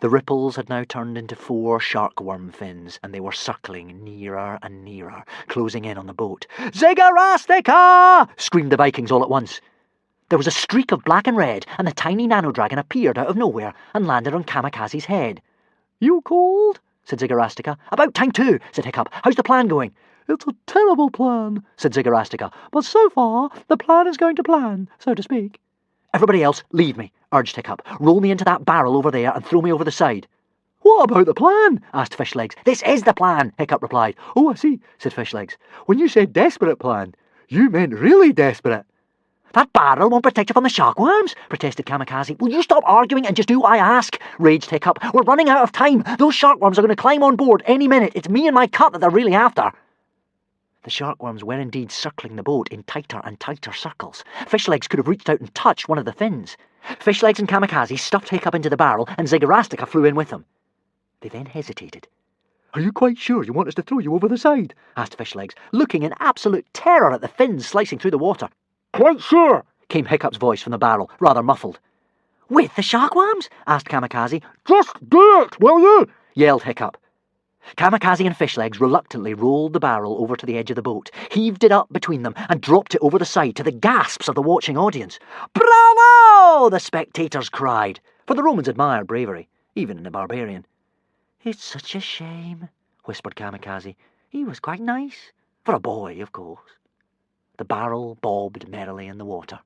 The ripples had now turned into 4 sharkworm fins, and they were circling nearer and nearer, closing in on the boat. Zigarastica! Screamed the Vikings all at once. There was a streak of black and red, and the tiny nano-dragon appeared out of nowhere and landed on Kamikaze's head. You called? Said Zigarastica. About time too, said Hiccup. How's the plan going? It's a terrible plan, said Zigarastica, but so far the plan is going to plan, so to speak. Everybody else, leave me, urged Hiccup. Roll me into that barrel over there and throw me over the side. What about the plan? Asked Fishlegs. This is the plan, Hiccup replied. Oh, I see, said Fishlegs. When you said desperate plan, you meant really desperate. That barrel won't protect you from the sharkworms, protested Kamikaze. Will you stop arguing and just do what I ask? Raged Hiccup. We're running out of time. Those sharkworms are going to climb on board any minute. It's me and my cut that they're really after. The sharkworms were indeed circling the boat in tighter and tighter circles. Fishlegs could have reached out and touched one of the fins. Fishlegs and Kamikaze stuffed Hiccup into the barrel, and Zigarastica flew in with them. They then hesitated. Are you quite sure you want us to throw you over the side? Asked Fishlegs, looking in absolute terror at the fins slicing through the water. Quite sure, came Hiccup's voice from the barrel, rather muffled. With the sharkworms? Asked Kamikaze. Just do it, will you? Yelled Hiccup. Kamikaze and Fishlegs reluctantly rolled the barrel over to the edge of the boat, heaved it up between them, and dropped it over the side to the gasps of the watching audience. Bravo! The spectators cried, for the Romans admired bravery, even in a barbarian. It's such a shame, whispered Kamikaze. He was quite nice, for a boy, of course. The barrel bobbed merrily in the water.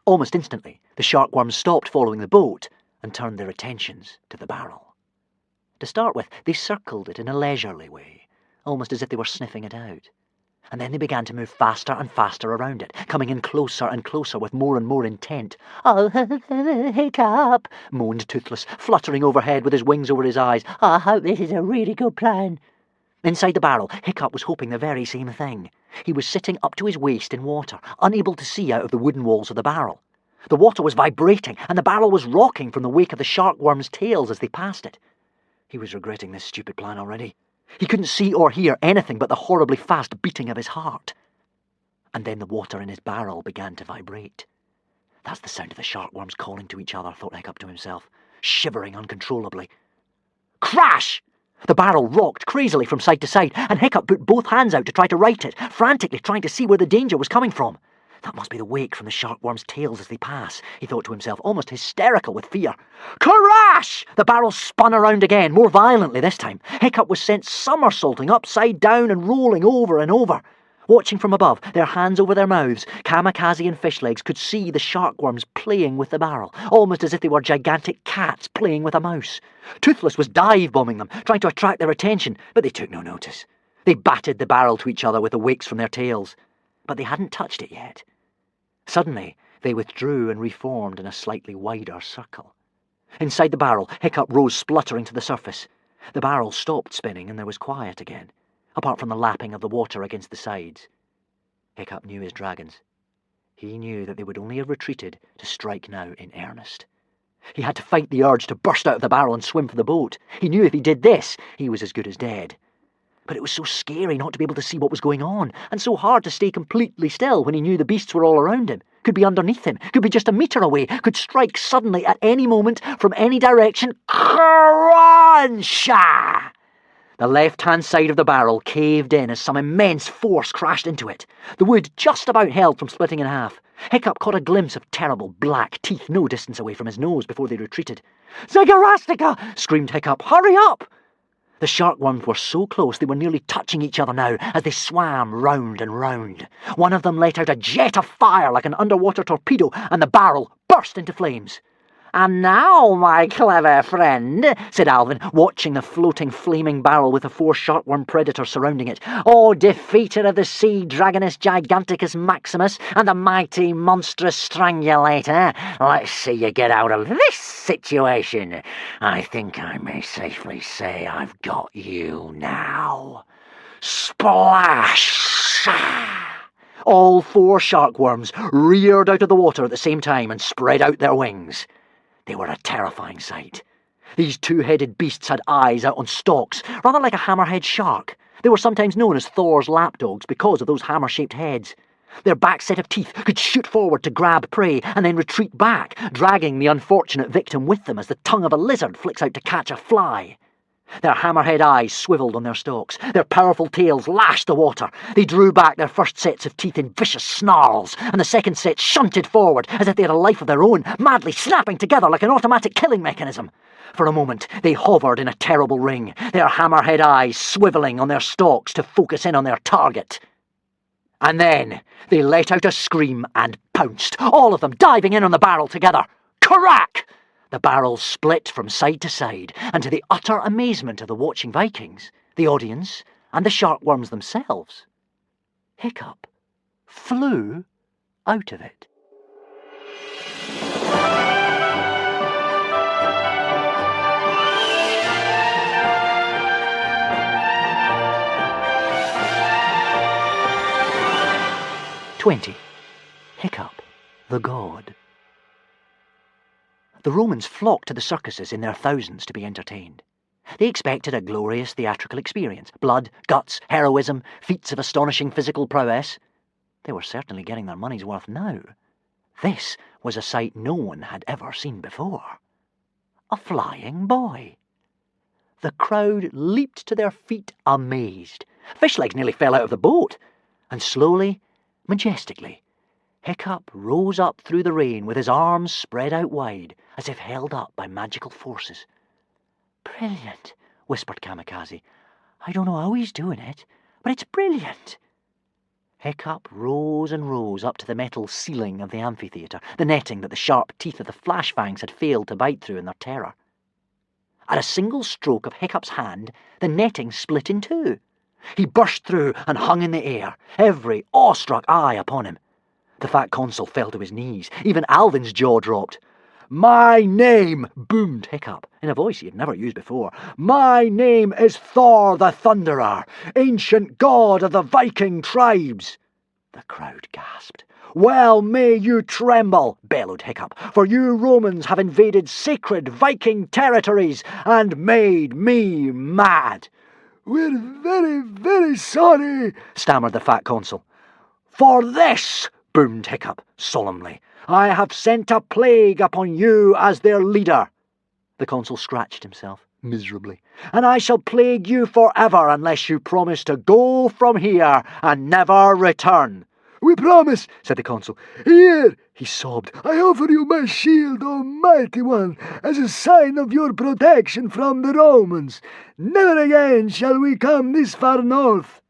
Almost instantly, the sharkworms stopped following the boat and turned their attentions to the barrel. To start with, they circled it in a leisurely way, almost as if they were sniffing it out. And then they began to move faster and faster around it, coming in closer and closer with more and more intent. Oh, Hiccup, moaned Toothless, fluttering overhead with his wings over his eyes. I hope this is a really good plan. Inside the barrel, Hiccup was hoping the very same thing. He was sitting up to his waist in water, unable to see out of the wooden walls of the barrel. The water was vibrating, and the barrel was rocking from the wake of the sharkworms' tails as they passed it. He was regretting this stupid plan already. He couldn't see or hear anything but the horribly fast beating of his heart. And then the water in his barrel began to vibrate. That's the sound of the sharkworms calling to each other, thought Hiccup to himself, shivering uncontrollably. Crash! The barrel rocked crazily from side to side, and Hiccup put both hands out to try to right it, frantically trying to see where the danger was coming from. That must be the wake from the shark-worms' tails as they pass, he thought to himself, almost hysterical with fear. Crash! The barrel spun around again, more violently this time. Hiccup was sent somersaulting upside down and rolling over and over. Watching from above, their hands over their mouths, Kamikaze and Fishlegs could see the shark-worms playing with the barrel, almost as if they were gigantic cats playing with a mouse. Toothless was dive-bombing them, trying to attract their attention, but they took no notice. They batted the barrel to each other with the wakes from their tails, but they hadn't touched it yet. Suddenly, they withdrew and reformed in a slightly wider circle. Inside the barrel, Hiccup rose spluttering to the surface. The barrel stopped spinning and there was quiet again, apart from the lapping of the water against the sides. Hiccup knew his dragons. He knew that they would only have retreated to strike now in earnest. He had to fight the urge to burst out of the barrel and swim for the boat. He knew if he did this, he was as good as dead. But it was so scary not to be able to see what was going on, and so hard to stay completely still when he knew the beasts were all around him, could be underneath him, could be just a metre away, could strike suddenly at any moment from any direction. Crunch! The left-hand side of the barrel caved in as some immense force crashed into it. The wood just about held from splitting in half. Hiccup caught a glimpse of terrible black teeth no distance away from his nose before they retreated. "Zagarastica!" screamed Hiccup. "Hurry up!" The shark-worms were so close they were nearly touching each other now as they swam round and round. One of them let out a jet of fire like an underwater torpedo, and the barrel burst into flames. "And now, my clever friend," said Alvin, watching the floating, flaming barrel with the 4 shark-worm predators surrounding it. "O defeater of the sea dragoness Giganticus Maximus and the mighty monstrous strangulator, let's see you get out of this situation. I think I may safely say I've got you now." Splash! All 4 shark-worms reared out of the water at the same time and spread out their wings. They were a terrifying sight. These 2-headed beasts had eyes out on stalks, rather like a hammerhead shark. They were sometimes known as Thor's lapdogs because of those hammer-shaped heads. Their back set of teeth could shoot forward to grab prey and then retreat back, dragging the unfortunate victim with them as the tongue of a lizard flicks out to catch a fly. Their hammerhead eyes swiveled on their stalks. Their powerful tails lashed the water. They drew back their first sets of teeth in vicious snarls, and the second set shunted forward as if they had a life of their own, madly snapping together like an automatic killing mechanism. For a moment, they hovered in a terrible ring, their hammerhead eyes swivelling on their stalks to focus in on their target. And then they let out a scream and pounced, all of them diving in on the barrel together. Crack! The barrel split from side to side, and to the utter amazement of the watching Vikings, the audience, and the shark-worms themselves, Hiccup flew out of it. Hiccup, the god. The Romans flocked to the circuses in their thousands to be entertained. They expected a glorious theatrical experience, blood, guts, heroism, feats of astonishing physical prowess. They were certainly getting their money's worth now. This was a sight no one had ever seen before. A flying boy. The crowd leaped to their feet amazed. Fishlegs nearly fell out of the boat, and slowly, majestically, Hiccup rose up through the rain with his arms spread out wide, as if held up by magical forces. "Brilliant," whispered Kamikaze. "I don't know how he's doing it, but it's brilliant." Hiccup rose and rose up to the metal ceiling of the amphitheatre, the netting that the sharp teeth of the flash fangs had failed to bite through in their terror. At a single stroke of Hiccup's hand, the netting split in two. He burst through and hung in the air, every awestruck eye upon him. The fat consul fell to his knees. Even Alvin's jaw dropped. "My name," boomed Hiccup, in a voice he had never used before, "my name is Thor the Thunderer, ancient god of the Viking tribes." The crowd gasped. "Well may you tremble," bellowed Hiccup, "for you Romans have invaded sacred Viking territories and made me mad." "We're very, very sorry," stammered the fat consul. "For this," boomed Hiccup solemnly, "I have sent a plague upon you as their leader." The consul scratched himself miserably. "And I shall plague you forever unless you promise to go from here and never return." We promise, said the consul. Here, he sobbed, I offer you my shield, O mighty one, as a sign of your protection from the Romans. Never again shall we come this far north.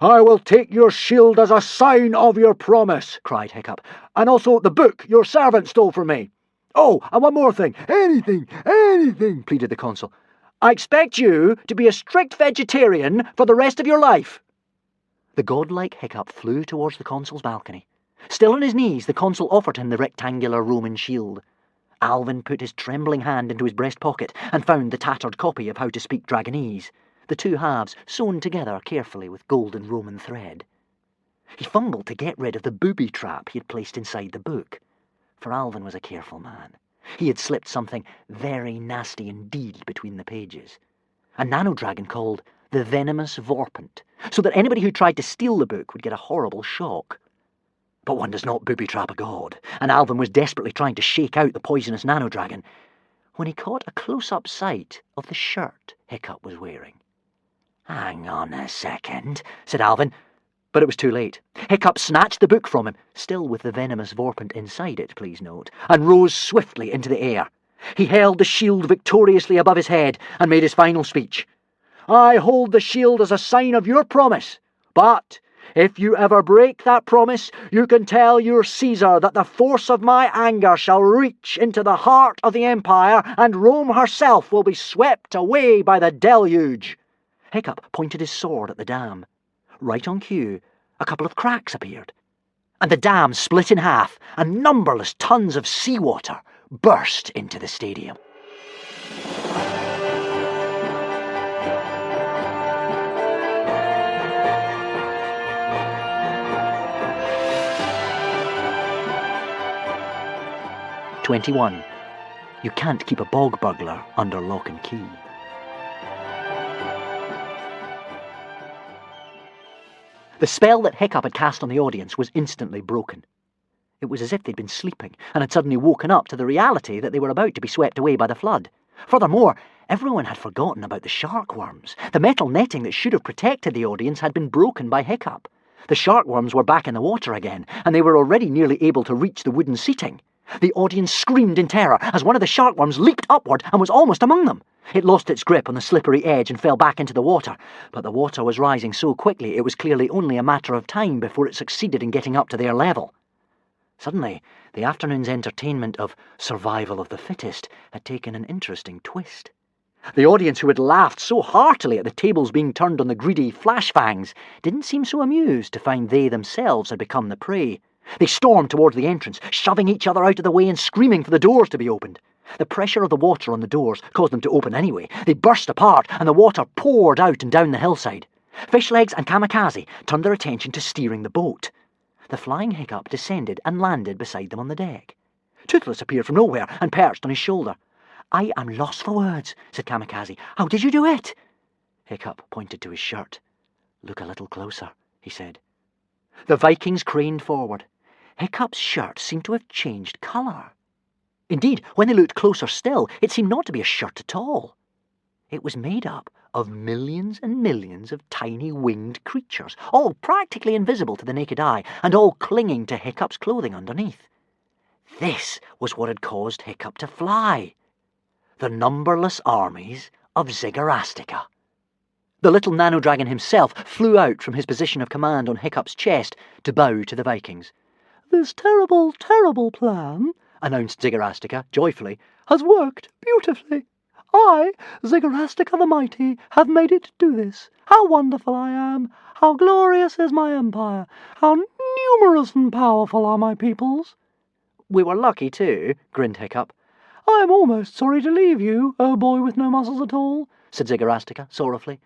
I will take your shield as a sign of your promise, cried Hiccup, and also the book your servant stole from me. Oh, and one more thing. Anything, anything, pleaded the consul. I expect you to be a strict vegetarian for the rest of your life. The godlike Hiccup flew towards the consul's balcony. Still on his knees, the consul offered him the rectangular Roman shield. Alvin put his trembling hand into his breast pocket and found the tattered copy of How to Speak Dragonese, the two halves sewn together carefully with golden Roman thread. He fumbled to get rid of the booby trap he had placed inside the book, for Alvin was a careful man. He had slipped something very nasty indeed between the pages, a nano-dragon called the venomous vorpant, so that anybody who tried to steal the book would get a horrible shock. But one does not booby-trap a god, and Alvin was desperately trying to shake out the poisonous nano-dragon when he caught a close-up sight of the shirt Hiccup was wearing. "Hang on a second," said Alvin, but it was too late. Hiccup snatched the book from him, still with the venomous vorpant inside it, please note, and rose swiftly into the air. He held the shield victoriously above his head and made his final speech. "I hold the shield as a sign of your promise, but if you ever break that promise, you can tell your Caesar that the force of my anger shall reach into the heart of the empire, and Rome herself will be swept away by the deluge." Hiccup pointed his sword at the dam. Right on cue, a couple of cracks appeared, and the dam split in half, and numberless tons of seawater burst into the stadium. "21. You can't keep a bog burglar under lock and key." The spell that Hiccup had cast on the audience was instantly broken. It was as if they'd been sleeping and had suddenly woken up to the reality that they were about to be swept away by the flood. Furthermore, everyone had forgotten about the shark worms. The metal netting that should have protected the audience had been broken by Hiccup. The shark worms were back in the water again, and they were already nearly able to reach the wooden seating. The audience screamed in terror as one of the shark worms leaped upward and was almost among them. It lost its grip on the slippery edge and fell back into the water, but the water was rising so quickly it was clearly only a matter of time before it succeeded in getting up to their level. Suddenly, the afternoon's entertainment of survival of the fittest had taken an interesting twist. The audience, who had laughed so heartily at the tables being turned on the greedy flashfangs, didn't seem so amused to find they themselves had become the prey. They stormed towards the entrance, shoving each other out of the way and screaming for the doors to be opened. The pressure of the water on the doors caused them to open anyway. They burst apart, and the water poured out and down the hillside. Fishlegs and Kamikaze turned their attention to steering the boat. The flying Hiccup descended and landed beside them on the deck. Toothless appeared from nowhere and perched on his shoulder. "I am lost for words," said Kamikaze. "How did you do it?" Hiccup pointed to his shirt. "Look a little closer," he said. The Vikings craned forward. Hiccup's shirt seemed to have changed colour. Indeed, when they looked closer still, it seemed not to be a shirt at all. It was made up of millions and millions of tiny winged creatures, all practically invisible to the naked eye, and all clinging to Hiccup's clothing underneath. This was what had caused Hiccup to fly. The numberless armies of Zygarastica. The little nano-dragon himself flew out from his position of command on Hiccup's chest to bow to the Vikings. "This terrible, terrible plan," announced Zygarastica joyfully, "has worked beautifully. I, Zygarastica the Mighty, have made it do this. How wonderful I am! How glorious is my empire! How numerous and powerful are my peoples!" "We were lucky too," grinned Hiccup. "I am almost sorry to leave you, oh boy with no muscles at all," said Zygarastica sorrowfully.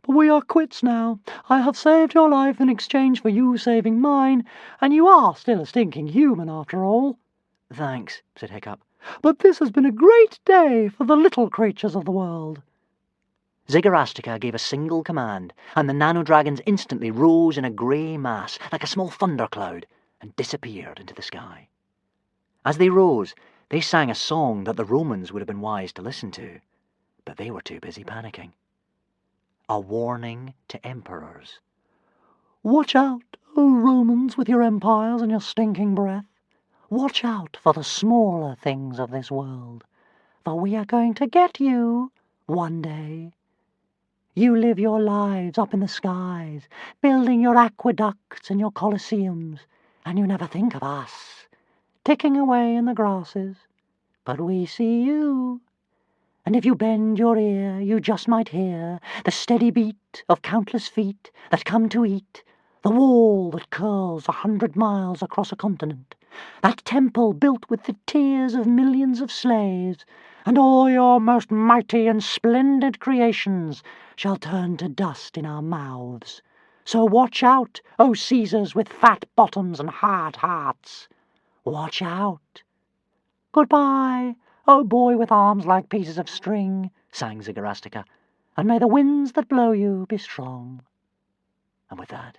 "But we are quits now. I have saved your life in exchange for you saving mine, and you are still a stinking human after all." "Thanks," said Hiccup. "But this has been a great day for the little creatures of the world." Zygarastica gave a single command, and the nano-dragons instantly rose in a grey mass, like a small thundercloud, and disappeared into the sky. As they rose, they sang a song that the Romans would have been wise to listen to, but they were too busy panicking. A warning to emperors. "Watch out, Oh, Romans, with your empires and your stinking breath, watch out for the smaller things of this world, for we are going to get you one day. You live your lives up in the skies, building your aqueducts and your colosseums, and you never think of us, ticking away in the grasses. But we see you, and if you bend your ear, you just might hear the steady beat of countless feet that come to eat, the wall that curls 100 miles across a continent, that temple built with the tears of millions of slaves, and all your most mighty and splendid creations shall turn to dust in our mouths. So watch out, O Caesars with fat bottoms and hard hearts. Watch out. Goodbye, O boy with arms like pieces of string, sang Zygarastica, and may the winds that blow you be strong. And with that,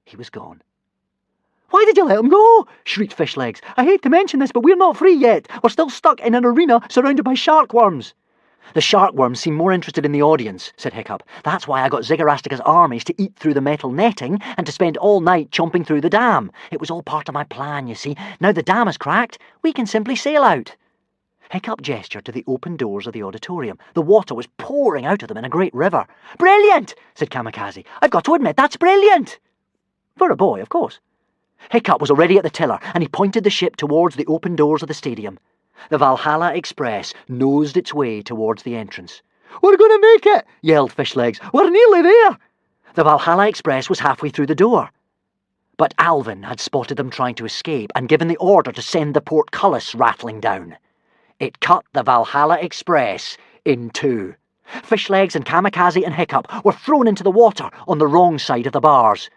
he was gone. Why did you let him go? Shrieked Fishlegs. I hate to mention this, but we're not free yet. We're still stuck in an arena surrounded by shark-worms. The shark-worms seem more interested in the audience, said Hiccup. That's why I got Zygarasticus' armies to eat through the metal netting and to spend all night chomping through the dam. It was all part of my plan, you see. Now the dam is cracked, we can simply sail out. Hiccup gestured to the open doors of the auditorium. The water was pouring out of them in a great river. Brilliant, said Kamikaze. I've got to admit, that's brilliant. For a boy, of course. Hiccup was already at the tiller, and he pointed the ship towards the open doors of the stadium. The Valhalla Express nosed its way towards the entrance. We're going to make it, yelled Fishlegs. We're nearly there. The Valhalla Express was halfway through the door. But Alvin had spotted them trying to escape and given the order to send the portcullis rattling down. It cut the Valhalla Express in two. Fishlegs and Kamikaze and Hiccup were thrown into the water on the wrong side of the bars.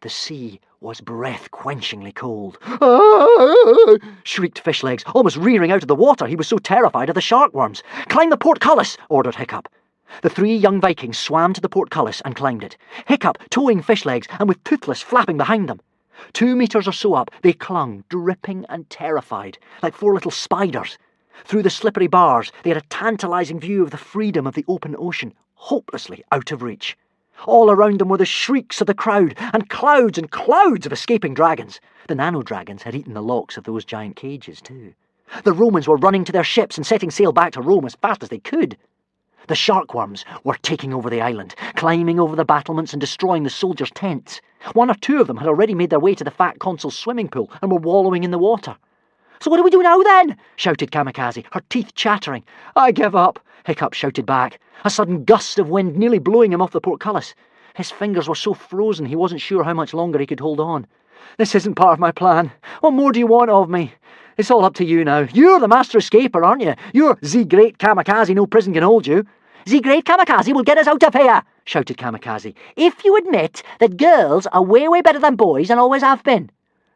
The sea was breath-quenchingly cold. Ah! Shrieked Fishlegs, almost rearing out of the water. He was so terrified of the shark-worms. Climb the portcullis, ordered Hiccup. The three young Vikings swam to the portcullis and climbed it, Hiccup towing Fishlegs and with Toothless flapping behind them. 2 meters or so up, they clung, dripping and terrified, like 4 little spiders. Through the slippery bars, they had a tantalizing view of the freedom of the open ocean, hopelessly out of reach. All around them were the shrieks of the crowd, and clouds of escaping dragons. The nano-dragons had eaten the locks of those giant cages, too. The Romans were running to their ships and setting sail back to Rome as fast as they could. The shark-worms were taking over the island, climbing over the battlements and destroying the soldiers' tents. 1 or 2 of them had already made their way to the fat consul's swimming pool and were wallowing in the water. "So what do we do now, then?" shouted Kamikaze, her teeth chattering. I give up, Hiccup shouted back, a sudden gust of wind nearly blowing him off the portcullis. His fingers were so frozen he wasn't sure how much longer he could hold on. This isn't part of my plan. What more do you want of me? It's all up to you now. You're the master escaper, aren't you? You're the great Kamikaze, no prison can hold you. "The great Kamikaze will get us out of here," shouted Kamikaze, "if you admit that girls are way, way better than boys and always have been."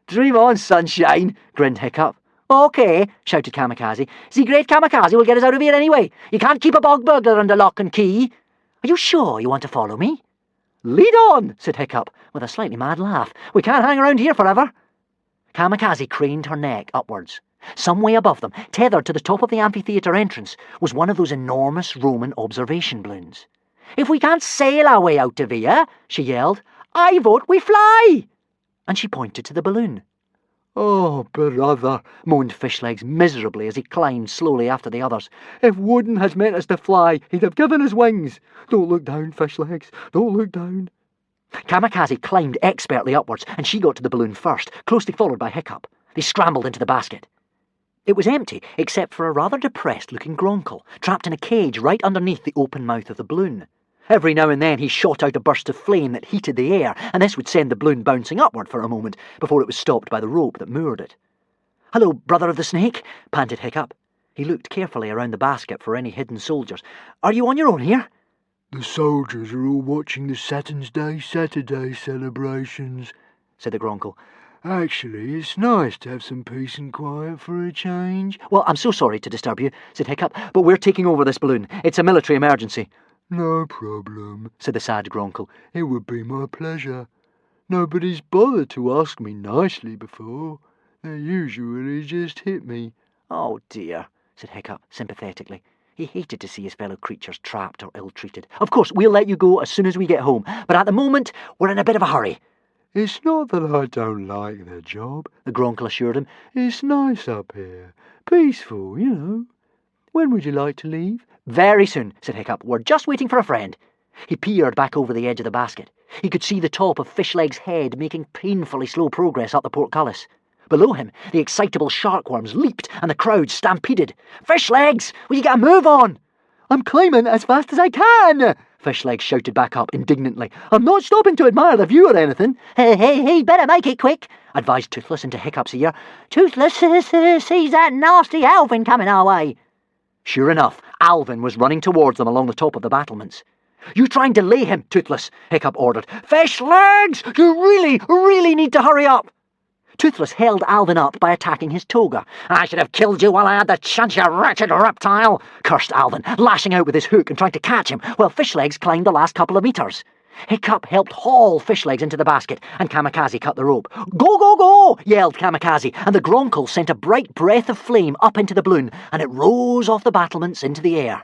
Dream on, sunshine, grinned Hiccup. "OK," shouted Kamikaze. "The great Kamikaze will get us out of here anyway. You can't keep a bog burglar under lock and key. Are you sure you want to follow me?" "Lead on," said Hiccup, with a slightly mad laugh. "We can't hang around here forever." Kamikaze craned her neck upwards. Some way above them, tethered to the top of the amphitheatre entrance, was one of those enormous Roman observation balloons. "If we can't sail our way out of here," she yelled, "I vote we fly!" And she pointed to the balloon. "Oh, brother," moaned Fishlegs miserably as he climbed slowly after the others. "If Woden has meant us to fly, he'd have given us wings. Don't look down, Fishlegs. Don't look down." Kamikaze climbed expertly upwards, and she got to the balloon first, closely followed by Hiccup. They scrambled into the basket. It was empty, except for a rather depressed-looking Gronkle, trapped in a cage right underneath the open mouth of the balloon. Every now and then he shot out a burst of flame that heated the air, and this would send the balloon bouncing upward for a moment before it was stopped by the rope that moored it. "Hello, brother of the snake," panted Hiccup. He looked carefully around the basket for any hidden soldiers. "Are you on your own here?" "The soldiers are all watching the Saturn's Day Saturday celebrations," said the Gronkle. "Actually, it's nice to have some peace and quiet for a change." "Well, I'm so sorry to disturb you," said Hiccup, "but we're taking over this balloon. It's a military emergency." "No problem," said the sad Gronkle. "It would be my pleasure. Nobody's bothered to ask me nicely before. They usually just hit me." "Oh dear," said Hiccup sympathetically. He hated to see his fellow creatures trapped or ill-treated. "Of course, we'll let you go as soon as we get home, but at the moment, we're in a bit of a hurry." It's not that I don't like the job, the Gronkle assured him. It's nice up here. Peaceful, you know. When would you like to leave? Very soon, said Hiccup. We're just waiting for a friend. He peered back over the edge of the basket. He could see the top of Fishleg's head making painfully slow progress up the portcullis. Below him, the excitable sharkworms leaped and the crowd stampeded. Fishlegs, will you get a move on? I'm climbing as fast as I can, Fishlegs shouted back up indignantly. I'm not stopping to admire the view or anything. Hey, better make it quick, advised Toothless into Hiccup's ear. Toothless sees that nasty Alvin coming our way. Sure enough, Alvin was running towards them along the top of the battlements. You try and delay him, Toothless, Hiccup ordered. Fishlegs, you really need to hurry up. Toothless held Alvin up by attacking his toga. I should have killed you while I had the chance, you wretched reptile, cursed Alvin, lashing out with his hook and trying to catch him while Fishlegs climbed the last couple of metres. Hiccup helped haul Fishlegs into the basket, and Kamikaze cut the rope. Go, go, go, yelled Kamikaze, and the Gronkle sent a bright breath of flame up into the balloon, and it rose off the battlements into the air.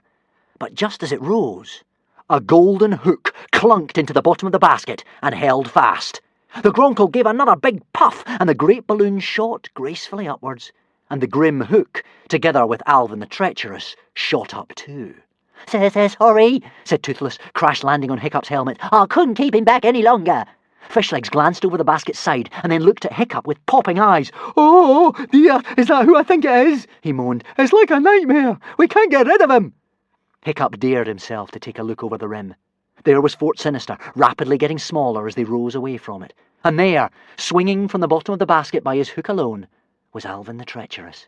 But just as it rose, a golden hook clunked into the bottom of the basket and held fast. The Gronkle gave another big puff, and the great balloon shot gracefully upwards, and the grim hook, together with Alvin the Treacherous, shot up too. Sorry, said Toothless, crash landing on Hiccup's helmet. I couldn't keep him back any longer. Fishlegs glanced over the basket's side and then looked at Hiccup with popping eyes. Oh, dear, is that who I think it is? He moaned. It's like a nightmare. We can't get rid of him. Hiccup dared himself to take a look over the rim. There was Fort Sinister, rapidly getting smaller as they rose away from it. And there, swinging from the bottom of the basket by his hook alone, was Alvin the Treacherous.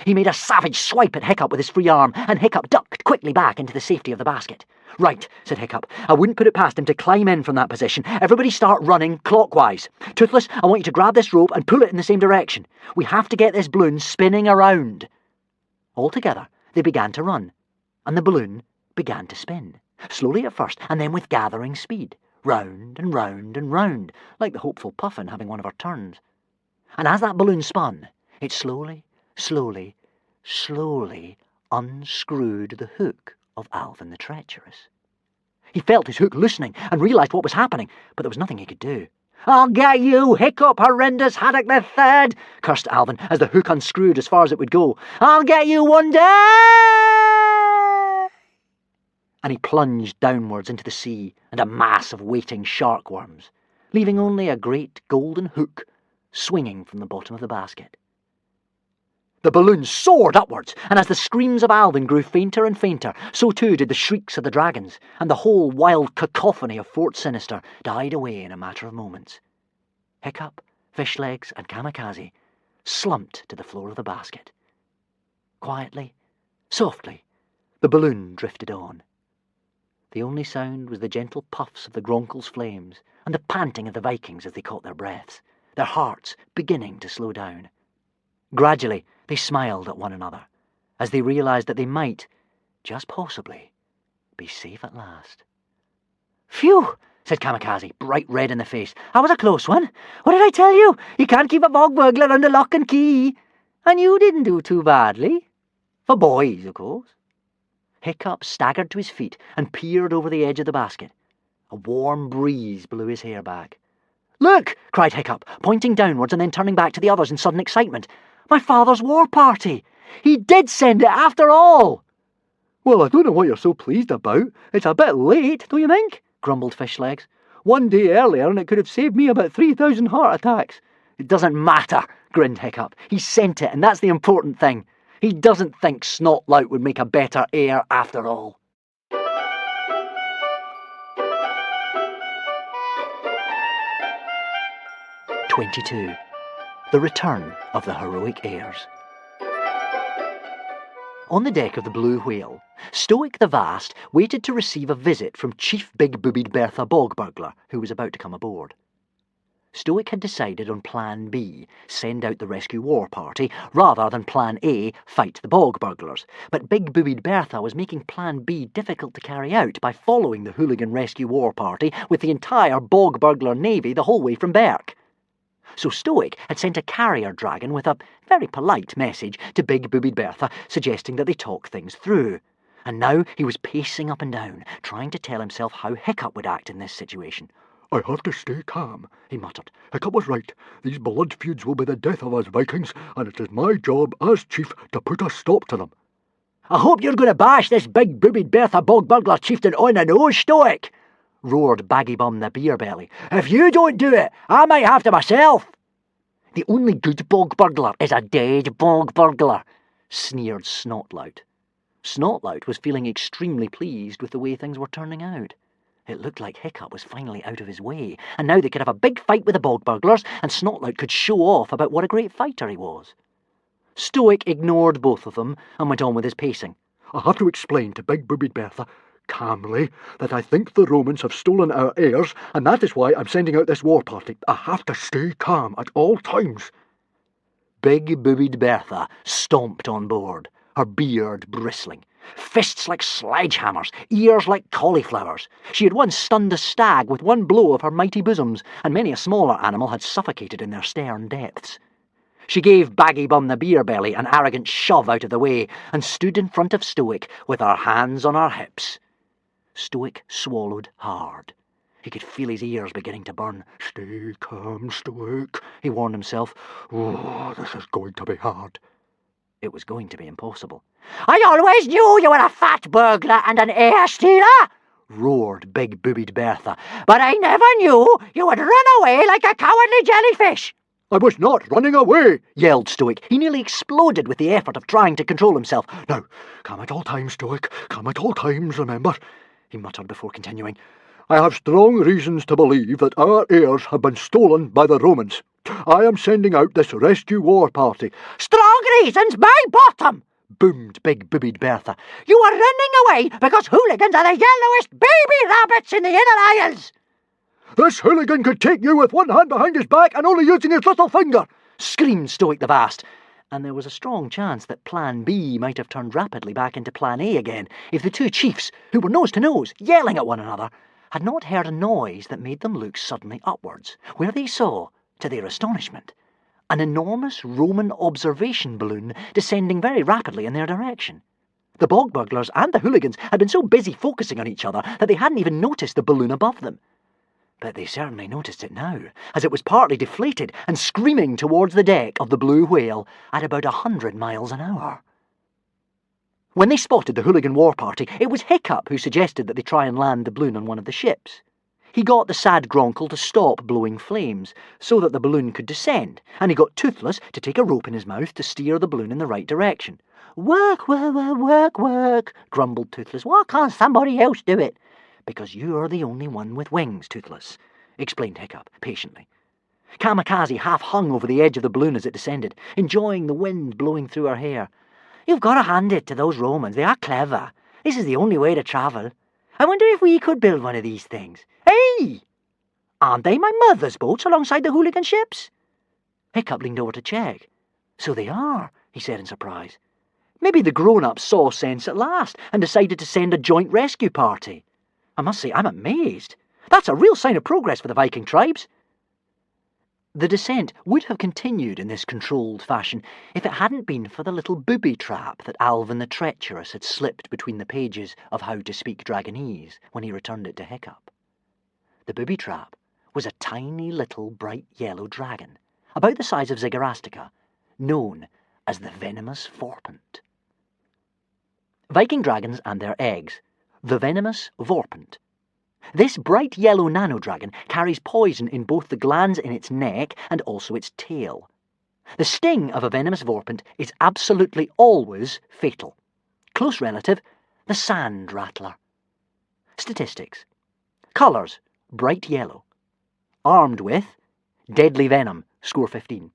He made a savage swipe at Hiccup with his free arm, and Hiccup ducked quickly back into the safety of the basket. Right, said Hiccup. I wouldn't put it past him to climb in from that position. Everybody start running clockwise. Toothless, I want you to grab this rope and pull it in the same direction. We have to get this balloon spinning around. All together, they began to run, and the balloon began to spin. Slowly at first, and then with gathering speed. Round and round and round, like the hopeful Puffin having one of her turns. And as that balloon spun, it slowly unscrewed the hook of Alvin the Treacherous. He felt his hook loosening and realised what was happening, but there was nothing he could do. I'll get you, Hiccup, horrendous haddock the third, cursed Alvin as the hook unscrewed as far as it would go. I'll get you one day! And he plunged downwards into the sea and a mass of waiting sharkworms, leaving only a great golden hook swinging from the bottom of the basket. The balloon soared upwards, and as the screams of Alvin grew fainter and fainter, so too did the shrieks of the dragons, and the whole wild cacophony of Fort Sinister died away in a matter of moments. Hiccup, Fishlegs, and Kamikaze slumped to the floor of the basket. Quietly, softly, the balloon drifted on. The only sound was the gentle puffs of the Gronkle's flames and the panting of the Vikings as they caught their breaths, their hearts beginning to slow down. Gradually, they smiled at one another as they realised that they might, just possibly, be safe at last. Phew, said Kamikaze, bright red in the face. That was a close one. What did I tell you? You can't keep a bog burglar under lock and key. And you didn't do too badly. For boys, of course. Hiccup staggered to his feet and peered over the edge of the basket. A warm breeze blew his hair back. Look, cried Hiccup, pointing downwards and then turning back to the others in sudden excitement. My father's war party! He did send it after all! Well, I don't know what you're so pleased about. It's a bit late, don't you think? Grumbled Fishlegs. One day earlier and it could have saved me about 3,000 heart attacks. It doesn't matter, grinned Hiccup. He sent it, and that's the important thing. He doesn't think Snotlout would make a better heir after all. '22. The Return of the Heroic Heirs. On the deck of the Blue Whale, Stoic the Vast waited to receive a visit from Chief Big-Boobied Bertha Bog Burglar, who was about to come aboard. Stoic had decided on Plan B, send out the rescue war party, rather than Plan A, fight the bog burglars. But Big-Boobied Bertha was making Plan B difficult to carry out by following the hooligan rescue war party with the entire bog burglar navy the whole way from Berk. So Stoic had sent a carrier dragon with a very polite message to Big-Boobied Bertha, suggesting that they talk things through. And now he was pacing up and down, trying to tell himself how Hiccup would act in this situation. I have to stay calm, he muttered. Hiccup was right. These blood feuds will be the death of us Vikings, and it is my job as chief to put a stop to them. I hope you're going to bash this big-boobied Bertha bog burglar chieftain on the nose, Stoic, roared Baggy Bum the beer belly. If you don't do it, I might have to myself. The only good bog burglar is a dead bog burglar, sneered Snotlout. Snotlout was feeling extremely pleased with the way things were turning out. It looked like Hiccup was finally out of his way, and now they could have a big fight with the bog burglars, and Snotlout could show off about what a great fighter he was. Stoic ignored both of them and went on with his pacing. I have to explain to big-boobied Bertha, calmly, that I think the Romans have stolen our heirs, and that is why I'm sending out this war party. I have to stay calm at all times. Big-boobied Bertha stomped on board, her beard bristling. Fists like sledgehammers, ears like cauliflowers. She had once stunned a stag with one blow of her mighty bosoms, and many a smaller animal had suffocated in their stern depths. She gave Baggy Bum the beer belly an arrogant shove out of the way and stood in front of Stoic with her hands on her hips. Stoic swallowed hard. He could feel his ears beginning to burn. Stay calm, Stoic, he warned himself. Oh, this is going to be hard. It was going to be impossible. I always knew you were a fat burglar and an heir stealer, roared big-boobied Bertha, but I never knew you would run away like a cowardly jellyfish. I was not running away, yelled Stoic. He nearly exploded with the effort of trying to control himself. Now, calm at all times, Stoic. Calm at all times, remember, he muttered before continuing. I have strong reasons to believe that our heirs have been stolen by the Romans. I am sending out this rescue war party. Strong reasons, my bottom, boomed big-boobied Bertha. You are running away because hooligans are the yellowest baby rabbits in the Inner Isles. This hooligan could take you with one hand behind his back and only using his little finger, screamed Stoic the Vast. And there was a strong chance that Plan B might have turned rapidly back into Plan A again if the two chiefs, who were nose to nose, yelling at one another, had not heard a noise that made them look suddenly upwards, where they saw, to their astonishment, an enormous Roman observation balloon descending very rapidly in their direction. The bog burglars and the hooligans had been so busy focusing on each other that they hadn't even noticed the balloon above them. But they certainly noticed it now, as it was partly deflated and screaming towards the deck of the Blue Whale at about 100 miles an hour. When they spotted the hooligan war party, it was Hiccup who suggested that they try and land the balloon on one of the ships. He got the sad Gronkle to stop blowing flames, so that the balloon could descend, and he got Toothless to take a rope in his mouth to steer the balloon in the right direction. Work, work, work, work, grumbled Toothless. Why can't somebody else do it? Because you're the only one with wings, Toothless, explained Hiccup patiently. Kamikaze half hung over the edge of the balloon as it descended, enjoying the wind blowing through her hair. You've got to hand it to those Romans. They are clever. This is the only way to travel. I wonder if we could build one of these things. Hey! Aren't they my mother's boats alongside the hooligan ships? Hiccup leaned over to check. So they are, he said in surprise. Maybe the grown-ups saw sense at last and decided to send a joint rescue party. I must say, I'm amazed. That's a real sign of progress for the Viking tribes. The descent would have continued in this controlled fashion if it hadn't been for the little booby trap that Alvin the Treacherous had slipped between the pages of How to Speak Dragonese when he returned it to Hiccup. The booby trap was a tiny little bright yellow dragon, about the size of Zygarastica, known as the venomous Vorpant. Viking dragons and their eggs. The venomous Vorpant. This bright yellow nano-dragon carries poison in both the glands in its neck and also its tail. The sting of a venomous Vorpant is absolutely always fatal. Close relative, the sand rattler. Statistics. Colours, bright yellow. Armed with, deadly venom, score 15.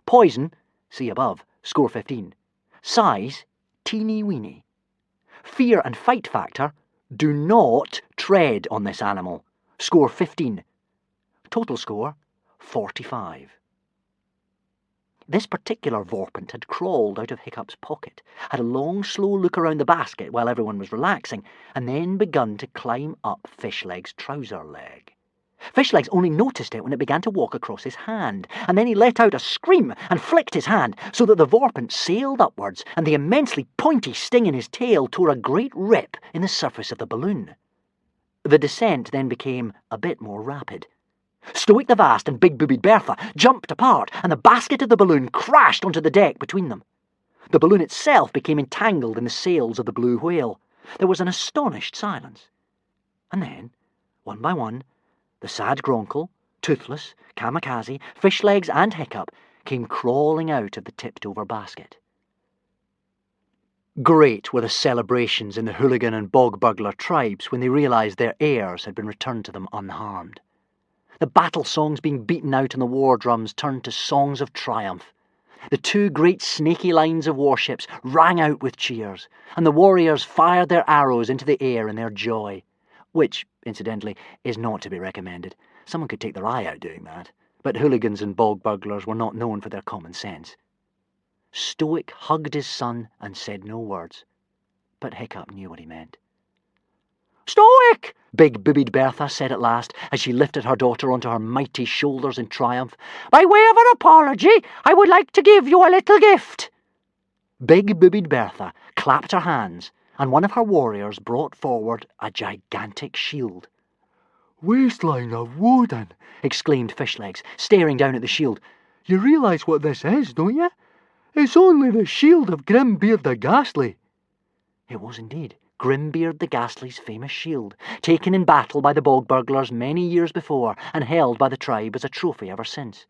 Poison, see above, score 15. Size, teeny weeny. Fear and fight factor, do not tread on this animal. Score 15. Total score, 45. This particular Vorpant had crawled out of Hiccup's pocket, had a long, slow look around the basket while everyone was relaxing, and then begun to climb up Fishleg's trouser leg. Fishlegs only noticed it when it began to walk across his hand, and then he let out a scream and flicked his hand so that the Vorpant sailed upwards, and the immensely pointy sting in his tail tore a great rip in the surface of the balloon. The descent then became a bit more rapid. Stoic the Vast and big-boobied Bertha jumped apart, and the basket of the balloon crashed onto the deck between them. The balloon itself became entangled in the sails of the blue whale. There was an astonished silence. And then, one by one, the sad Gronkle, Toothless, Kamikaze, Fishlegs and Hiccup came crawling out of the tipped-over basket. Great were the celebrations in the hooligan and bog burglar tribes when they realised their heirs had been returned to them unharmed. The battle songs being beaten out on the war drums turned to songs of triumph. The two great snaky lines of warships rang out with cheers, and the warriors fired their arrows into the air in their joy, which, incidentally, is not to be recommended. Someone could take their eye out doing that, but hooligans and bog burglars were not known for their common sense. Stoic hugged his son and said no words, but Hiccup knew what he meant. "Stoic!" big-boobied Bertha said at last, as she lifted her daughter onto her mighty shoulders in triumph. "By way of an apology, I would like to give you a little gift." Big-boobied Bertha clapped her hands, and one of her warriors brought forward a gigantic shield. "Waistline of Woden!" exclaimed Fishlegs, staring down at the shield. "You realise what this is, don't you? It's only the shield of Grimbeard the Ghastly." It was indeed Grimbeard the Ghastly's famous shield, taken in battle by the bog burglars many years before and held by the tribe as a trophy ever since.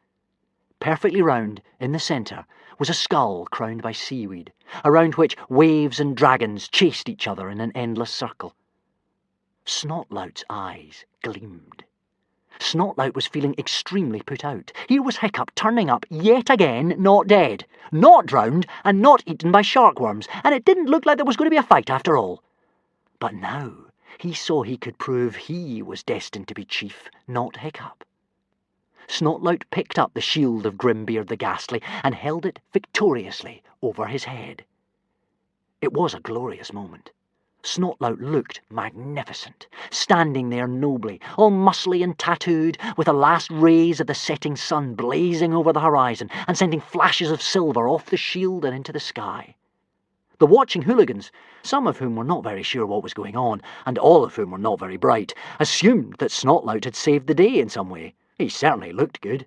Perfectly round, in the centre, was a skull crowned by seaweed, around which waves and dragons chased each other in an endless circle. Snotlout's eyes gleamed. Snotlout was feeling extremely put out. Here was Hiccup turning up yet again, not dead, not drowned, and not eaten by sharkworms, and it didn't look like there was going to be a fight after all. But now he saw he could prove he was destined to be chief, not Hiccup. Snotlout picked up the shield of Grimbeard the Ghastly and held it victoriously over his head. It was a glorious moment. Snotlout looked magnificent, standing there nobly, all muscly and tattooed, with the last rays of the setting sun blazing over the horizon and sending flashes of silver off the shield and into the sky. The watching hooligans, some of whom were not very sure what was going on, and all of whom were not very bright, assumed that Snotlout had saved the day in some way. He certainly looked good.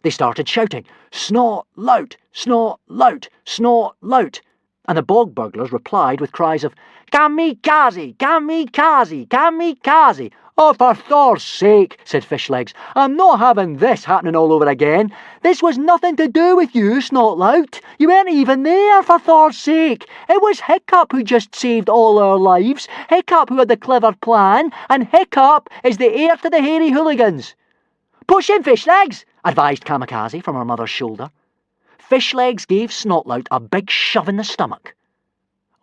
They started shouting, "Snotlout! Snotlout! Snotlout!" and the bog burglars replied with cries of "Kamikaze! Kamikaze! Kamikaze!" "Oh, for Thor's sake," said Fishlegs, "I'm not having this happening all over again. This was nothing to do with you, Snotlout. You weren't even there, for Thor's sake. It was Hiccup who just saved all our lives, Hiccup who had the clever plan, and Hiccup is the heir to the hairy hooligans." "Push him, Fishlegs," advised Kamikaze from her mother's shoulder. Fishlegs gave Snotlout a big shove in the stomach.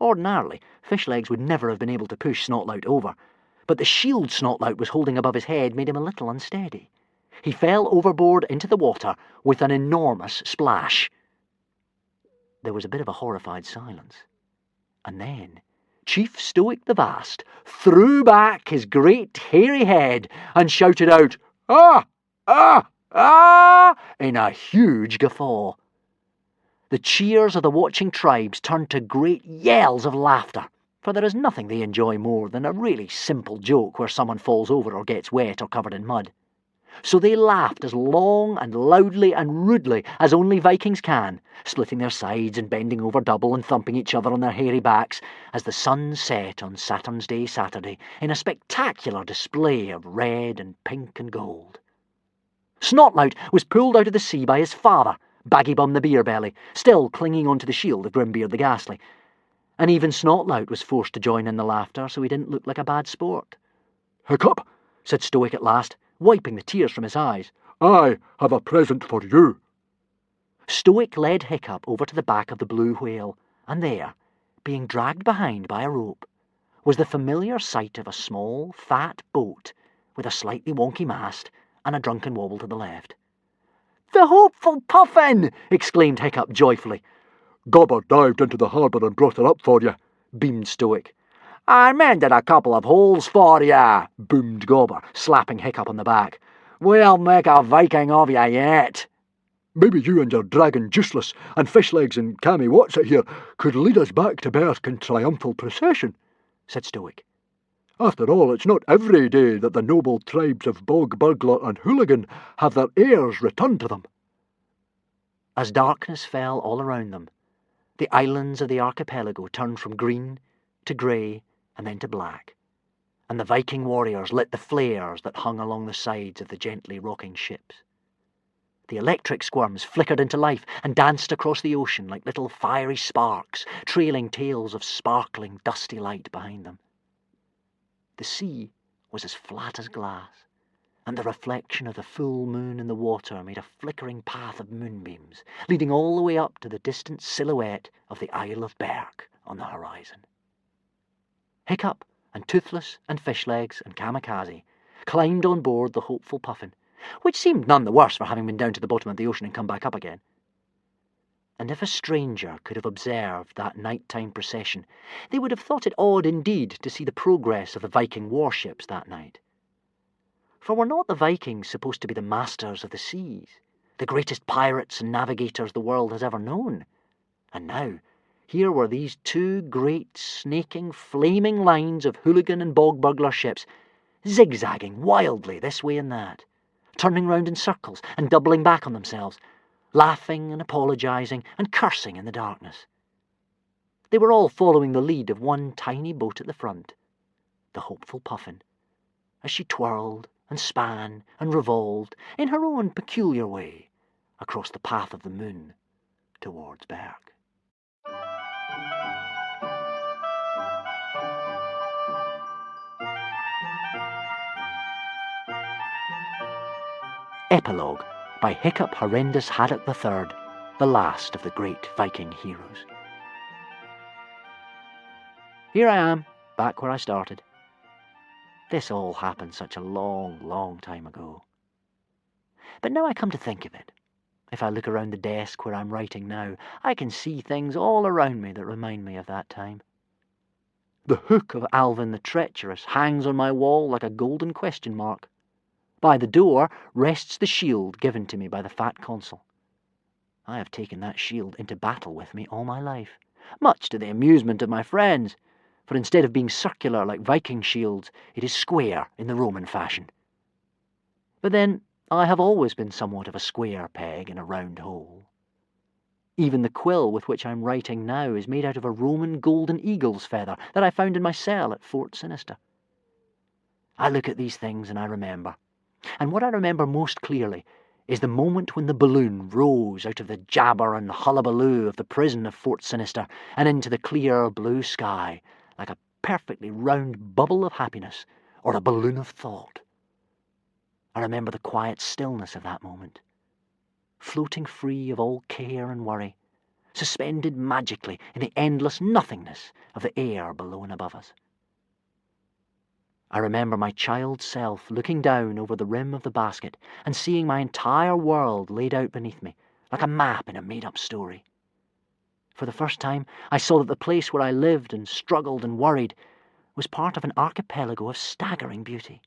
Ordinarily, Fishlegs would never have been able to push Snotlout over, but the shield Snotlout was holding above his head made him a little unsteady. He fell overboard into the water with an enormous splash. There was a bit of a horrified silence. And then Chief Stoic the Vast threw back his great hairy head and shouted out, "Ah! Ah! Ah!" in a huge guffaw. The cheers of the watching tribes turned to great yells of laughter, for there is nothing they enjoy more than a really simple joke where someone falls over or gets wet or covered in mud. So they laughed as long and loudly and rudely as only Vikings can, splitting their sides and bending over double and thumping each other on their hairy backs as the sun set on Saturn's Day Saturday in a spectacular display of red and pink and gold. Snotlout was pulled out of the sea by his father, Baggybum the Beerbelly, still clinging onto the shield of Grimbeard the Ghastly. And even Snotlout was forced to join in the laughter so he didn't look like a bad sport. "Hiccup," said Stoic at last, wiping the tears from his eyes. "I have a present for you." Stoic led Hiccup over to the back of the blue whale, and there, being dragged behind by a rope, was the familiar sight of a small, fat boat with a slightly wonky mast and a drunken wobble to the left. "The hopeful Puffin!" exclaimed Hiccup joyfully. "Gobber dived into the harbour and brought her up for you," beamed Stoic. "I mended a couple of holes for ya," boomed Gobber, slapping Hiccup on the back. "We'll make a Viking of ya yet." "Maybe you and your dragon Juiceless and Fishlegs and Cammy What's-it here could lead us back to Berk in triumphal procession," said Stoic. After all, it's not every day that the noble tribes of bog burglar and hooligan have their heirs returned to them. As darkness fell all around them, the islands of the archipelago turned from green to grey and then to black, and the Viking warriors lit the flares that hung along the sides of the gently rocking ships. The electric squirms flickered into life and danced across the ocean like little fiery sparks, trailing tails of sparkling, dusty light behind them. The sea was as flat as glass, and the reflection of the full moon in the water made a flickering path of moonbeams, leading all the way up to the distant silhouette of the Isle of Berk on the horizon. Hiccup and Toothless and Fishlegs and Kamikaze climbed on board the hopeful Puffin, which seemed none the worse for having been down to the bottom of the ocean and come back up again. And if a stranger could have observed that nighttime procession, they would have thought it odd indeed to see the progress of the Viking warships that night. For were not the Vikings supposed to be the masters of the seas, the greatest pirates and navigators the world has ever known? And now, here were these two great, snaking, flaming lines of hooligan and bog burglar ships, zigzagging wildly this way and that, turning round in circles and doubling back on themselves, laughing and apologising and cursing in the darkness. They were all following the lead of one tiny boat at the front, the hopeful Puffin, as she twirled and span and revolved in her own peculiar way across the path of the moon towards Berk. Epilogue by Hiccup Horrendous Haddock III, the last of the great Viking heroes. Here I am, back where I started. This all happened such a long, long time ago. But now I come to think of it, if I look around the desk where I'm writing now, I can see things all around me that remind me of that time. The hook of Alvin the Treacherous hangs on my wall like a golden question mark. By the door rests the shield given to me by the fat consul. I have taken that shield into battle with me all my life, much to the amusement of my friends, for instead of being circular like Viking shields, it is square in the Roman fashion. But then, I have always been somewhat of a square peg in a round hole. Even the quill with which I'm writing now is made out of a Roman golden eagle's feather that I found in my cell at Fort Sinister. I look at these things and I remember. And what I remember most clearly is the moment when the balloon rose out of the jabber and hullabaloo of the prison of Fort Sinister and into the clear blue sky like a perfectly round bubble of happiness or a balloon of thought. I remember the quiet stillness of that moment, floating free of all care and worry, suspended magically in the endless nothingness of the air below and above us. I remember my child self looking down over the rim of the basket and seeing my entire world laid out beneath me, like a map in a made-up story. For the first time, I saw that the place where I lived and struggled and worried was part of an archipelago of staggering beauty.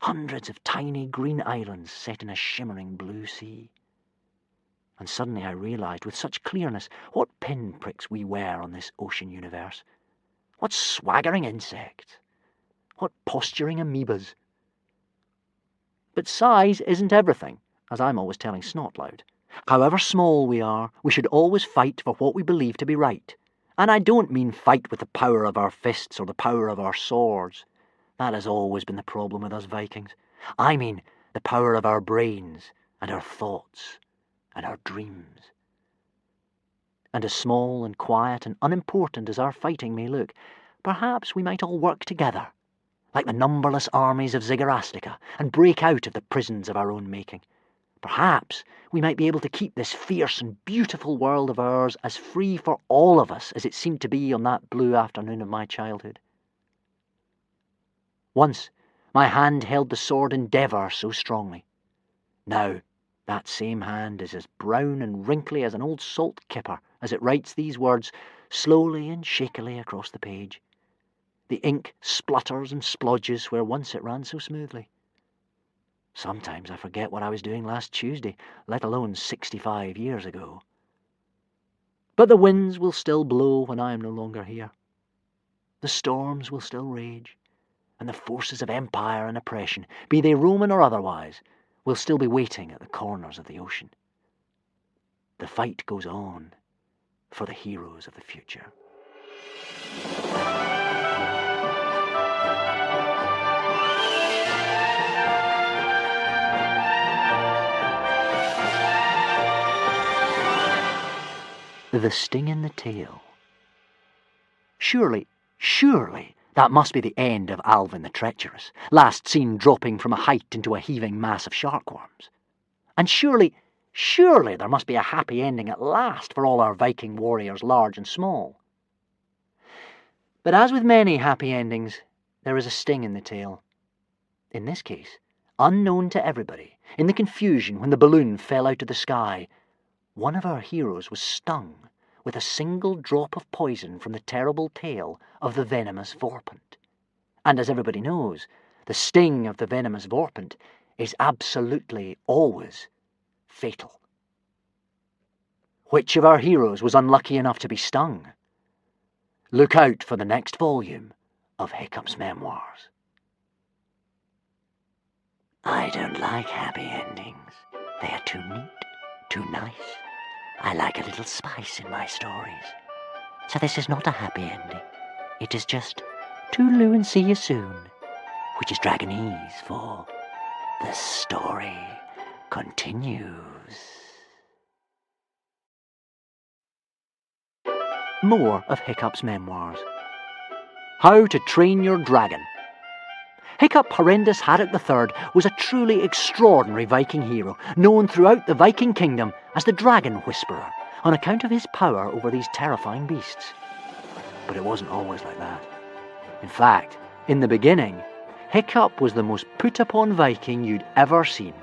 Hundreds of tiny green islands set in a shimmering blue sea. And suddenly I realised with such clearness what pinpricks we were on this ocean universe. What swaggering insects. What posturing amoebas. But size isn't everything, as I'm always telling Snotloud. However small we are, we should always fight for what we believe to be right. And I don't mean fight with the power of our fists or the power of our swords. That has always been the problem with us Vikings. I mean the power of our brains and our thoughts and our dreams. And as small and quiet and unimportant as our fighting may look, perhaps we might all work together, like the numberless armies of Zygarastica, and break out of the prisons of our own making. Perhaps we might be able to keep this fierce and beautiful world of ours as free for all of us as it seemed to be on that blue afternoon of my childhood. Once, my hand held the sword Endeavour so strongly. Now, that same hand is as brown and wrinkly as an old salt kipper as it writes these words slowly and shakily across the page. The ink splutters and splodges where once it ran so smoothly. Sometimes I forget what I was doing last Tuesday, let alone 65 years ago. But the winds will still blow when I am no longer here. The storms will still rage. and the forces of empire and oppression, be they Roman or otherwise, will still be waiting at the corners of the ocean. The fight goes on for the heroes of the future. The sting in the tail. Surely, that must be the end of Alvin the Treacherous, last seen dropping from a height into a heaving mass of sharkworms. And surely there must be a happy ending at last for all our Viking warriors, large and small. But as with many happy endings, there is a sting in the tail. In this case, unknown to everybody, in the confusion when the balloon fell out of the sky, one of our heroes was stung with a single drop of poison from the terrible tail of the venomous vorpant. And as everybody knows, the sting of the venomous vorpant is absolutely always fatal. Which of our heroes was unlucky enough to be stung? Look out for the next volume of Hiccup's memoirs. I don't like happy endings. They are too neat, too nice. I like a little spice in my stories. So this is not a happy ending. It is just toodaloo and see you soon, which is Dragonese for the story continues. More of Hiccup's memoirs. How to Train Your Dragon. Hiccup Horrendous Haddock III was a truly extraordinary Viking hero, known throughout the Viking kingdom as the Dragon Whisperer, on account of his power over these terrifying beasts. But it wasn't always like that. In fact, in the beginning, Hiccup was the most put-upon Viking you'd ever seen.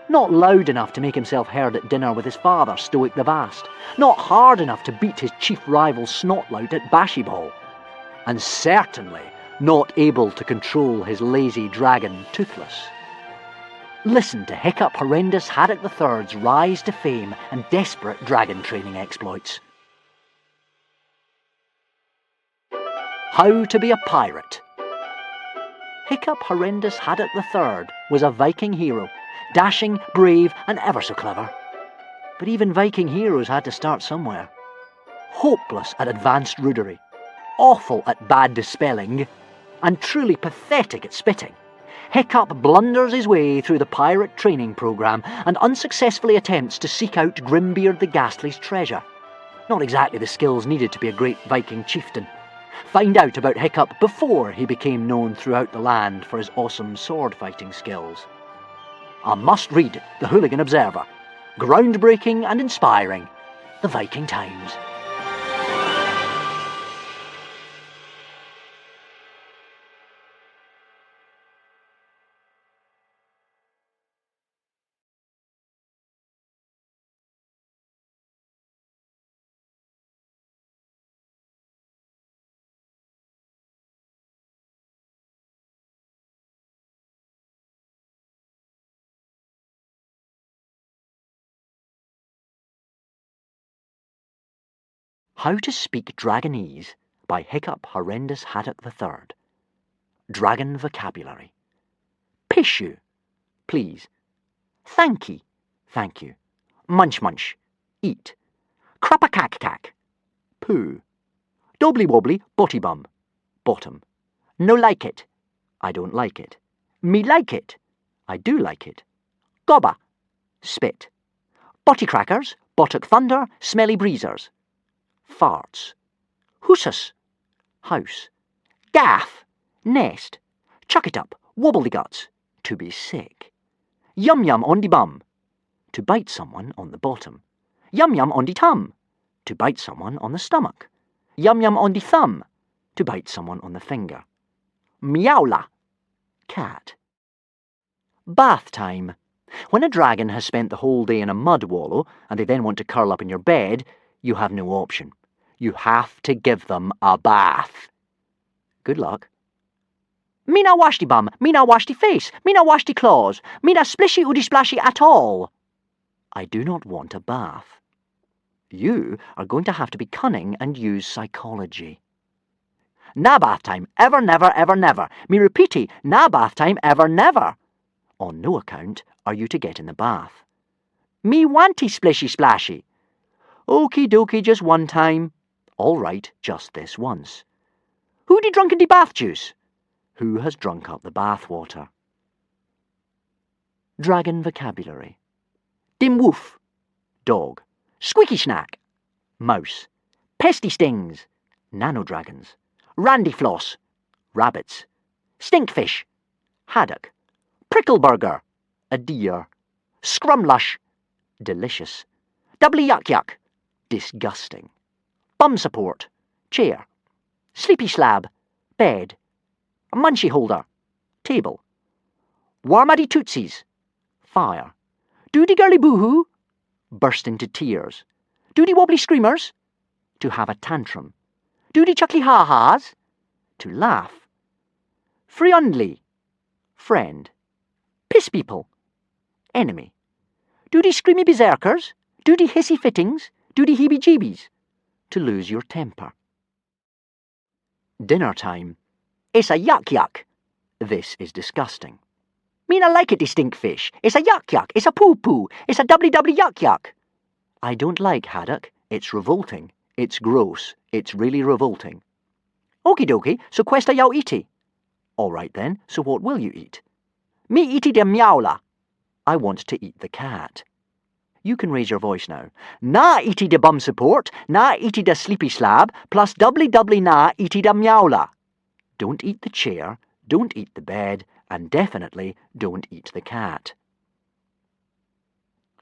Not loud enough to make himself heard at dinner with his father, Stoic the Vast. Not hard enough to beat his chief rival Snotlout at Bashyball. And certainly not able to control his lazy dragon Toothless. Listen to Hiccup Horrendous Haddock III's rise to fame and desperate dragon training exploits. How to be a pirate. Hiccup Horrendous Haddock III was a Viking hero, dashing, brave, and ever so clever. But even Viking heroes had to start somewhere. Hopeless at advanced rudery, awful at bad dispelling, and truly pathetic at spitting, Hiccup blunders his way through the pirate training programme and unsuccessfully attempts to seek out Grimbeard the Ghastly's treasure. Not exactly the skills needed to be a great Viking chieftain. Find out about Hiccup before he became known throughout the land for his awesome sword-fighting skills. A must-read, The Hooligan Observer. Groundbreaking and inspiring. The Viking Times. How to Speak Dragonese by Hiccup Horrendous Haddock III. Dragon vocabulary. Pishu, please. Thanky, thank you. Munch munch, eat. Crapakack, poo. Dobbly wobbly, botty bum, bottom. No like it, I don't like it. Me like it, I do like it. Gobba, spit. Botty crackers, bottock thunder, smelly breezers. Farts. Hoosus, house. Gaff, nest. Chuck it up, wobblyguts, to be sick. Yum yum on de bum, to bite someone on the bottom. Yum yum on de tum, to bite someone on the stomach. Yum yum on de thumb, to bite someone on the finger. Meowla, cat. Bath time. When a dragon has spent the whole day in a mud wallow and they then want to curl up in your bed, you have no option. You have to give them a bath. Good luck. Me na wash de bum, me na wash de face, me na wash de claws, me na splishy oody splashy at all. I do not want a bath. You are going to have to be cunning and use psychology. Na bath time, ever, never, ever, never. Me repeaty, na bath time, ever, never. On no account are you to get in the bath. Me wanty splishy splashy. Okie dokie, just one time. All right, just this once. Who de drunken de bath juice? Who has drunk up the bath water? Dragon vocabulary. Dim woof, dog. Squeaky snack, mouse. Pesty stings, nanodragons. Randy floss, rabbits. Stinkfish, haddock. Prickleburger, a deer. Scrumlush, delicious. Doubly yuck yuck, disgusting. Bum support, chair. Sleepy slab, bed. Munchie holder, table. Warmaddy tootsies, fire. Doody girly boohoo, burst into tears. Doody wobbly screamers, to have a tantrum. Doody chuckly ha-has, to laugh. Friendly, friend. Piss people, enemy. Doody screamy berserkers, doody hissy fittings, doody heebie-jeebies, to lose your temper. Dinner time. It's a yuck yuck. This is disgusting. Mean I like it, de stinkfish. It's a yuck yuck. It's a poo poo. It's a doubly doubly yuck yuck. I don't like haddock. It's revolting. It's gross. It's really revolting. Okie dokie, so questa yau eaty. All right then, so what will you eat? Me eaty de miaula. I want to eat the cat. You can raise your voice now. Na eaty de bum support, na eaty de sleepy slab, plus doubly doubly na eaty de miaula. Don't eat the chair, don't eat the bed, and definitely don't eat the cat.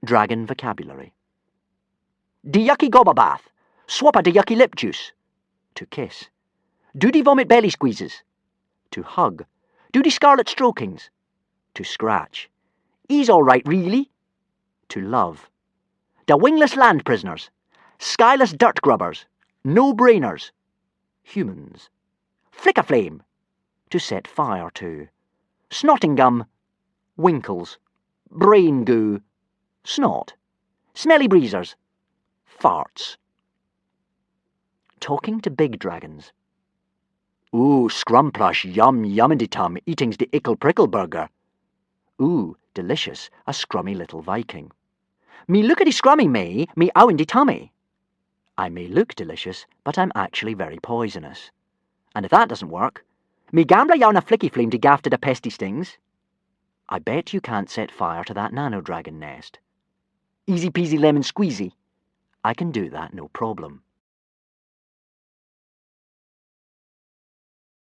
Dragon vocabulary. De yucky gobba bath. Swappa de yucky lip juice. To kiss. Doody vomit belly squeezes. To hug. Doody scarlet strokings. To scratch. He's all right, really. To love. The wingless land prisoners. Skyless dirt grubbers. No-brainers. Humans. Flick a flame. To set fire to. Snotting gum. Winkles. Brain goo. Snot. Smelly breezers. Farts. Talking to big dragons. Ooh, scrumplush, yum, yummity-tum, eating's de ickle prickle burger. Ooh, delicious, a scrummy little Viking. Me lookity scrummy me owen de tummy. I may look delicious, but I'm actually very poisonous. And if that doesn't work, me gambler yawn a flicky flame to gaff to the pesty stings. I bet you can't set fire to that nano-dragon nest. Easy peasy lemon squeezy. I can do that, no problem.